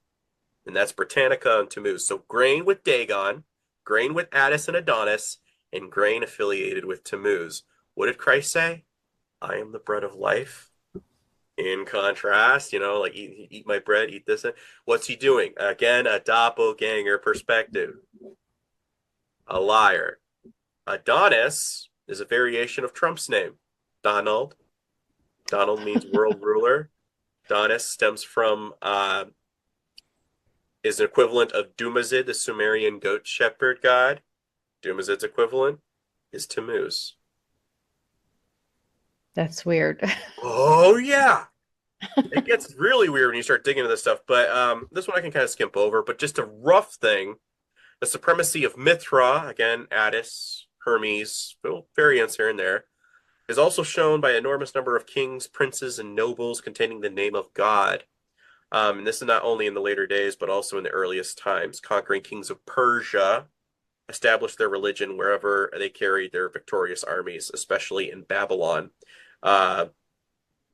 And that's Britannica and Tammuz. So grain with Dagon, grain with Attis and Adonis, and grain affiliated with Tammuz. What did Christ say? I am the bread of life. In contrast, like eat my bread, eat this. What's he doing? Again, a doppelganger perspective. A liar. Adonis is a variation of Trump's name. Donald. Donald means world ruler. Adonis stems from is an equivalent of Dumazid, the Sumerian goat shepherd god. Dumazid's equivalent is Tammuz. That's weird. Oh, yeah. It gets really weird when you start digging into this stuff, but this one I can kind of skimp over. But just a rough thing: the supremacy of Mithra, again, Attis, Hermes, little variants here and there, is also shown by an enormous number of kings, princes, and nobles containing the name of God. And this is not only in the later days, but also in the earliest times. Conquering kings of Persia established their religion wherever they carried their victorious armies, especially in Babylon, uh,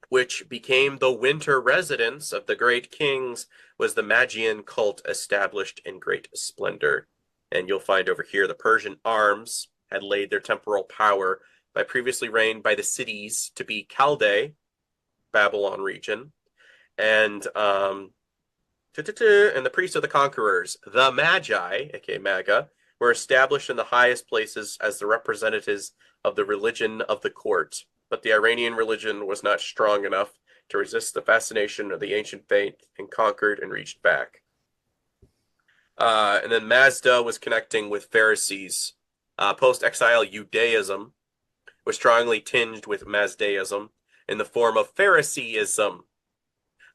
which became the winter residence of the great kings, was the Magian cult established in great splendor. And you'll find over here the Persian arms had laid their temporal power by previously reigned by the cities to be Chaldea, Babylon region, and and the priests of the conquerors, the Magi, aka Maga, were established in the highest places as the representatives of the religion of the court. But the Iranian religion was not strong enough to resist the fascination of the ancient faith and conquered and reached back. And then Mazda was connecting with Pharisees. Post-exile Judaism was strongly tinged with Mazdaism in the form of Phariseeism.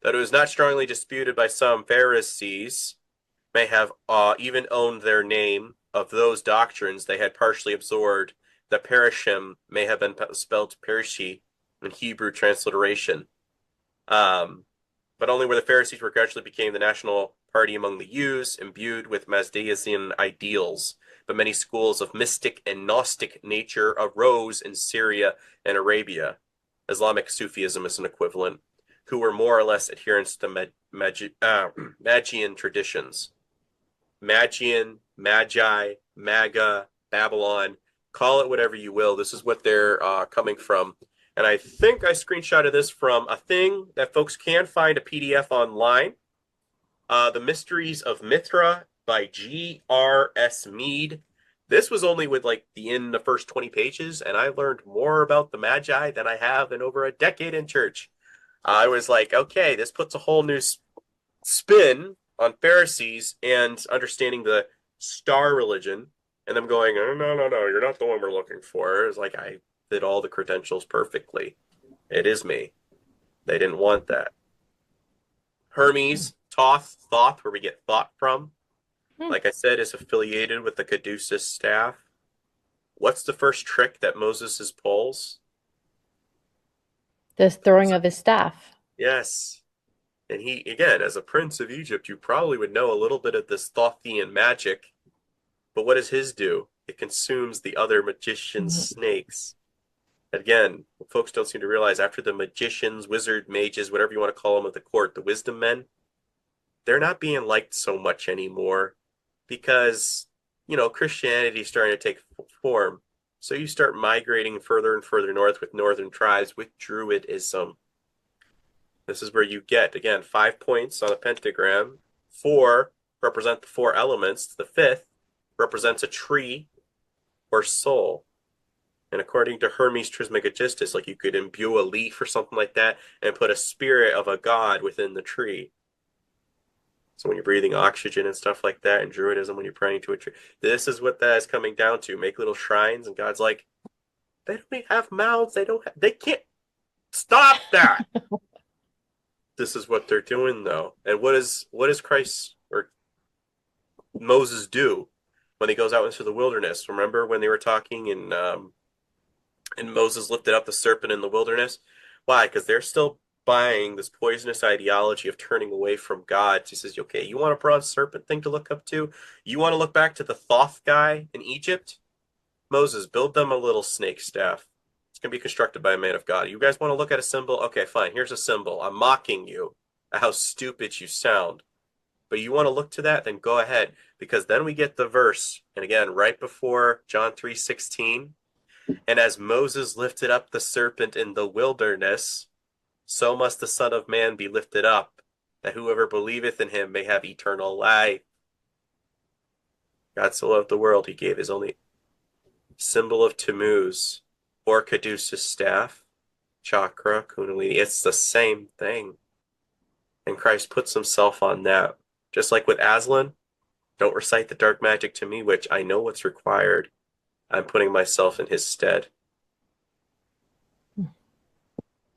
That it was not strongly disputed by some, Pharisees may have even owned their name of those doctrines they had partially absorbed. The Parashim may have been spelled Perishi in Hebrew transliteration. But only where the Pharisees were gradually became the national party among the Jews, imbued with Mazdaean ideals. But many schools of mystic and Gnostic nature arose in Syria and Arabia. Islamic Sufism is an equivalent, who were more or less adherents to Magian traditions. Magian, Magi, Maga, Babylon, call it whatever you will. This is what they're coming from. And I think I screenshotted this from a thing that folks can find a PDF online. The Mysteries of Mithra by G.R.S. Mead. This was only with like the first 20 pages, and I learned more about the Magi than I have in over a decade in church. I was like, okay, this puts a whole new spin on Pharisees and understanding the star religion, and them going, oh, no, no, no, you're not the one we're looking for. It's like I did all the credentials perfectly. It is me. They didn't want that. Hermes, Thoth, where we get thought from, like I said, is affiliated with the Caduceus staff. What's the first trick that Moses pulls? The throwing of his staff. Yes. And he, again, as a prince of Egypt, you probably would know a little bit of this Thothian magic. But what does his do? It consumes the other magicians' snakes. Again, what folks don't seem to realize, after the magicians, wizard, mages, whatever you want to call them at the court, the wisdom men, they're not being liked so much anymore because, Christianity is starting to take form. So you start migrating further and further north with northern tribes with Druidism. This is where you get, again, 5 points on a pentagram. 4 represent the 4 elements. The 5th represents a tree or soul. And according to Hermes Trismegistus, like you could imbue a leaf or something like that and put a spirit of a god within the tree. So when you're breathing oxygen and stuff like that, and Druidism, when you're praying to a tree, this is what that is coming down to. Make little shrines, and God's like, they don't have mouths. They can't stop that. This is what they're doing, though. And what does Christ or Moses do when he goes out into the wilderness? Remember when they were talking and Moses lifted up the serpent in the wilderness? Why? Because they're still buying this poisonous ideology of turning away from God. He says, okay, you want a bronze serpent thing to look up to? You want to look back to the Thoth guy in Egypt? Moses, build them a little snake staff. It's going to be constructed by a man of God. You guys want to look at a symbol? Okay, fine. Here's a symbol. I'm mocking you at how stupid you sound. But you want to look to that? Then go ahead. Because then we get the verse. And again, right before John 3:16. And as Moses lifted up the serpent in the wilderness, so must the Son of Man be lifted up, that whoever believeth in him may have eternal life. God so loved the world, he gave his only symbol of Tammuz, or Caduceus staff, chakra, kundalini. It's the same thing. And Christ puts himself on that. Just like with Aslan, don't recite the dark magic to me, which I know what's required. I'm putting myself in his stead.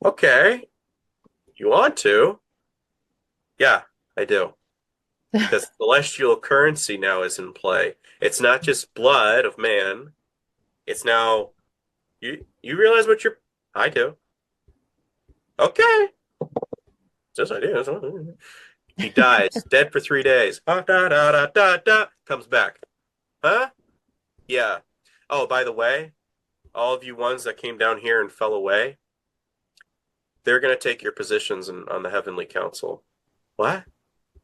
Okay. You want to? Yeah, I do. Because celestial currency now is in play. It's not just blood of man. It's now you realize what you're I do. Okay. Just I do. He dies, dead for 3 days. Ah, da, da, da, da, da, comes back. Huh? Yeah. Oh, by the way, all of you ones that came down here and fell away, they're going to take your positions on the heavenly council. What?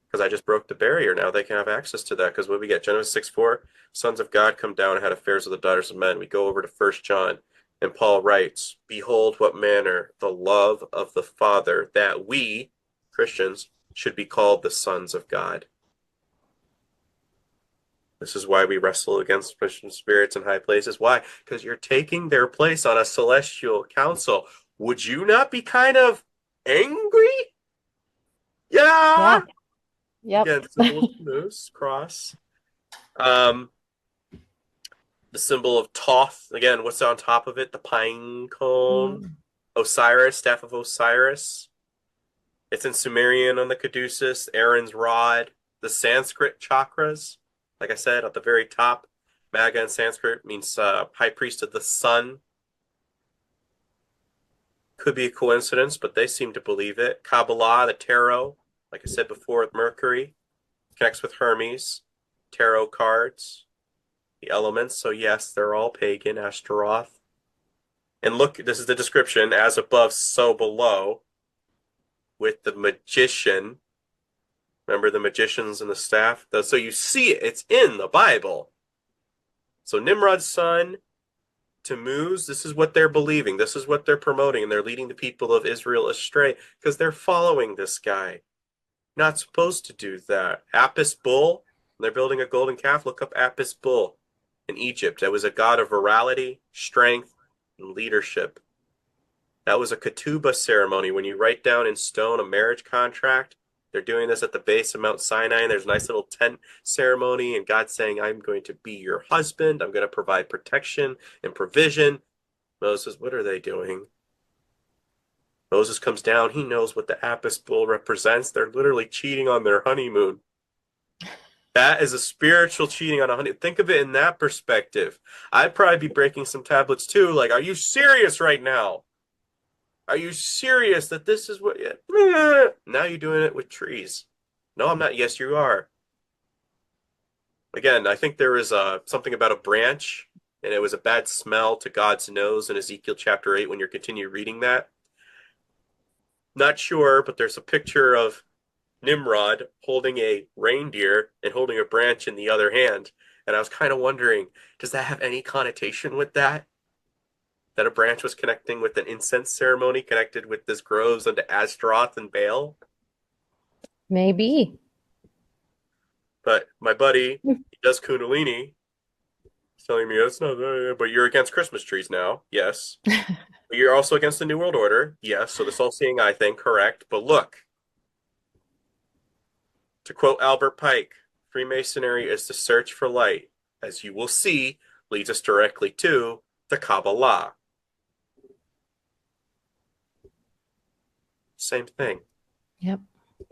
Because I just broke the barrier. Now they can have access to that. Because what we get, Genesis 6:4, sons of God come down and had affairs with the daughters of men. We go over to 1 John, and Paul writes, behold, what manner the love of the Father, that we, Christians, should be called the sons of God. This is why we wrestle against Christian spirits in high places. Why? Because you're taking their place on a celestial council. Would you not be kind of angry? Yeah. Yeah. Yep. Again, symbol of moose, cross. The symbol of Thoth. Again, what's on top of it? The pine cone. Osiris, staff of Osiris. It's in Sumerian on the Caduceus, Aaron's rod. The Sanskrit chakras. Like I said, at the very top, Maga in Sanskrit means high priest of the sun. Could be a coincidence, but they seem to believe it. Kabbalah, the tarot, like I said before, with Mercury, connects with Hermes. Tarot cards, the elements. So yes, they're all pagan, Ashtaroth. And look, this is the description, as above, so below, with the magician. Remember the magicians and the staff? So you see it. It's in the Bible. So Nimrod's son, Tammuz, this is what they're believing. This is what they're promoting. And they're leading the people of Israel astray because they're following this guy. Not supposed to do that. Apis bull, they're building a golden calf. Look up Apis bull in Egypt. That was a god of virality, strength, and leadership. That was a ketubah ceremony. When you write down in stone a marriage contract, they're doing this at the base of Mount Sinai, and there's a nice little tent ceremony, and God's saying, I'm going to be your husband. I'm going to provide protection and provision. Moses, what are they doing? Moses comes down. He knows what the Apis bull represents. They're literally cheating on their honeymoon. That is a spiritual cheating on a honeymoon. Think of it in that perspective. I'd probably be breaking some tablets too. Like, are you serious right now? Are you serious that this is what... Now you're doing it with trees. No, I'm not. Yes, you are. Again, I think there is something about a branch, and it was a bad smell to God's nose in Ezekiel chapter 8 when you continue reading that. Not sure, but there's a picture of Nimrod holding a reindeer and holding a branch in the other hand. And I was kind of wondering, does that have any connotation with that? That a branch was connecting with an incense ceremony connected with this groves unto Ashtaroth and Baal? Maybe. But my buddy, he does Kundalini. He's telling me that's not, but you're against Christmas trees now. Yes. But you're also against the New World Order. Yes. So this all-seeing eye thing, correct. But look, to quote Albert Pike, Freemasonry is the search for light, as you will see, leads us directly to the Kabbalah. Same thing. Yep.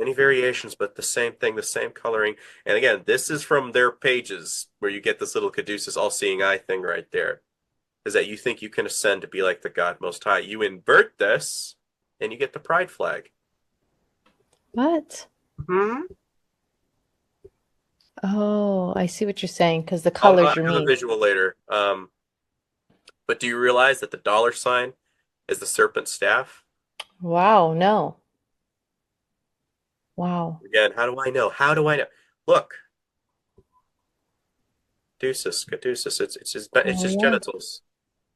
Any variations, but the same thing, the same coloring. And again, this is from their pages where you get this little Caduceus all-seeing eye thing right there. Is that you think you can ascend to be like the God Most High. You invert this, and you get the pride flag. What? Hmm? Oh, I see what you're saying, because the colors you I'll have a mean. visual later. But do you realize that the dollar sign is the serpent staff? Wow, no. Wow. Again, how do I know? How do I know? Look, Caduceus. It's Oh, just yeah. genitals.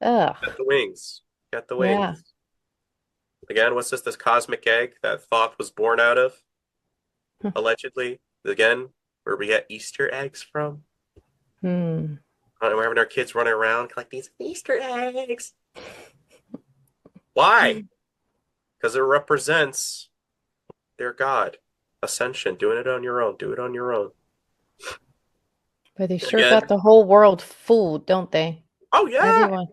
Ugh. Got the wings. Got the Yeah. wings. Again, what's this? This cosmic egg that Thoth was born out of, allegedly. Again, where we get Easter eggs from. Hmm. We're having our kids running around like these Easter eggs. Why? Because it represents their God. Ascension. Doing it on your own. Do it on your own. But they sure Again, got the whole world fooled, don't they? oh yeah. Everyone.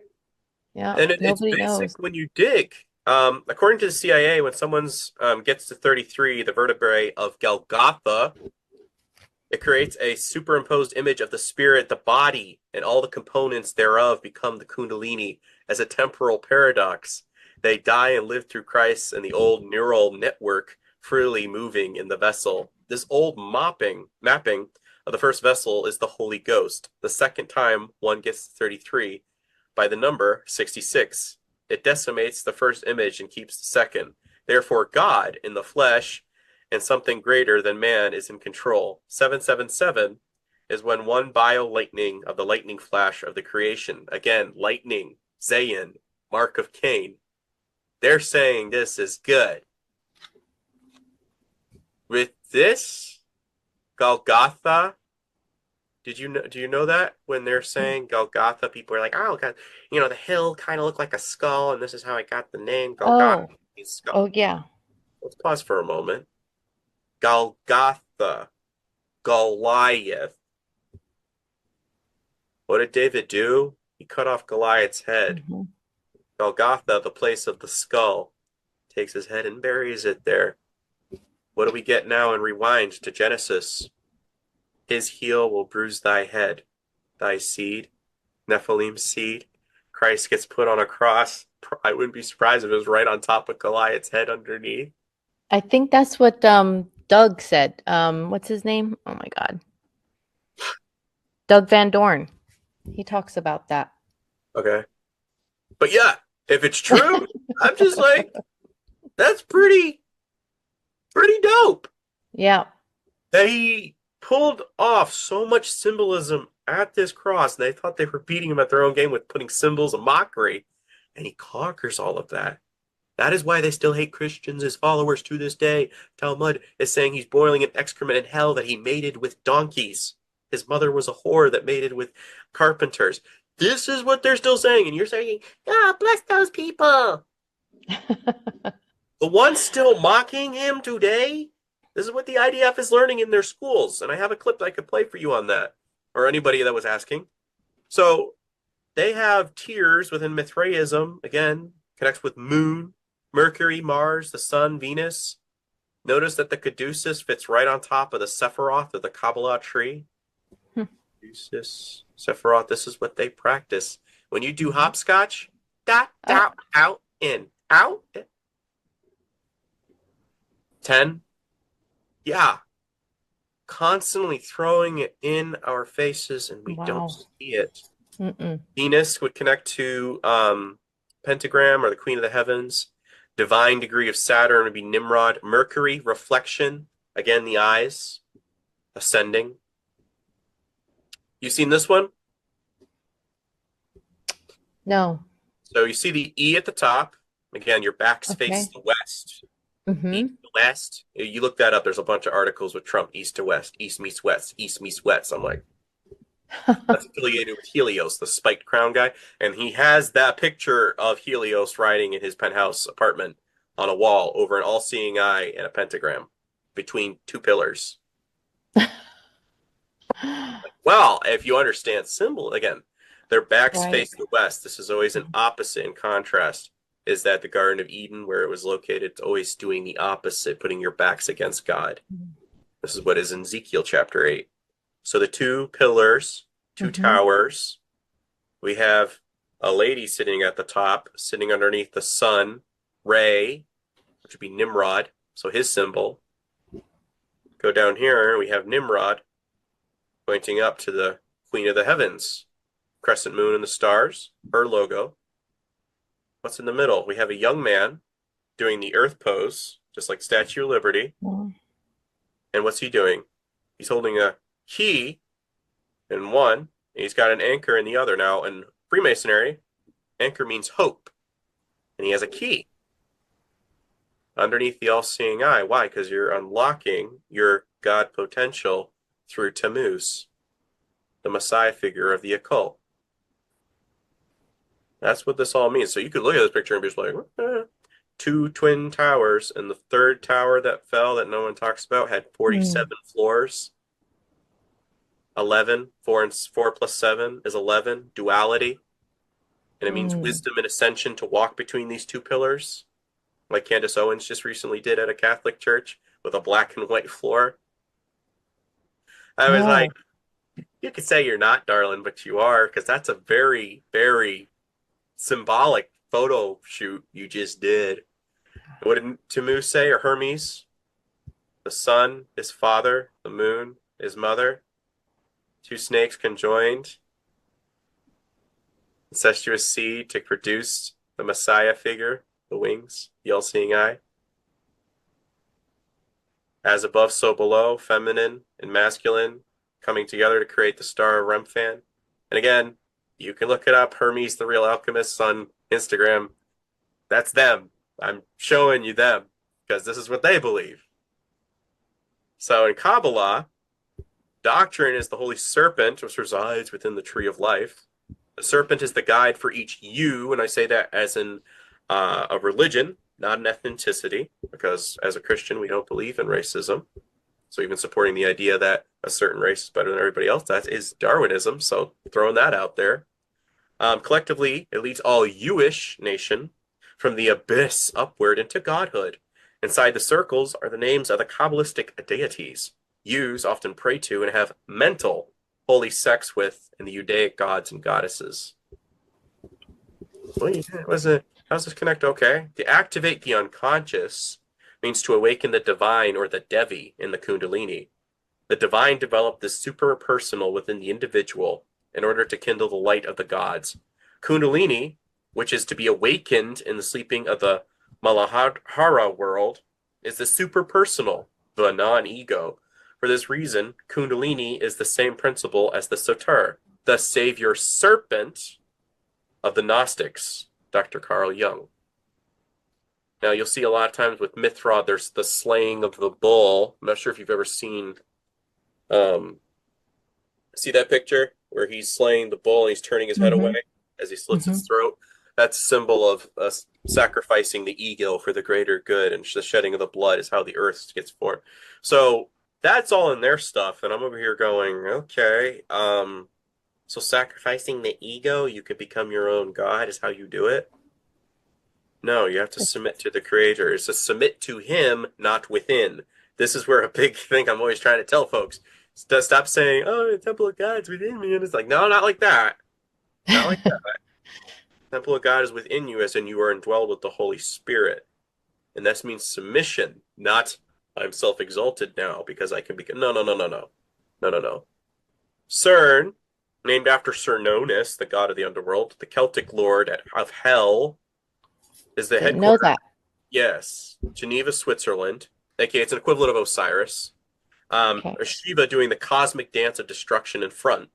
Yeah. And it's Nobody knows. basic when you dig. According to the CIA, when someone's gets to 33, the vertebrae of Golgotha, it creates a superimposed image of the spirit, the body, and all the components thereof become the Kundalini as a temporal paradox. They die and live through Christ and the old neural network freely moving in the vessel. This old mapping of the first vessel is the Holy Ghost. The second time one gets to 33 by the number 66. It decimates the first image and keeps the second. Therefore, God in the flesh and something greater than man is in control. 777 is when one bio-lightning of the lightning flash of the creation. Again, lightning, Zayin, Mark of Cain. They're saying this is good. With this, Golgotha, do you know that? When they're saying Golgotha, people are like, oh, God, the hill kind of looked like a skull, and this is how I got the name Golgotha. Skull. Oh, yeah. Let's pause for a moment. Golgotha, Goliath. What did David do? He cut off Goliath's head. Mm-hmm. Golgotha, the place of the skull, takes his head and buries it there. What do we get now in Rewind to Genesis? His heel will bruise thy head, thy seed, Nephilim's seed. Christ gets put on a cross. I wouldn't be surprised if it was right on top of Goliath's head underneath. I think that's what Doug said. What's his name? Oh my God. Doug Van Dorn. He talks about that. Okay. But yeah, if it's true, I'm just like, that's pretty dope. Yeah. That he pulled off so much symbolism at this cross, and they thought they were beating him at their own game with putting symbols of mockery, and he conquers all of that. That is why they still hate Christians as followers to this day. Talmud is saying he's boiling in excrement in hell, that he mated with donkeys. His mother was a whore that mated with carpenters. This is what they're still saying, and you're saying, God bless those people. The ones still mocking him today, this is what the IDF is learning in their schools, and I have a clip that I could play for you on that, or anybody that was asking. So they have tiers within Mithraism, again, connects with moon, Mercury, Mars, the sun, Venus. Notice that the Caduceus fits right on top of the Sephiroth of the Kabbalah tree. Caduceus, Sephiroth, this is what they practice. When you do hopscotch, dot, out, in, out, in. 10. Yeah. Constantly throwing it in our faces, and we don't see it. Mm-mm. Venus would connect to pentagram, or the Queen of the Heavens. Divine degree of Saturn would be Nimrod. Mercury, reflection. Again, the eyes. Ascending. You seen this one? No. So you see the E at the top. Again, your back's face the west. Mm-hmm. East to west. You look that up. There's a bunch of articles with Trump, east to west, east meets west, east meets west. I'm like, that's affiliated with Helios, the spiked crown guy. And he has that picture of Helios riding in his penthouse apartment on a wall over an all-seeing eye and a pentagram between two pillars. Well, if you understand symbol, again, their backs face the west. This is always an opposite in contrast. Is that the Garden of Eden, where it was located, it's always doing the opposite, putting your backs against God. This is what is in Ezekiel chapter 8. So the two pillars, two towers, we have a lady sitting at the top, sitting underneath the sun, Ray, which would be Nimrod, so his symbol. Go down here, we have Nimrod pointing up to the Queen of the Heavens, crescent moon and the stars, her logo. What's in the middle? We have a young man doing the earth pose, just like Statue of Liberty. And what's he doing? He's holding a key in one, and he's got an anchor in the other. Now, in Freemasonry, anchor means hope, and he has a key underneath the all-seeing eye. Why? Because you're unlocking your God potential through Tammuz, the Messiah figure of the occult. That's what this all means. So you could look at this picture and be just like, two twin towers, and the third tower that fell that no one talks about had 47 floors. 11, 4 plus 7 is 11, duality. And it means wisdom and ascension to walk between these two pillars. like Candace Owens just recently did at a Catholic church with a black and white floor. I was like, Oh, you could say you're not, darling, but you are, because that's a very, very symbolic photo shoot you just did. What did Tammuz say, or Hermes? The sun is father, the moon is mother. Two snakes conjoined, incestuous seed to produce the Messiah figure, the wings, the all-seeing eye. As above, so below, feminine and masculine coming together to create the star of Remphan. And again, you can look it up, Hermes the Real Alchemist on Instagram. That's them. I'm showing you them because this is what they believe. So in Kabbalah, doctrine is the holy serpent which resides within the tree of life. The serpent is the guide for each you, and I say that as in a religion, not an ethnicity, because as a Christian, we don't believe in racism. So even supporting the idea that a certain race is better than everybody else, that is Darwinism. So throwing that out there. Collectively, it leads all you-ish nation from the abyss upward into godhood. Inside the circles are the names of the Kabbalistic deities. Yous often pray to and have mental holy sex with in the Judaic gods and goddesses. Wait, was it? How's this connect? Okay. To activate the unconscious means to awaken the divine or the Devi in the Kundalini. The divine developed the super-personal within the individual in order to kindle the light of the gods. Kundalini, which is to be awakened in the sleeping of the Malahara world, is the super-personal, the non-ego. For this reason, Kundalini is the same principle as the Soter, the savior serpent of the Gnostics, Dr. Carl Jung. Now, you'll see a lot of times with Mithra, there's the slaying of the bull. I'm not sure if you've ever seen, see that picture where he's slaying the bull and he's turning his head away as he slits its throat? That's a symbol of sacrificing the ego for the greater good, and the shedding of the blood is how the earth gets formed. So that's all in their stuff, and I'm over here going, okay, so sacrificing the ego, you could become your own god is how you do it? No, you have to submit to the creator. It's to submit to him, not within. This is where a big thing I'm always trying to tell folks. Stop saying, oh, the temple of God's within me. And it's like, no, not like that. Not like that. The temple of God is within you, as in you are indwelled with the Holy Spirit. And that means submission, not I'm self-exalted now because I can become. No, no, no, no, no. No, no, no. CERN, named after Cernunnos, the god of the underworld, the Celtic lord of hell, is the didn't know headquarters. that. Yes, Geneva, Switzerland. Okay, it's an equivalent of Osiris. Okay. Shiva doing the cosmic dance of destruction in front.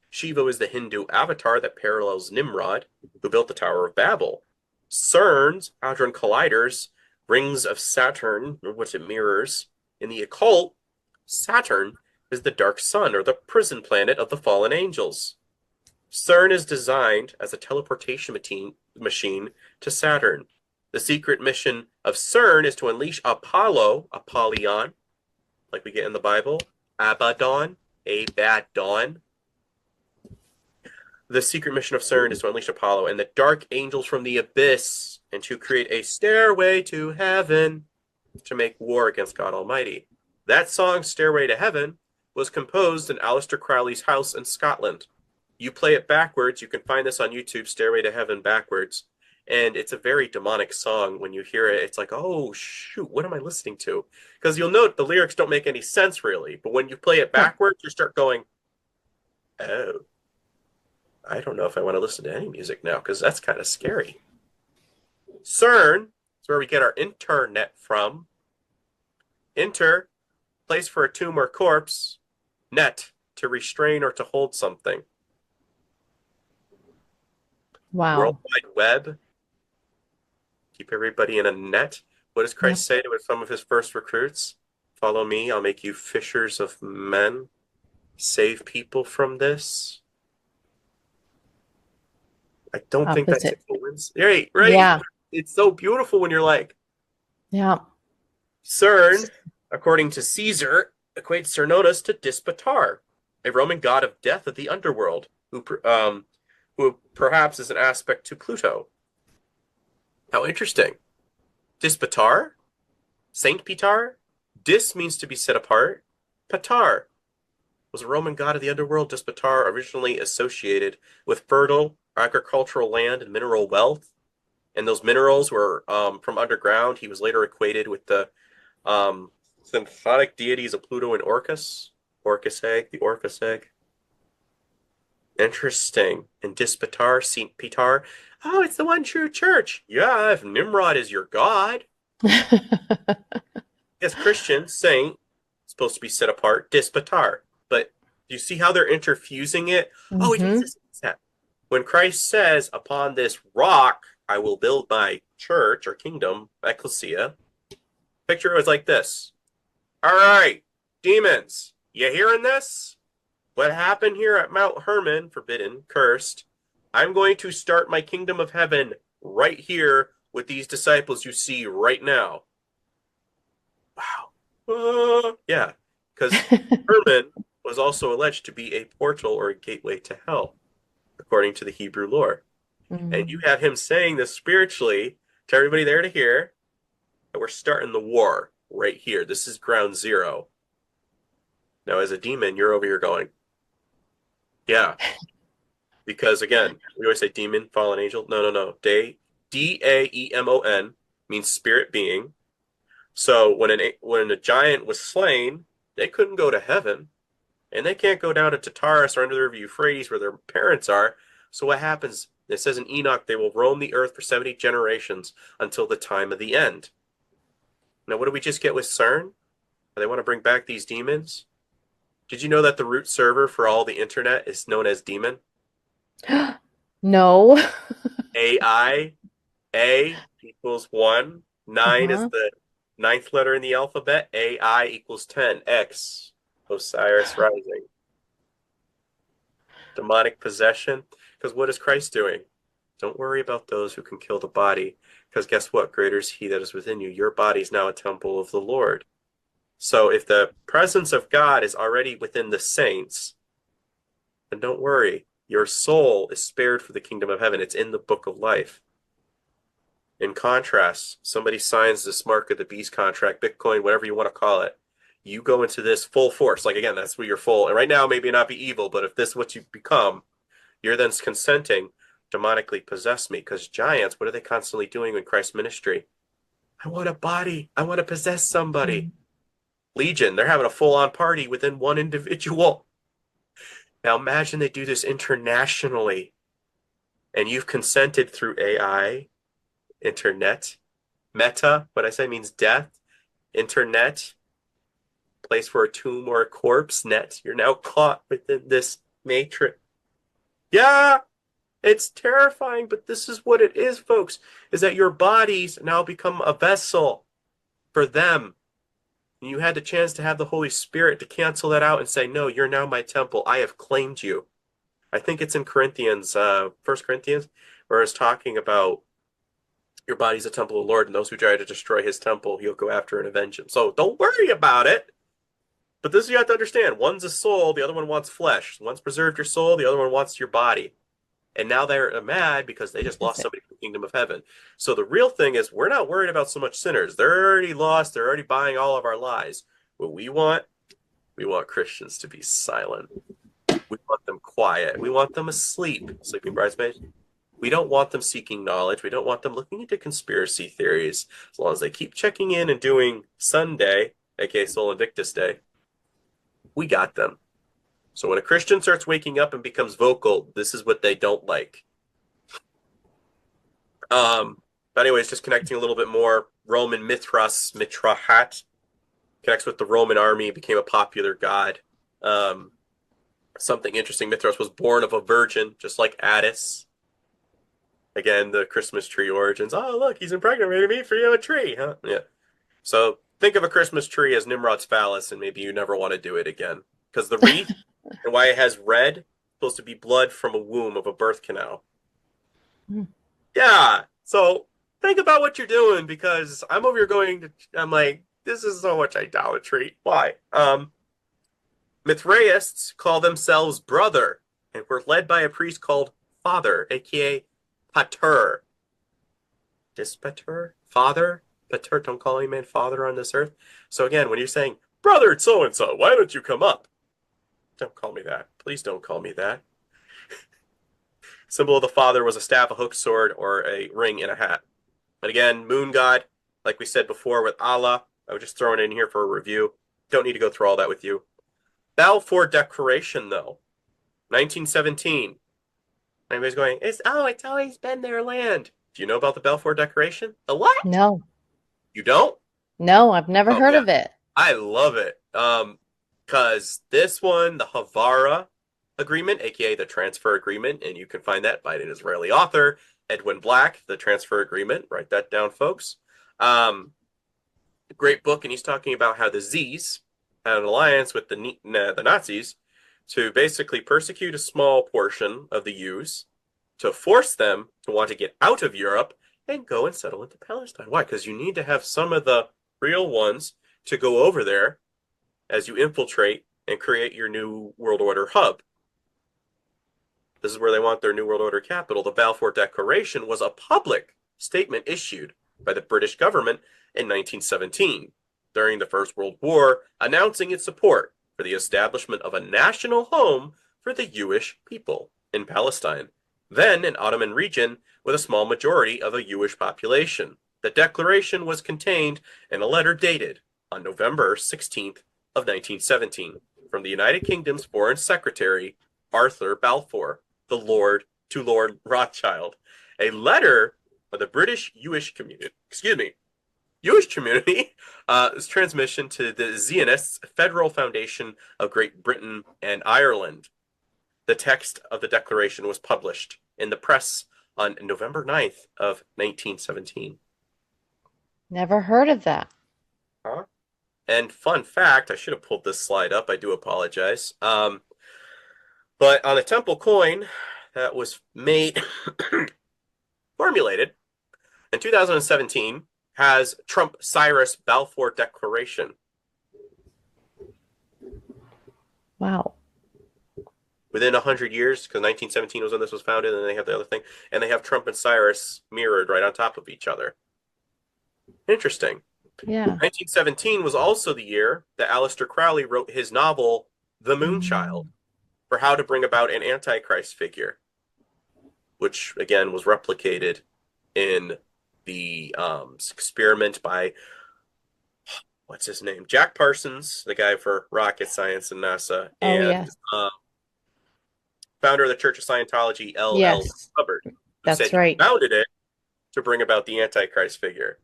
Shiva is the Hindu avatar that parallels Nimrod, who built the Tower of Babel. CERN's Hadron Colliders, rings of Saturn, or what it mirrors. In the occult, Saturn is the dark sun, or the prison planet of the fallen angels. CERN is designed as a teleportation machine to Saturn. The secret mission of CERN is to unleash Apollo, Apollyon, like we get in the Bible, Abaddon, Abaddon. The secret mission of CERN is to unleash Apollo and the dark angels from the abyss and to create a stairway to heaven to make war against God Almighty. That song, Stairway to Heaven, was composed in Aleister Crowley's house in Scotland. You play it backwards. You can find this on YouTube, Stairway to Heaven backwards. And it's a very demonic song. When you hear it, it's like, oh, shoot, what am I listening to? Because you'll note the lyrics don't make any sense, really. But when you play it backwards, you start going, oh, I don't know if I want to listen to any music now, because that's kind of scary. CERN is where we get our internet from. Inter, place for a tomb or corpse. Net, to restrain or to hold something. Wow. World Wide Web, keep everybody in a net. What does Christ say to some of his first recruits? Follow me, I'll make you fishers of men. Save people from this. I don't think that's influence. Right. Yeah. It's so beautiful when you're like, yeah. CERN, according to Caesar, equates Cernunnos to Dispatar, a Roman god of death of the underworld, who perhaps is an aspect to Pluto. How interesting. Dispatar, Saint Petar. Dis means to be set apart. Patar was a Roman god of the underworld. Dispatar originally associated with fertile agricultural land and mineral wealth. And those minerals were from underground. He was later equated with the symbolic deities of Pluto and Orcus. Orcus egg, the Orcus egg. Interesting. And Dispatar, Saint Petar. Oh, it's the one true church. Yeah, if Nimrod is your god. Yes, Christian, saint, supposed to be set apart, Dispatar. But do you see how they're interfusing it? Oh, he does Mm-hmm. this. When Christ says, upon this rock, I will build my church or kingdom, ecclesia, picture it was like this. All right, demons, you hearing this? What happened here at Mount Hermon, forbidden, cursed, I'm going to start my kingdom of heaven right here with these disciples you see right now. Wow. Yeah, because Hermon was also alleged to be a portal or a gateway to hell, according to the Hebrew lore. And you have him saying this spiritually to everybody there to hear, and we're starting the war right here. This is ground zero. Now, as a demon, you're over here going, yeah. Because again, we always say demon, fallen angel. No. Daemon means spirit being. So when a giant was slain, they couldn't go to heaven, and they can't go down to Tartarus or under the river Euphrates where their parents are. So what happens? It says in Enoch, they will roam the earth for 70 generations until the time of the end. Now, what do we just get with CERN? They want to bring back these demons. Did you know that the root server for all the internet is known as demon? No. AI, A equals 1. 9 is Uh-huh. the ninth letter in the alphabet. AI equals 10. X, Osiris rising. Demonic possession. Because what is Christ doing? Don't worry about those who can kill the body. Because guess what? Greater is he that is within you. Your body is now a temple of the Lord. So if the presence of God is already within the saints, then don't worry. Your soul is spared for the kingdom of heaven. It's in the book of life. In contrast, somebody signs this Mark of the Beast contract, Bitcoin, whatever you want to call it. You go into this full force. Like, again, that's where you're full. And right now, maybe not be evil, but if this is what you become, you're then consenting, demonically possess me. Because giants, what are they constantly doing in Christ's ministry? I want a body. I want to possess somebody. Legion, they're having a full-on party within one individual. Now imagine they do this internationally, and you've consented through AI, internet, meta, what I say means death, internet, place for a tomb or a corpse, net. You're now caught within this matrix. Yeah, it's terrifying, but this is what it is, folks, is that your bodies now become a vessel for them. And you had the chance to have the Holy Spirit to cancel that out and say, no, you're now my temple. I have claimed you. I think it's in Corinthians, 1 Corinthians, where it's talking about your body's a temple of the Lord, and those who try to destroy his temple, he'll go after and avenge him. So don't worry about it. But this you have to understand. One's a soul, the other one wants flesh. One's preserved your soul, the other one wants your body. And now they're mad because they just lost somebody from the kingdom of heaven. So the real thing is we're not worried about so much sinners. They're already lost. They're already buying all of our lies. What we want Christians to be silent. We want them quiet. We want them asleep, sleeping bridesmaids. We don't want them seeking knowledge. We don't want them looking into conspiracy theories. As long as they keep checking in and doing Sunday, aka Sol Invictus Day, we got them. So when a Christian starts waking up and becomes vocal, this is what they don't like. But anyways, just connecting a little bit more. Roman Mithras, Mitrahat, connects with the Roman army, became a popular god. Something interesting, Mithras was born of a virgin, just like Attis. Again, the Christmas tree origins. Oh, look, he's impregnated me for you a tree, huh? Yeah. So think of a Christmas tree as Nimrod's phallus, and maybe you never want to do it again. Because the wreath and why it has red, supposed to be blood from a womb of a birth canal. Yeah. So think about what you're doing, because I'm over here I'm like, this is so much idolatry. Why? Mithraists call themselves brother, and were led by a priest called Father, aka Pater. Dispater? Father? Pater, don't call any man father on this earth. So again, when you're saying, brother so-and-so, why don't you come up? Don't call me that. Please don't call me that. Symbol of the father was a staff, a hooked sword, or a ring in a hat. And again, moon god, like we said before with Allah. I was just throwing it in here for a review. Don't need to go through all that with you. Balfour Declaration, though. 1917. Anybody's going, it's always been their land. Do you know about the Balfour Declaration? The what? No. You don't? No, I've never Oh heard yeah, of it. I love it. Because this one, the Havara Agreement, aka the Transfer Agreement, and you can find that by an Israeli author, Edwin Black, the Transfer Agreement. Write that down, folks. Great book, and he's talking about how the Z's had an alliance with the Nazis to basically persecute a small portion of the Jews, to force them to want to get out of Europe and go and settle into Palestine. Why? Because you need to have some of the real ones to go over there as you infiltrate and create your new world order hub. This is where they want their new world order capital. The Balfour Declaration was a public statement issued by the British government in 1917 during the First World War, announcing its support for the establishment of a national home for the Jewish people in Palestine, then an Ottoman region with a small majority of a Jewish population. The declaration was contained in a letter dated on November 16th of 1917 from the United Kingdom's Foreign Secretary Arthur Balfour, the Lord to Lord Rothschild. A letter of the British Jewish community, is transmission to the Zionists Federal Foundation of Great Britain and Ireland. The text of the declaration was published in the press on November 9th of 1917. Never heard of that. Huh? And fun fact, I should have pulled this slide up. I do apologize. But on a temple coin that was made, formulated in 2017, has Trump Cyrus Balfour Declaration. Wow. Within 100 years, because 1917 was when this was founded, and they have the other thing, and they have Trump and Cyrus mirrored right on top of each other. Interesting. Yeah. 1917 was also the year that Aleister Crowley wrote his novel, The Moonchild, for how to bring about an Antichrist figure, which, again, was replicated in the experiment by, what's his name? Jack Parsons, the guy for rocket science and NASA, Oh, and yes. founder of the Church of Scientology, L.L. Yes. Hubbard, who That's said right. he founded it to bring about the Antichrist figure.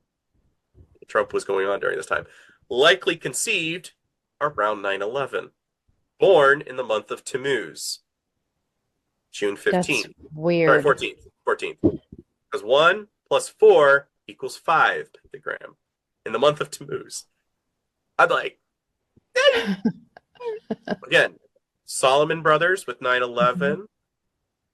Trump was going on during this time. Likely conceived around 9/11. Born in the month of Tammuz, June 15th. That's weird. Sorry, 14th. Because 1 plus 4 equals 5 pentagram in the month of Tammuz. I'd like, again, Solomon Brothers with 9/11.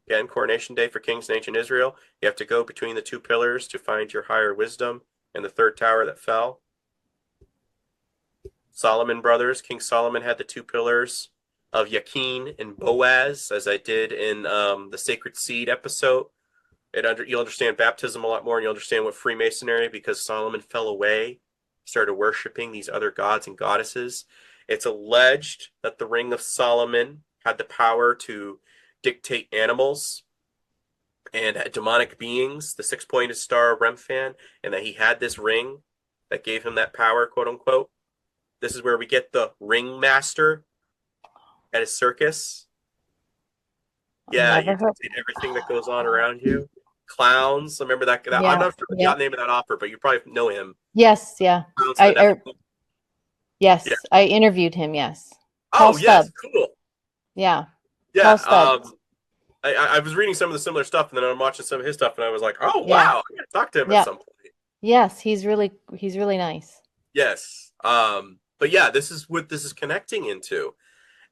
Again, coronation day for kings in ancient Israel. You have to go between the two pillars to find your higher wisdom and the third tower that fell. Solomon Brothers. King Solomon had the two pillars of Yakin and Boaz, as I did in the Sacred Seed episode. You'll understand baptism a lot more, and you'll understand what Freemasonry, because Solomon fell away, started worshiping these other gods and goddesses. It's alleged that the Ring of Solomon had the power to dictate animals and demonic beings, the six-pointed star Remphan, and that he had this ring that gave him that power, quote unquote. This is where we get the ringmaster at his circus. Yeah, you dictate everything that goes on around you. Clowns, remember that? Yeah, I'm not sure the name of that author, but you probably know him. Yes, yeah. Yes, yeah. I interviewed him. Yes. Oh, yes, cool. Yeah. Yeah. I was reading some of the similar stuff, and then I'm watching some of his stuff, and I was like, oh wow, I gotta talk to him at some point. Yes, he's really nice. Yes. But yeah, this is what this is connecting into.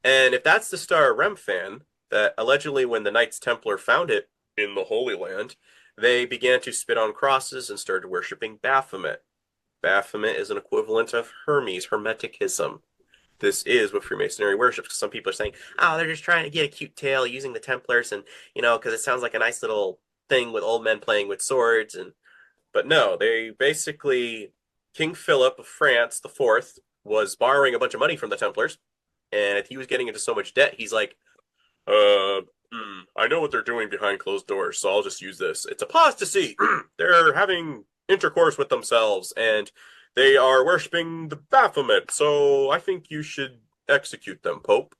And if that's the Star of Remphan, that allegedly when the Knights Templar found it in the Holy Land, they began to spit on crosses and started worshiping Baphomet. Baphomet is an equivalent of Hermes, Hermeticism. This is what Freemasonry worships. Some people are saying, oh, they're just trying to get a cute tale using the Templars, and because it sounds like a nice little thing with old men playing with swords. But no, they basically King Philip of France, the Fourth, was borrowing a bunch of money from the Templars, and he was getting into so much debt. He's like, I know what they're doing behind closed doors, so I'll just use this. It's apostasy. They're having intercourse with themselves, and they are worshiping the Baphomet, so I think you should execute them, Pope.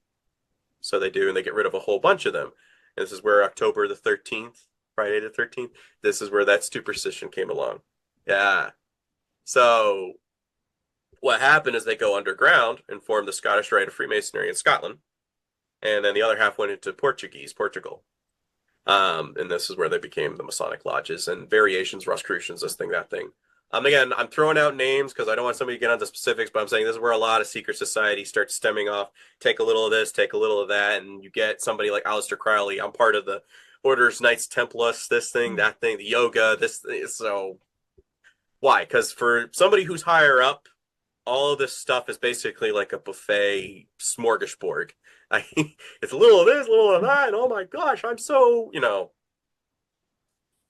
So they do, and they get rid of a whole bunch of them. And this is where October the 13th, Friday the 13th, this is where that superstition came along. Yeah. So what happened is they go underground and form the Scottish Rite of Freemasonry in Scotland. And then the other half went into Portugal. And this is where they became the Masonic lodges and variations, Rosicrucians, this thing, that thing. Again, I'm throwing out names because I don't want somebody to get onto specifics, but I'm saying this is where a lot of secret society starts stemming off. Take a little of this, take a little of that, and you get somebody like Aleister Crowley. I'm part of the Orders Knights Templars, this thing, that thing, the yoga, this thing. So why? Because for somebody who's higher up, all of this stuff is basically like a buffet smorgasbord. It's a little of this, a little of that, and oh my gosh, I'm so,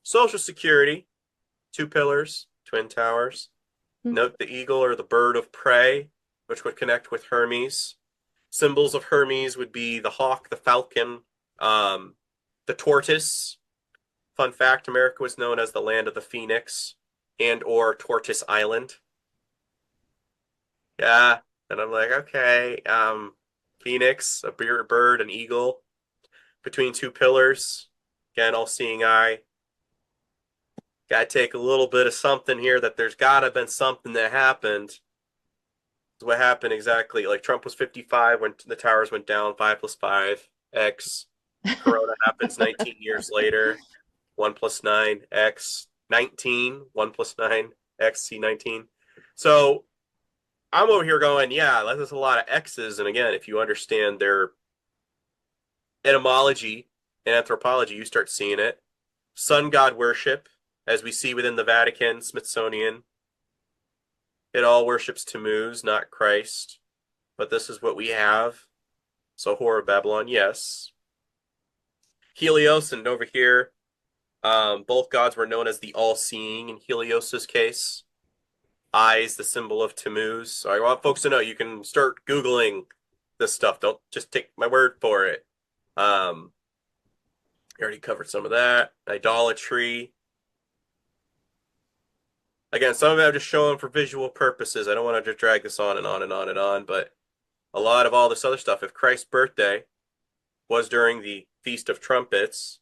Social Security, 2 pillars, twin towers. Note the eagle or the bird of prey, which would connect with Hermes. Symbols of Hermes would be the hawk, the falcon, the tortoise. Fun fact, America was known as the land of the phoenix and or Tortoise Island. Yeah, and I'm like, okay, phoenix, a bird, an eagle, between 2 pillars. Again, all-seeing eye. Got to take a little bit of something here that there's got to have been something that happened. What happened exactly? Like Trump was 55 when the towers went down, 5 plus 5, X. Corona happens 19 years later, 1 plus 9, X. 19, 1 plus 9, X, C19. So I'm over here going, yeah, there's a lot of X's. And again, if you understand their etymology and anthropology, you start seeing it. Sun god worship, as we see within the Vatican, Smithsonian. It all worships Tammuz, not Christ. But this is what we have. So Whore of Babylon, yes. Helios, and over here, both gods were known as the all-seeing in Helios's case. Eyes, the symbol of Tammuz. So I want folks to know you can start Googling this stuff. Don't just take my word for it. I already covered some of that. Idolatry. Again, some of it I'm just showing for visual purposes. I don't want to just drag this on and on and on and on, but a lot of all this other stuff. If Christ's birthday was during the Feast of Trumpets,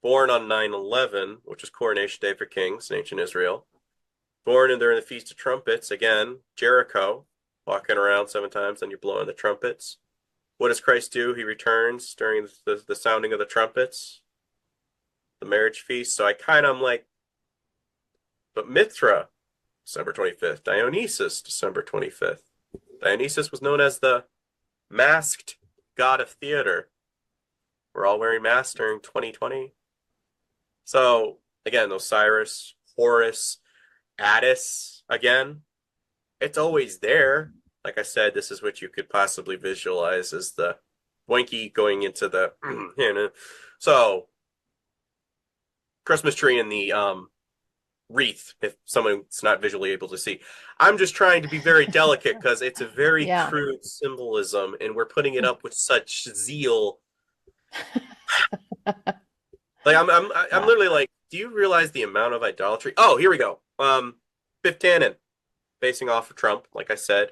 born on 9/11, which is Coronation Day for Kings in ancient Israel, born in during the Feast of Trumpets, again, Jericho, walking around 7 times, then you're blowing the trumpets. What does Christ do? He returns during the sounding of the trumpets, the marriage feast. So I kind of am like, but Mithra, December 25th. Dionysus, December 25th. Dionysus was known as the masked god of theater. We're all wearing masks during 2020. So, again, Osiris, Horus, Attis, again, it's always there. Like I said, this is what you could possibly visualize as the wanky going into the, So, Christmas tree and the wreath, if someone's not visually able to see. I'm just trying to be very delicate because it's a very crude symbolism, and we're putting it up with such zeal. Like I'm literally like, do you realize the amount of idolatry? Oh, here we go. Fifth Canon, basing off of Trump, like I said.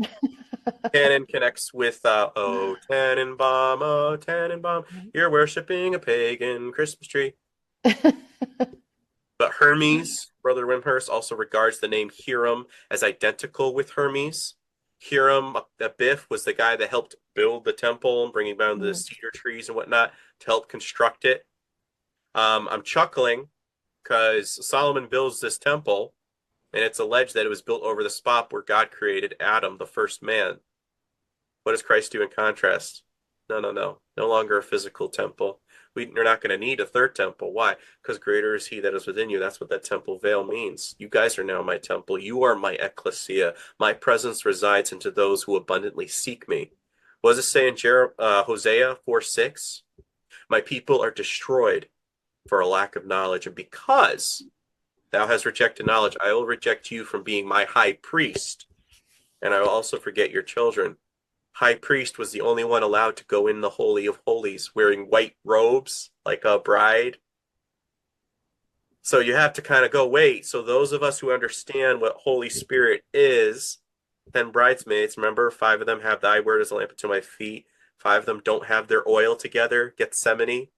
Canon connects with oh Tannenbaum, you're worshiping a pagan Christmas tree. But Hermes, Brother Wimhurst, also regards the name Hiram as identical with Hermes. Hiram Abiff was the guy that helped build the temple and bringing down the cedar trees and whatnot to help construct it. I'm chuckling because Solomon builds this temple, and it's alleged that it was built over the spot where God created Adam, the first man. What does Christ do in contrast? No. No longer a physical temple. We're not going to need a third temple. Why? Because greater is he that is within you. That's what that temple veil means. You guys are now my temple. You are my ecclesia. My presence resides into those who abundantly seek me. What does it say in Hosea 4:6? My people are destroyed for a lack of knowledge. And because Thou hast rejected knowledge. I will reject you from being my high priest, and I will also forget your children. High priest was the only one allowed to go in the Holy of Holies wearing white robes like a bride. So you have to kind of go, wait. So those of us who understand what Holy Spirit is, 10 bridesmaids, remember, 5 of them have thy word as a lamp unto my feet. 5 of them don't have their oil together. Gethsemane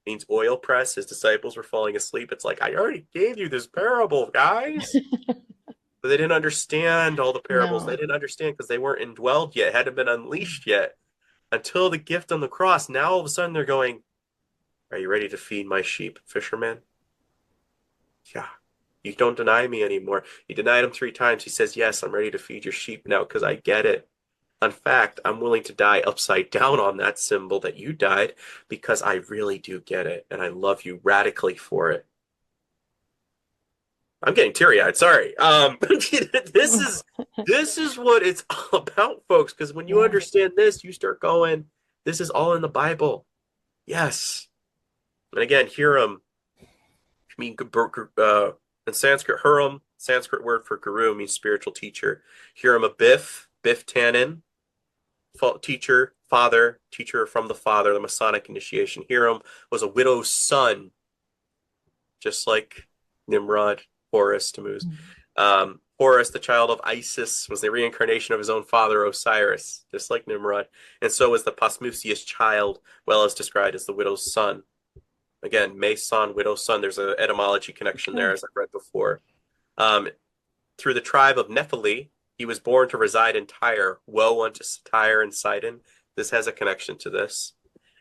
means oil press. His disciples were falling asleep. It's like, I already gave you this parable, guys. But they didn't understand all the parables. They No. didn't understand because they weren't indwelled yet, hadn't been unleashed yet until the gift on the cross. Now all of a sudden they're going, are you ready to feed my sheep, fisherman? Yeah. You don't deny me anymore. He denied him 3 times. He says, yes, I'm ready to feed your sheep now because I get it. In fact, I'm willing to die upside down on that symbol that you died because I really do get it and I love you radically for it. I'm getting teary-eyed. Sorry. This is what it's all about, folks. Because when you Yeah. understand this, you start going, this is all in the Bible. Yes. And again, Hiram, I mean, in Sanskrit, Huram, Sanskrit word for guru means spiritual teacher. Hiram a Biff Tannen, teacher, father, teacher from the father, the Masonic initiation. Hiram was a widow's son, just like Nimrod, Horus, Tammuz. Horus, the child of Isis, was the reincarnation of his own father, Osiris, just like Nimrod. And so was the Posmusius child, well as described as the widow's son. Again, Mason, widow's son. There's an etymology connection there, as I've read before. Through the tribe of Nephili, he was born to reside in Tyre. Woe unto Tyre and Sidon. This has a connection to this.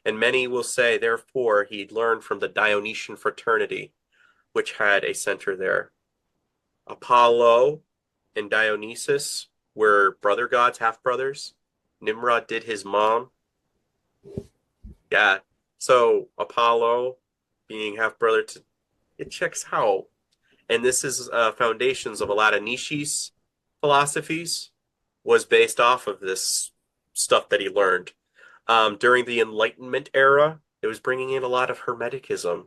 And many will say, therefore, he learned from the Dionysian fraternity, which had a center there. Apollo and Dionysus were brother gods, half brothers. Nimrod did his mom. Yeah. So Apollo being half brother to it checks out. And this is foundations of a lot of Nietzsche's philosophies was based off of this stuff that he learned. During the Enlightenment era, it was bringing in a lot of Hermeticism.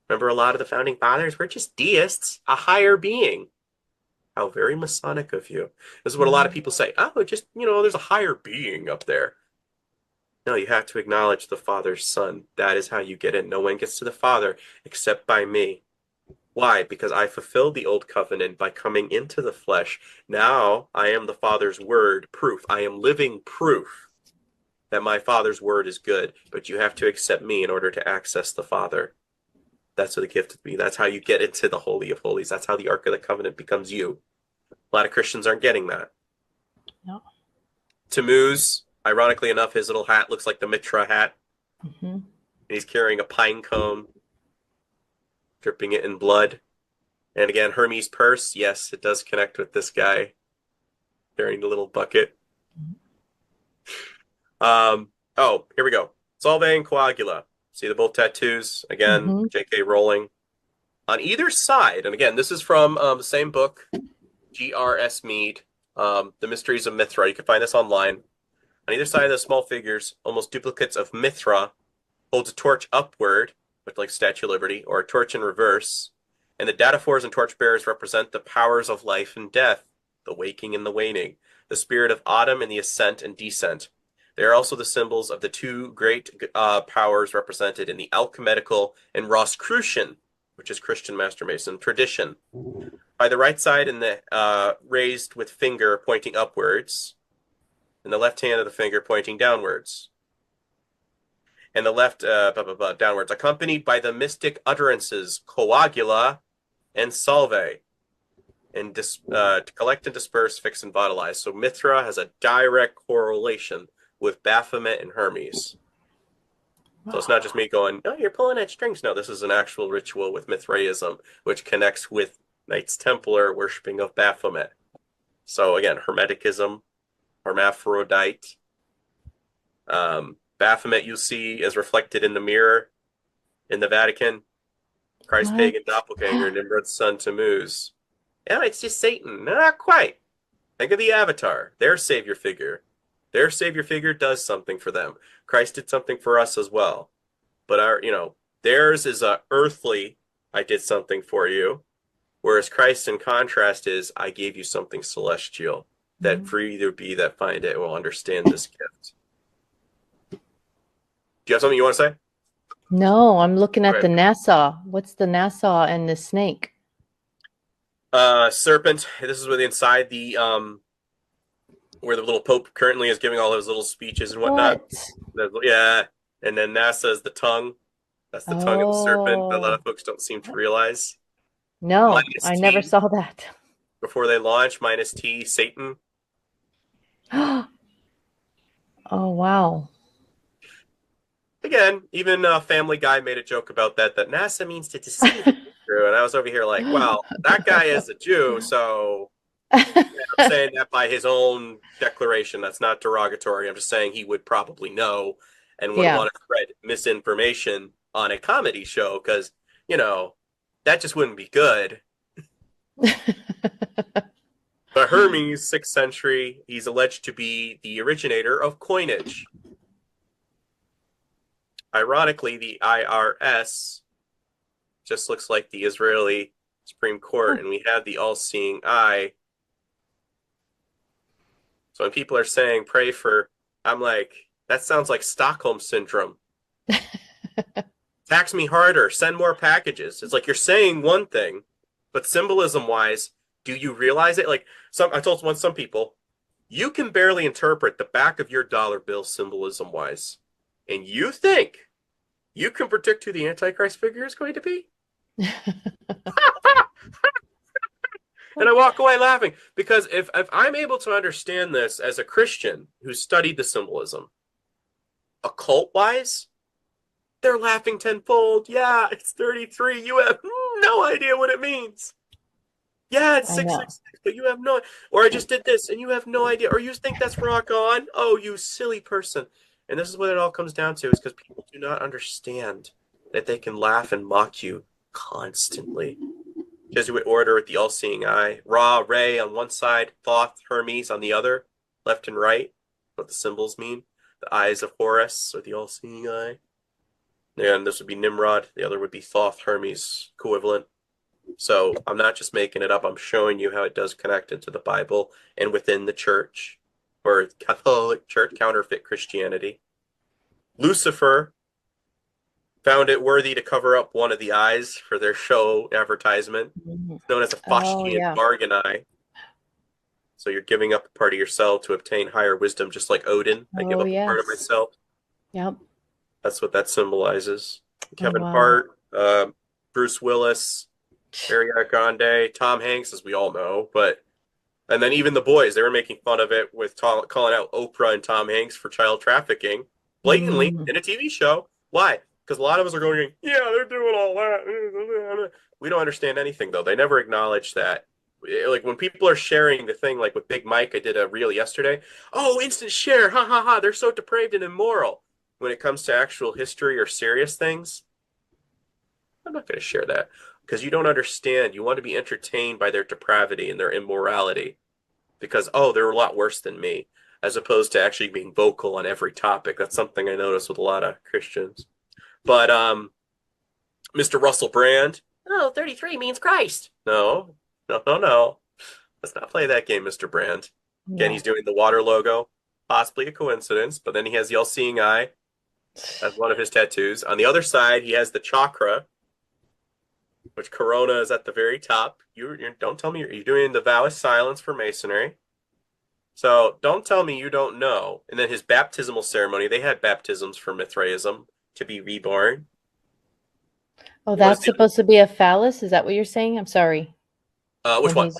Remember, a lot of the founding fathers were just deists, a higher being. How very Masonic of you. This is what a lot of people say. Oh, just, there's a higher being up there. No, you have to acknowledge the Father's Son. That is how you get in. No one gets to the Father except by me. Why? Because I fulfilled the old covenant by coming into the flesh. Now I am the Father's word proof. I am living proof that my Father's word is good, but you have to accept me in order to access the Father. That's what the gift of me. That's how you get into the Holy of Holies. That's how the Ark of the Covenant becomes you. A lot of Christians aren't getting that. No. Tammuz, ironically enough, his little hat looks like the Mithra hat. Mm-hmm. And he's carrying a pine cone, dripping it in blood. And again, Hermes' purse, yes, it does connect with this guy carrying the little bucket. Here we go. Solvay and Coagula. See the both tattoos? Again, Mm-hmm. J.K. Rowling. On either side, and again, this is from the same book, G.R.S. Mead, The Mysteries of Mithra. You can find this online. On either side of the small figures, almost duplicates of Mithra, holds a torch upward, with like Statue of Liberty, or a torch in reverse. And the dataphors and torchbearers represent the powers of life and death, the waking and the waning, the spirit of autumn and the ascent and descent. They are also the symbols of the 2 great powers represented in the alchemical and Rosicrucian, which is Christian Master Mason, tradition. By the right side in the raised with finger pointing upwards, and the left hand of the finger pointing downwards. And the left downwards, accompanied by the mystic utterances coagula and salve, and to collect and disperse, fix and vitalize. So Mithra has a direct correlation with Baphomet and Hermes. So it's not just me going, oh, you're pulling at strings. No, this is an actual ritual with Mithraism, which connects with Knights Templar worshipping of Baphomet. So again, Hermeticism, hermaphrodite. Baphomet you see is reflected in the mirror in the Vatican. Christ What? pagan doppelganger, Nimrod's son Tammuz. Yeah, it's just Satan. Not quite. Think of the Avatar, their savior figure. Their savior figure does something for them. Christ did something for us as well. But theirs is a earthly, I did something for you. Whereas Christ, in contrast, is I gave you something celestial, that for either be that find it will understand this gift. Do you have something you want to say? No, I'm looking at Okay. the Nassau. What's the Nassau and the snake? Serpent. This is where inside the where the little Pope currently is giving all his little speeches and whatnot. What? Yeah, and then NASA is the tongue. That's the tongue of the serpent that a lot Oh, of folks don't seem to realize. no, Minus I never T saw that. before they launch. Minus T, Satan. Oh, wow. Again, even Family Guy made a joke about that. That NASA means to deceive. And I was over here like, well, that guy is a Jew, so I'm saying that by his own declaration. That's not derogatory. I'm just saying he would probably know and would Yeah. want to spread misinformation on a comedy show because, you know, that just wouldn't be good. But Hermes, 6th century, he's alleged to be the originator of coinage. Ironically, the IRS just looks like the Israeli Supreme Court, and we have the all-seeing eye. So when people are saying pray for, I'm like, that sounds like Stockholm syndrome. Tax me harder, send more packages. It's like you're saying one thing, but symbolism wise, do you realize it? Like I told some people, you can barely interpret the back of your dollar bill symbolism wise. And you think you can predict who the Antichrist figure is going to be? And I walk away laughing because if I'm able to understand this as a Christian who studied the symbolism, occult wise, they're laughing tenfold. Yeah, it's 33. You have no idea what it means. Yeah, it's I know. 666, but you have no. Or I just did this and you have no idea. Or you think that's rock on. Oh, you silly person. And this is what it all comes down to is because people do not understand that they can laugh and mock you constantly. Jesuit order with the all-seeing eye. Ra, Re on one side, Thoth, Hermes on the other, left and right. What the symbols mean. The eyes of Horus, or the all-seeing eye. And this would be Nimrod. The other would be Thoth, Hermes, equivalent. So I'm not just making it up. I'm showing you how it does connect into the Bible and within the church, or Catholic Church, counterfeit Christianity. Lucifer found it worthy to cover up one of the eyes for their show advertisement. It's known as a Oh, Faustian yeah. bargain eye. So you're giving up a part of yourself to obtain higher wisdom, just like Odin. I give Oh, up a part of yes. myself. Yep. That's what that symbolizes. Oh, Kevin wow. Hart, Bruce Willis, Ariana Grande, Tom Hanks, as we all know. And then even the boys, they were making fun of it with calling out Oprah and Tom Hanks for child trafficking blatantly Mm. in a TV show. Why? Because a lot of us are going, yeah, they're doing all that. We don't understand anything, though. They never acknowledge that. Like when people are sharing the thing, like with Big Mike, I did a reel yesterday. Oh, instant share. Ha ha ha. They're so depraved and immoral. When it comes to actual history or serious things, I'm not going to share that because you don't understand. You want to be entertained by their depravity and their immorality because, oh, they're a lot worse than me, as opposed to actually being vocal on every topic. That's something I notice with a lot of Christians. But Mr. Russell Brand, oh, 33 means Christ. No, no, no, no. Let's not play that game, Mr. Brand. Again, he's No. doing the water logo, possibly a coincidence, but then he has the all-seeing eye as one of his tattoos. On the other side, he has the chakra, which Corona is at the very top. You don't tell me you're doing the vow of silence for Masonry. So don't tell me you don't know. And then his baptismal ceremony, they had baptisms for Mithraism to be reborn. Oh, Was that's the supposed to be a phallus? Is that what you're saying? I'm sorry. which When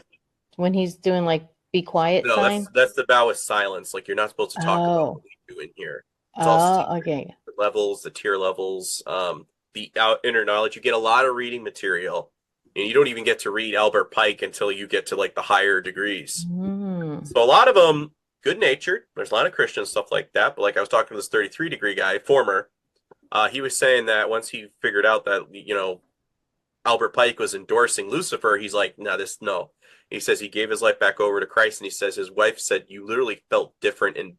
one? he's doing like be quiet No, sign? that's the vow of silence. Like you're not supposed to talk about what Oh. we do in here. It's all Oh, secret. okay. The levels, the tier levels, the inner knowledge. You get a lot of reading material, and you don't even get to read Albert Pike until you get to like the higher degrees. Mm. So a lot of them good natured. There's a lot of Christian stuff like that. But like I was talking to this 33-degree guy, former, he was saying that once he figured out that Albert Pike was endorsing Lucifer, he's like, no. He says he gave his life back over to Christ, and he says his wife said you literally felt different in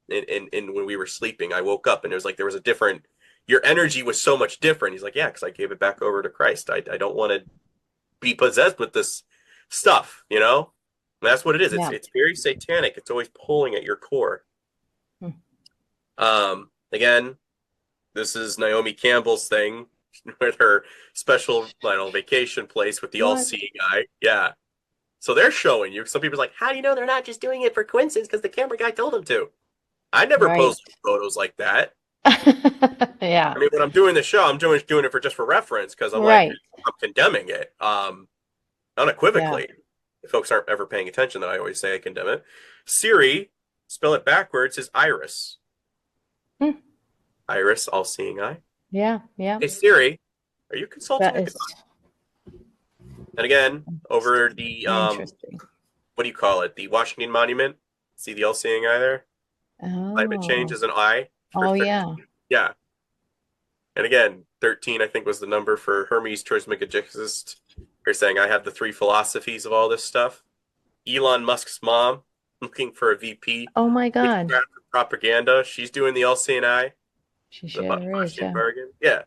when we were sleeping. I woke up and it was like there was a different. Your energy was so much different. He's like, yeah, because I gave it back over to Christ. I don't want to be possessed with this stuff, you know? And that's what it is. Yeah. It's very satanic. It's always pulling at your core. Hmm. Again, this is Naomi Campbell's thing with her special, vacation place with the What? all-seeing eye. Yeah. So they're showing you. Some people are like, how do you know they're not just doing it for coincidence because the camera guy told them to? I never Right. post photos like that. Yeah. I mean, when I'm doing the show, I'm doing it for just for reference because I'm like, Right. I'm condemning it Yeah. unequivocally. If folks aren't ever paying attention, then I always say I condemn it. Siri, spell it backwards, is Iris. Hmm. Iris, all-seeing eye. Yeah. Yeah. Hey Siri, are you consulting That a god? is And again, over the interesting. what do you call it? The Washington Monument. See the all-seeing eye there? Climate change Oh. is an eye for Oh, yeah. 13. Yeah. And again, 13, I think, was the number for Hermes Trismegistus. They're saying I have the three philosophies of all this stuff. Elon Musk's mom, looking for a VP. Oh my God. Witchcraft propaganda. She's doing the all-seeing eye. She The sure is. Bosnian Yeah. bargain. Yeah.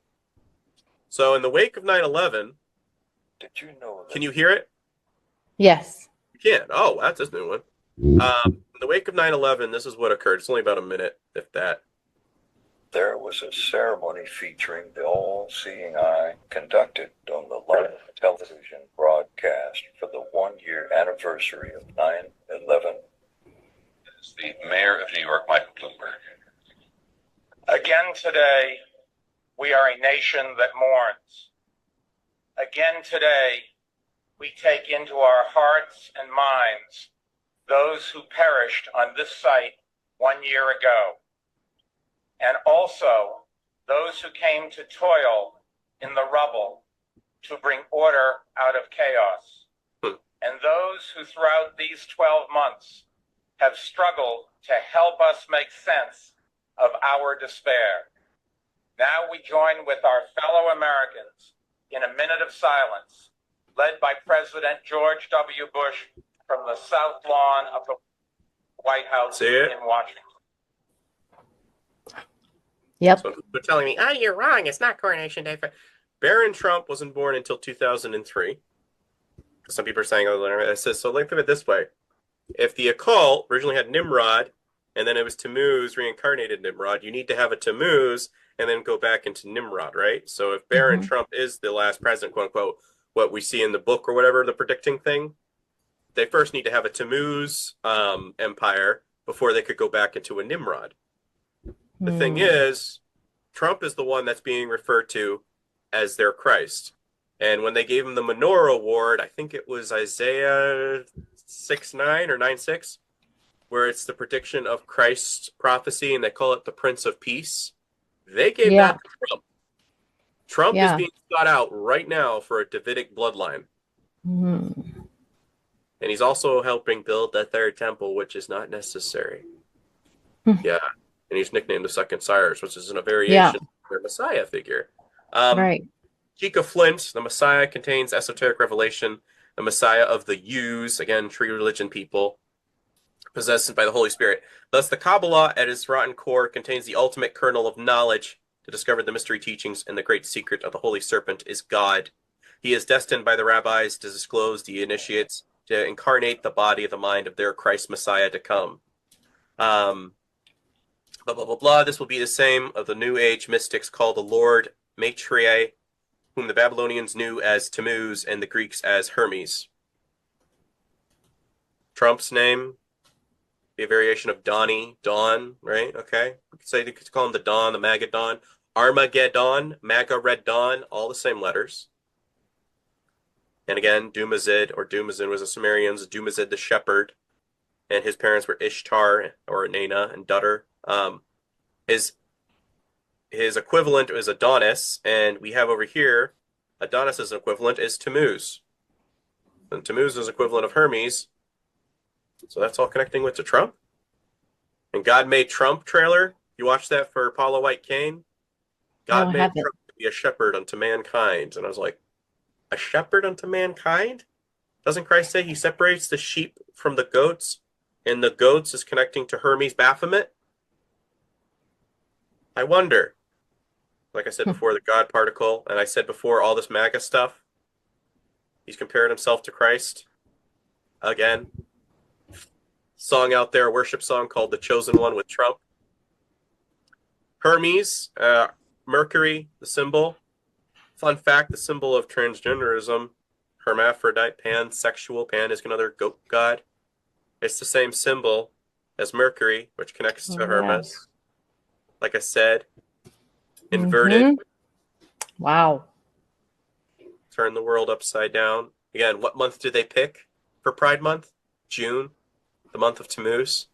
So in the wake of 9/11, Did you know that can you hear it? Yes. You can. Oh, that's a new one. In the wake of 9/11, this is what occurred. It's only about a minute, if that. there was a ceremony featuring the all-seeing eye conducted on the live television broadcast for the one-year anniversary of 9/11? Is the mayor of New York, Michael Bloomberg. Again today, we are a nation that mourns. Again today, we take into our hearts and minds those who perished on this site 1 year ago, and also those who came to toil in the rubble to bring order out of chaos, and those who throughout these 12 months have struggled to help us make sense of our despair. Now we join with our fellow Americans in a minute of silence, led by President George W. Bush from the South Lawn of the White House in Washington. Yep. So they're telling me, oh, you're wrong. It's not Coronation Day. Barron Trump wasn't born until 2003. Some people are saying, oh, it says, so think of it this way. If the occult originally had Nimrod, and then it was Tammuz, reincarnated Nimrod, you need to have a Tammuz and then go back into Nimrod, right? So if Barron Trump is the last president, quote unquote, what we see in the book or whatever, the predicting thing, they first need to have a Tammuz empire before they could go back into a Nimrod. The thing is, Trump is the one that's being referred to as their Christ. And when they gave him the Menorah Award, I think it was Isaiah 6:9 or 9:6, where it's the prediction of Christ's prophecy, and they call it the Prince of Peace. They gave that to Trump. Trump is being sought out right now for a Davidic bloodline. And he's also helping build the third temple, which is not necessary. Yeah. And he's nicknamed the Second Cyrus, which is a variation of their Messiah figure. Right. Chica Flint, the Messiah contains esoteric revelation, the Messiah of the Jews, again, tree religion people, possessed by the Holy Spirit. Thus, the Kabbalah at its rotten core contains the ultimate kernel of knowledge to discover the mystery teachings, and the great secret of the Holy Serpent is God. He is destined by the rabbis to disclose the initiates, to incarnate the body of the mind of their Christ Messiah to come. Blah, blah, blah, blah. This will be the same of the New Age mystics called the Lord Mithraism, whom the Babylonians knew as Tammuz and the Greeks as Hermes. Trump's name, be a variation of Donnie, Dawn, right? Okay. You could call him the Dawn, the Magadon, Armageddon, Maga Red Dawn, all the same letters. And again, Dumazid or Dumazin was a Sumerian's Dumazid the shepherd, and his parents were Ishtar or Nana and Dutter. His equivalent is Adonis, and we have over here Adonis's equivalent is Tammuz. And Tammuz is equivalent of Hermes. So that's all connecting with to Trump. And God Made Trump trailer. You watched that for Paula White Cain? God made Trump to be a shepherd unto mankind. And I was like, a shepherd unto mankind? Doesn't Christ say he separates the sheep from the goats? And the goats is connecting to Hermes Baphomet? I wonder. Like I said before, the God particle, and I said before, all this MAGA stuff. He's compared himself to Christ. again. Song out there, a worship song called The Chosen One with Trump. Hermes, Mercury, the symbol. Fun fact, the symbol of transgenderism, hermaphrodite, pansexual, Pan is another goat god. It's the same symbol as Mercury, which connects to Hermes. Like I said, inverted. Mm-hmm. Wow. Turn the world upside down. Again, what month did they pick for Pride Month? June, the month of Tammuz.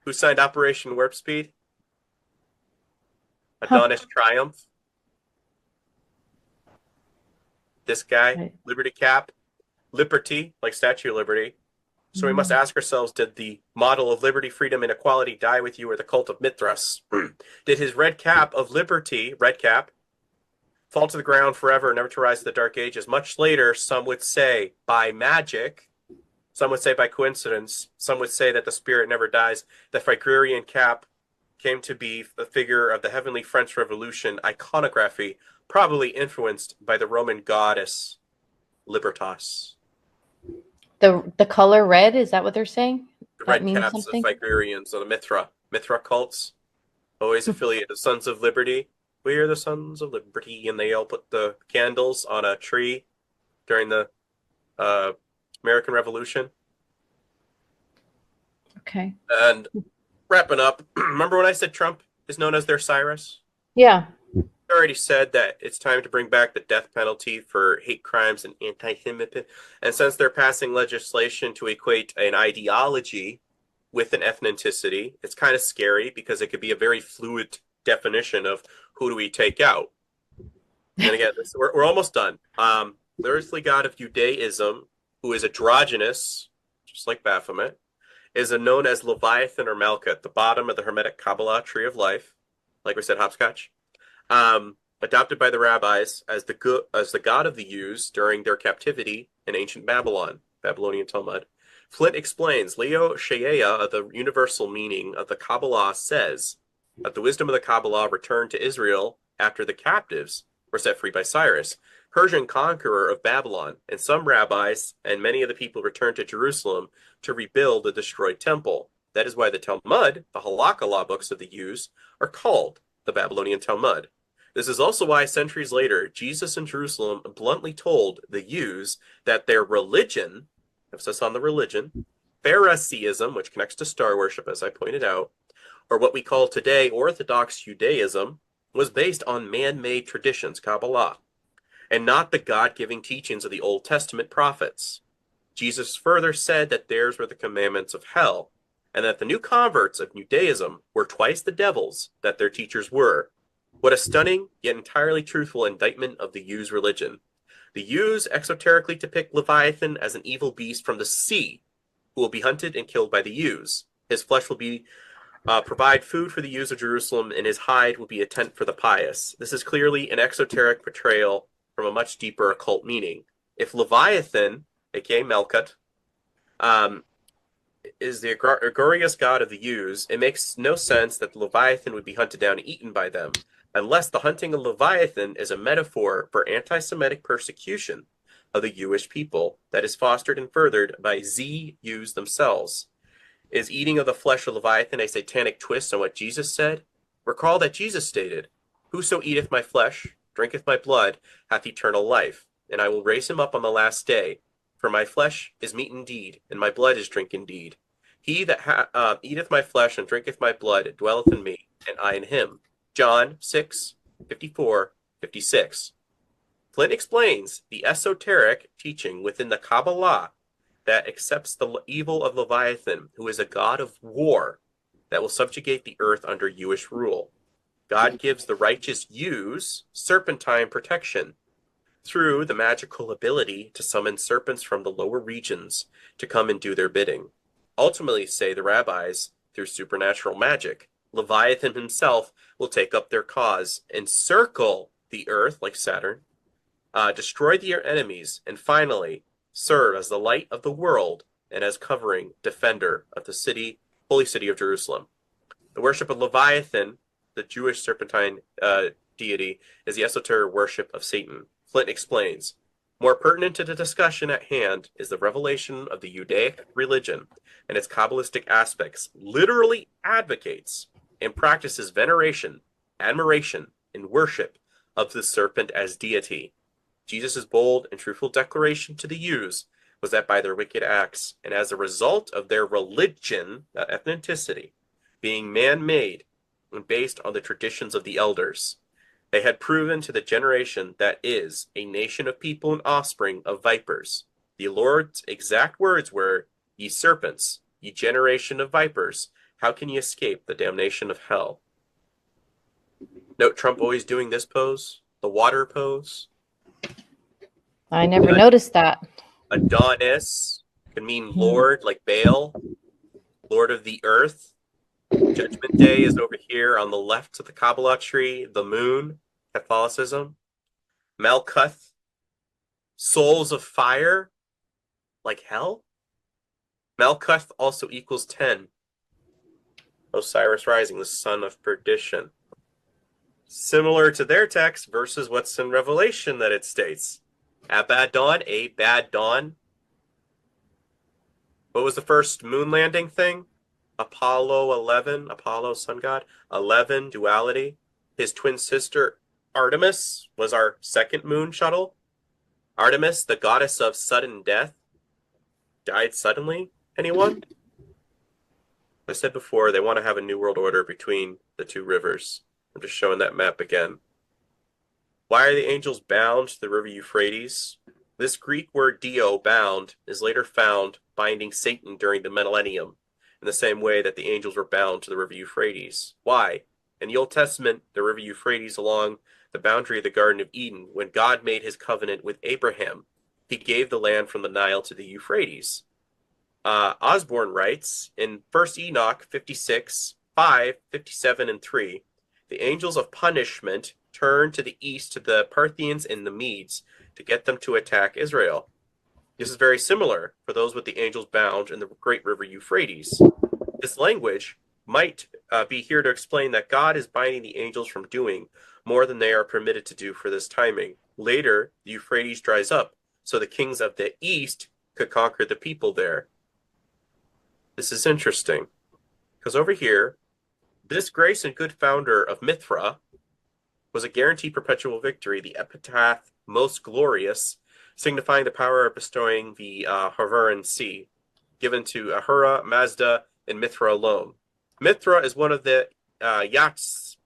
Who signed Operation Warp Speed? Adonis Triumph. This guy, Right. Liberty Cap, Liberty, like Statue of Liberty. So we must ask ourselves, did the model of liberty, freedom, and equality die with you, or the cult of Mithras? Did his red cap of liberty, red cap, fall to the ground forever, never to rise to the dark ages? Much later, some would say by magic, some would say by coincidence, some would say that the spirit never dies. The Phrygian cap came to be a figure of the heavenly French Revolution iconography, probably influenced by the Roman goddess Libertas. The color red, is that what they're saying? The That red means caps something? of Phrygians, or the Mithra cults, always affiliated with Sons of Liberty. We are the Sons of Liberty, and they all put the candles on a tree during the American Revolution. Okay. And wrapping up, remember when I said Trump is known as their Cyrus? Yeah. I already said that it's time to bring back the death penalty for hate crimes and anti-Semitism. And since they're passing legislation to equate an ideology with an ethnicity, it's kind of scary because it could be a very fluid definition of who do we take out. And again, we're almost done. The earthly god of Judaism, who is androgynous, just like Baphomet, is known as Leviathan or Malkuth, the bottom of the Hermetic Kabbalah tree of life. Like we said, hopscotch. Adopted by the rabbis as the god of the Jews during their captivity in ancient Babylon, Babylonian Talmud. Flint explains, Leo Sheyeah, the universal meaning of the Kabbalah, says that the wisdom of the Kabbalah returned to Israel after the captives were set free by Cyrus, Persian conqueror of Babylon, and some rabbis and many of the people returned to Jerusalem to rebuild the destroyed temple. That is why the Talmud, the Halakha law books of the Jews, are called the Babylonian Talmud. This is also why centuries later, Jesus in Jerusalem bluntly told the Jews that their religion, emphasis on the religion, Phariseeism, which connects to star worship, as I pointed out, or what we call today Orthodox Judaism, was based on man-made traditions, Kabbalah, and not the God-giving teachings of the Old Testament prophets. Jesus further said that theirs were the commandments of hell, and that the new converts of Judaism were twice the devils that their teachers were. What a stunning, yet entirely truthful indictment of the Jews' religion. The Jews exoterically depict Leviathan as an evil beast from the sea, who will be hunted and killed by the Jews. His flesh will be provide food for the Jews of Jerusalem, and his hide will be a tent for the pious. This is clearly an exoteric portrayal from a much deeper occult meaning. If Leviathan, aka Melkut, is the egregious god of the Jews, it makes no sense that the Leviathan would be hunted down and eaten by them, unless the hunting of Leviathan is a metaphor for anti-Semitic persecution of the Jewish people that is fostered and furthered by Jews themselves. Is eating of the flesh of Leviathan a satanic twist on what Jesus said? Recall that Jesus stated, "Whoso eateth my flesh, drinketh my blood, hath eternal life, and I will raise him up on the last day. For my flesh is meat indeed, and my blood is drink indeed. He that eateth my flesh and drinketh my blood dwelleth in me, and I in him." John 6:54-56. Flint explains the esoteric teaching within the Kabbalah that accepts the evil of Leviathan, who is a god of war that will subjugate the earth under Jewish rule. God gives the righteous Jews serpentine protection through the magical ability to summon serpents from the lower regions to come and do their bidding. Ultimately, say the rabbis, through supernatural magic, Leviathan himself will take up their cause, encircle the earth like Saturn, destroy their enemies, and finally serve as the light of the world and as covering defender of the holy city of Jerusalem. The worship of Leviathan, the Jewish serpentine deity, is the esoteric worship of Satan. Flint explains, more pertinent to the discussion at hand is the revelation of the Judaic religion and its Kabbalistic aspects literally advocates and practices veneration, admiration, and worship of the serpent as deity. Jesus' bold and truthful declaration to the Jews was that by their wicked acts, and as a result of their religion, not ethnicity, being man-made and based on the traditions of the elders, they had proven to the generation that is a nation of people and offspring of vipers. The Lord's exact words were, ye serpents, ye generation of vipers, how can ye escape the damnation of hell? Note Trump always doing this pose, the water pose. I never noticed that. Adonis can mean Lord, like Baal, Lord of the earth. Judgment Day is over here on the left of the Kabbalah tree, the moon, Catholicism. Malkuth, souls of fire, like hell. Malkuth also equals 10. Osiris rising, the son of perdition. Similar to their text versus what's in Revelation that it states. Abaddon, a bad dawn. What was the first moon landing thing? Apollo 11, Apollo, sun god. 11, duality. His twin sister, Artemis, was our second moon shuttle. Artemis, the goddess of sudden death, died suddenly. Anyone? I said before, they want to have a new world order between the two rivers. I'm just showing that map again. Why are the angels bound to the river Euphrates? This Greek word dio, bound, is later found binding Satan during the millennium, in the same way that the angels were bound to the river Euphrates. Why? In the Old Testament, the river Euphrates along the boundary of the Garden of Eden, when God made his covenant with Abraham, he gave the land from the Nile to the Euphrates. Osborne writes in 1 Enoch 56, 5, 57, and 3, the angels of punishment turned to the east to the Parthians and the Medes to get them to attack Israel. This is very similar for those with the angels bound in the great river Euphrates. This language might be here to explain that God is binding the angels from doing more than they are permitted to do for this timing. Later, the Euphrates dries up, so the kings of the east could conquer the people there. This is interesting, because over here, this grace and good founder of Mithra was a guaranteed perpetual victory, the epitaph most glorious, signifying the power of bestowing the Harvaran Sea, given to Ahura, Mazda, and Mithra alone. Mithra is one of the yachts.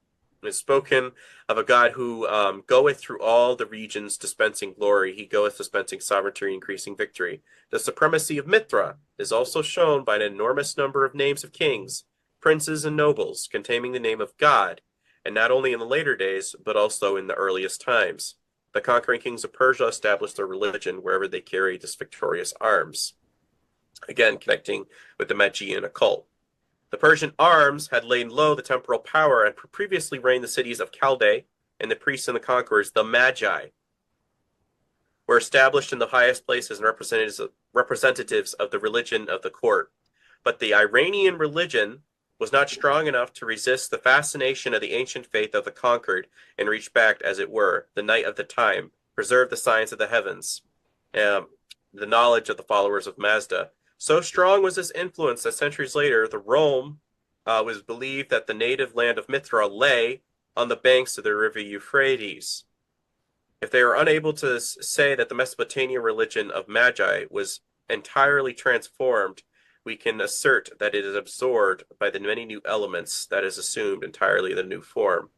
It is spoken of a god who goeth through all the regions dispensing glory. He goeth dispensing sovereignty, increasing victory. The supremacy of Mithra is also shown by an enormous number of names of kings, princes, and nobles, containing the name of God, and not only in the later days, but also in the earliest times. The conquering kings of Persia established their religion wherever they carried this victorious arms. Again, connecting with the Magian occult. The Persian arms had laid low the temporal power and previously reigned the cities of Chaldea, and the priests and the conquerors, the Magi, were established in the highest places and representatives of the religion of the court. But the Iranian religion was not strong enough to resist the fascination of the ancient faith of the conquered and reach back, as it were, the night of the time, preserve the science of the heavens, the knowledge of the followers of Mazda. So strong was this influence that centuries later, the Rome was believed that the native land of Mithra lay on the banks of the river Euphrates. If they were unable to say that the Mesopotamian religion of Magi was entirely transformed, we can assert that it is absorbed by the many new elements that is assumed entirely the new form.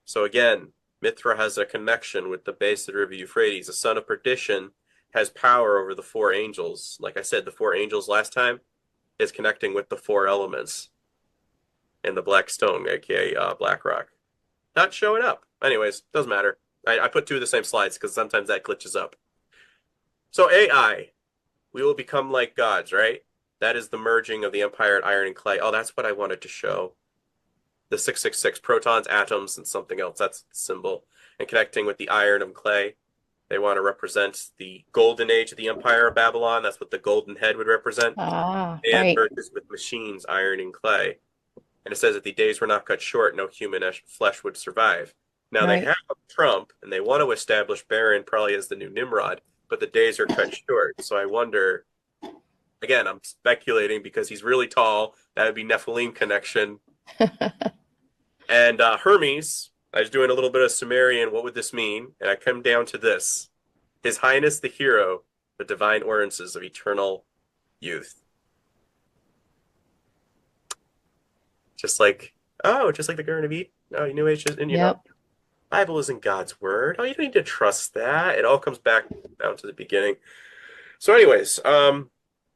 So again, Mithra has a connection with the base of the river Euphrates. The son of perdition has power over the four angels. Like I said, the four angels last time is connecting with the four elements in the black stone, aka black rock. Not showing up. Anyways, doesn't matter. I put two of the same slides because sometimes that glitches up. So AI, we will become like gods, right? That is the merging of the empire and iron and clay. Oh, that's what I wanted to show. The 666, protons, atoms, and something else. That's the symbol. And connecting with the iron and clay. They want to represent the golden age of the empire of Babylon. That's what the golden head would represent. And Right. merges with machines, iron and clay. And it says that the days were not cut short, no human flesh would survive. Now they Right. have Trump, and they want to establish Barron probably as the new Nimrod, but the days are cut short. So I wonder. Again, I'm speculating because he's really tall. That would be Nephilim connection. And Hermes, I was doing a little bit of Sumerian. What would this mean? And I come down to this: His Highness the Hero, the divine ordinances of eternal youth. Just like the Garden of Eden. Oh, you knew it, and Yep. Bible isn't God's word. Oh, you don't need to trust that. It all comes back down to the beginning. So, anyways,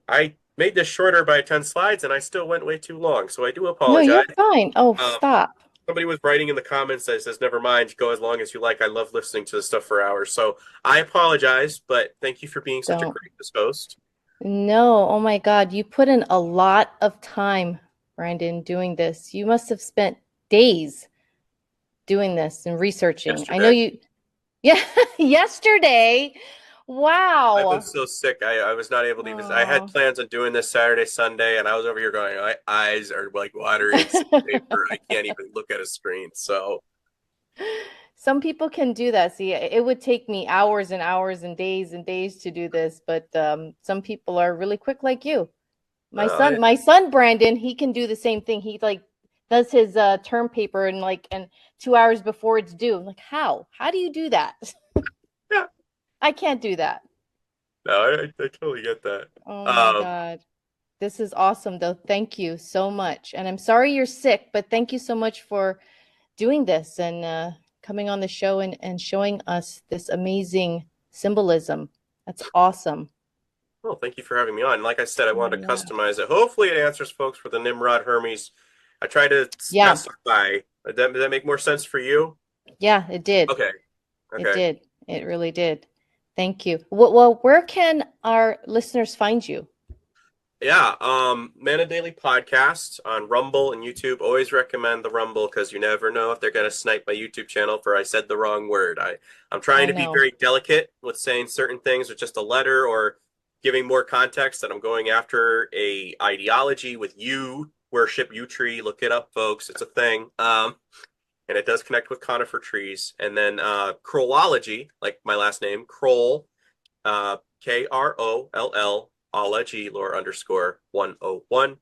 I made this shorter by 10 slides, and I still went way too long. So I do No, apologize. you're fine. Oh, Um, stop. Somebody was writing in the comments that says, "Never mind, go as long as you like. I love listening to this stuff for hours." So I apologize, but thank you for being such a Don't. gracious host. No, oh my God, you put in a lot of time, Brandon, doing this. You must have spent days doing this and researching. I know Yesterday, you, yeah, yesterday. I've been Wow. so sick. I was not able to even. I had Oh. plans on doing this Saturday, Sunday, and I was over here going, my eyes are like watering, seeing paper. I can't even look at a screen. So, Some people can do that. See, it would take me hours and hours and days to do this, but some people are really quick like you. uh, My son Brandon, he can do the same thing. He like does his term paper and like and 2 hours before it's due. I'm like, how? How do you do that? yeah, I can't do that. no, I totally get that. Oh my Um, God. This is awesome though. Thank you so much. And I'm sorry you're sick, but thank you so much for doing this and coming on the show and showing us this amazing symbolism. That's awesome. Well, thank you for having me on. Like I said, I Oh wanted to yeah. customize it. Hopefully, it answers folks for the Nimrod Hermes. I try to Yeah. specify. Does that make more sense for you? Yeah, it did. Okay. It Okay. did. It really did. Thank you. Well, where can our listeners find you? Yeah. Man a Daily podcast on Rumble and YouTube. Always recommend the Rumble because you never know if they're gonna snipe my YouTube channel for I said the wrong word. I'm trying I to be know. very delicate with saying certain things with just a letter or giving more context that I'm going after a ideology with you worship U tree. Look it up, folks. It's a thing. And it does connect with conifer trees. And then Krollology, like my last name, Kroll, Kroll, ology, lore underscore 101.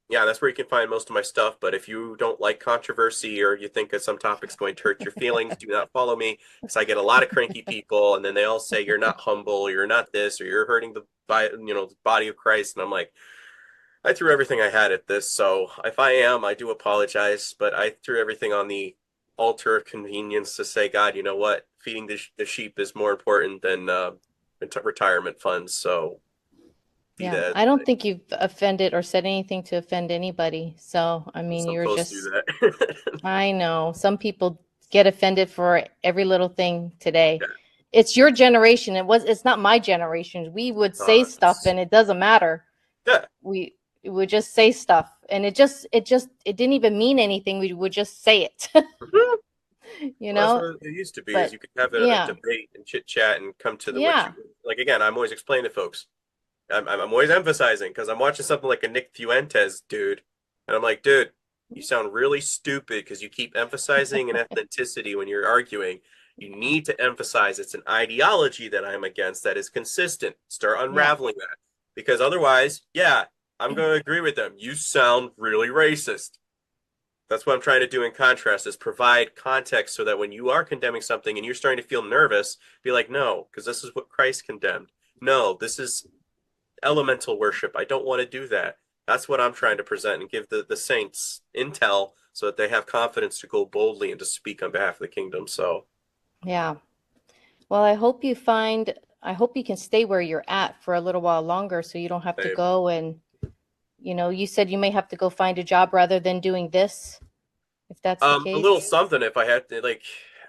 Yeah, that's where you can find most of my stuff. But if you don't like controversy or you think that some topic's going to hurt your feelings, do not follow me because I get a lot of cranky people, and then they all say you're not humble, you're not this, or you're hurting the the body of Christ, and I'm like, I threw everything I had at this. So if I am, I do apologize, but I threw everything on the altar of convenience to say, God, you know what? Feeding the sheep is more important than retirement funds. So be Yeah, that. I don't think you've offended or said anything to offend anybody. So, I mean, Some you're posts do just, that. I know some people get offended for every little thing today. Yeah. It's your generation. It's not my generation. We would say stuff and it doesn't matter. Yeah. We would just say stuff and it didn't even mean anything. We would just say it, Mhm. you Well, that's know? what it used to be. Is But you could have a yeah, debate and chit chat and come to the what you yeah, like. Again, I'm always explaining to folks. I'm always emphasizing because I'm watching something like a Nick Fuentes dude, and I'm like, dude, you sound really stupid because you keep emphasizing an ethnicity when you're arguing. You need to emphasize it's an ideology that I'm against that is consistent. Start yeah, unraveling that because otherwise, yeah, I'm going to agree with them. You sound really racist. That's what I'm trying to do in contrast is provide context so that when you are condemning something and you're starting to feel nervous, be like, no, because this is what Christ condemned. No, this is elemental worship. I don't want to do that. That's what I'm trying to present and give the saints intel so that they have confidence to go boldly and to speak on behalf of the kingdom. So, yeah. Well, I hope you can stay where you're at for a little while longer so you don't have to I, go and, you said you may have to go find a job rather than doing this, if that's the a little case. something if I had to, like,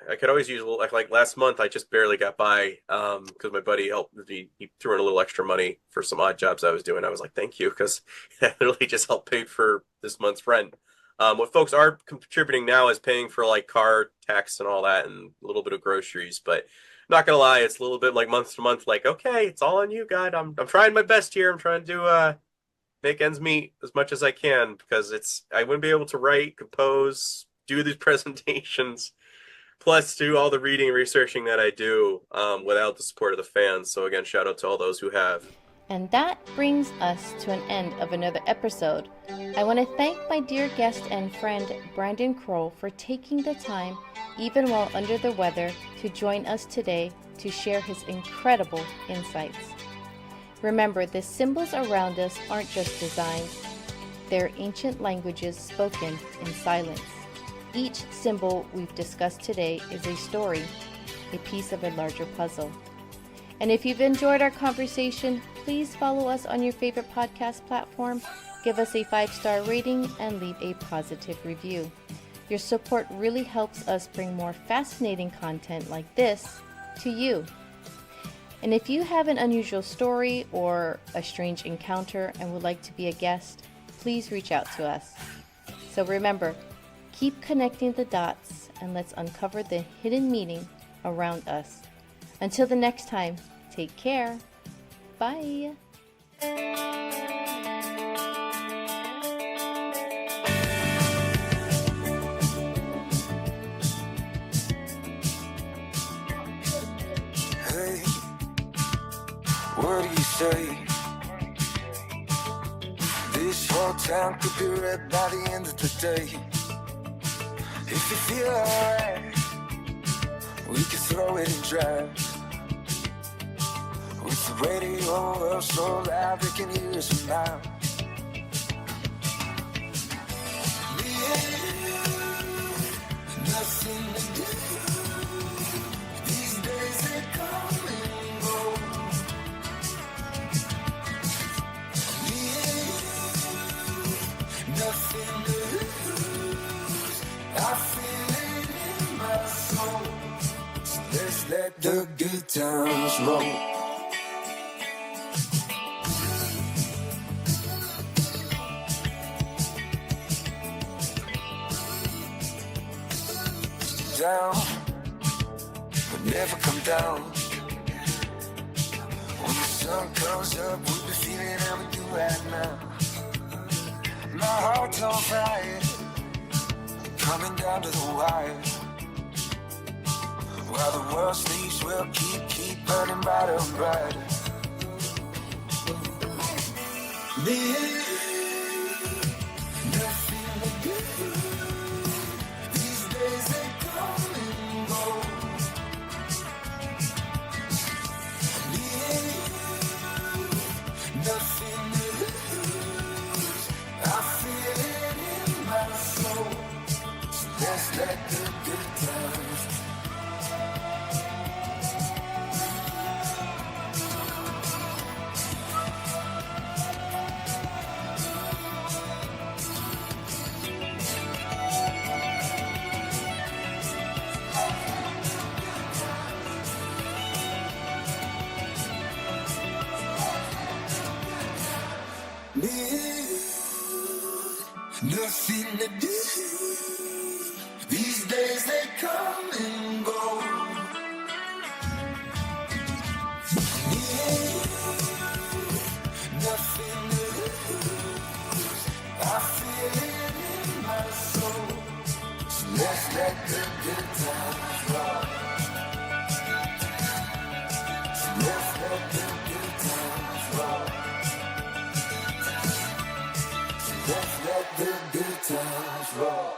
I could always use, like last month, I just barely got by because my buddy helped me. He threw in a little extra money for some odd jobs I was doing. I was like, thank you, because that literally just helped pay for this month's rent. What folks are contributing now is paying for like car tax and all that and a little bit of groceries. But not gonna lie, it's a little bit like month to month, like, okay, it's all on you, God. I'm trying my best here. I'm trying to make ends meet as much as I can because I wouldn't be able to write, compose, do these presentations plus to all the reading and researching that I do without the support of the fans. So again, shout out to all those who have. And that brings us to an end of another episode. I want to thank my dear guest and friend Brandon Kroll for taking the time, even while under the weather, to join us today to share his incredible insights. Remember, the symbols around us aren't just designs. They're ancient languages spoken in silence. Each symbol we've discussed today is a story, a piece of a larger puzzle. And if you've enjoyed our conversation, please follow us on your favorite podcast platform, give us a 5-star rating, and leave a positive review. Your support really helps us bring more fascinating content like this to you. And if you have an unusual story or a strange encounter and would like to be a guest, please reach out to us. So remember, keep connecting the dots and let's uncover the hidden meaning around us. Until the next time, take care. Bye. Hey, what do you say? This whole town could be red by the end of the day. If you feel alright, we can throw it in drive. With the radio up so loud they can hear us from now. Me and you, nothing to do. These days they come and go. Me and you, nothing to lose. I feel it in my soul. So let's let the good times roll. Down, but never come down. When the sun comes up, we'll be feeling how we do right now. My heart's on fire, coming down to the wire. While the world sleeps, we'll keep burning brighter and brighter. Me and you, nothing to do. These days they come and go. Me and you, nothing to lose. I feel it in my soul. So let's let the good times. Nothing to do. These days they come and go. Yeah, nothing to lose. I feel it in my soul. So let's let the good times roll. So let's let the good times roll. Let's let the good times roll.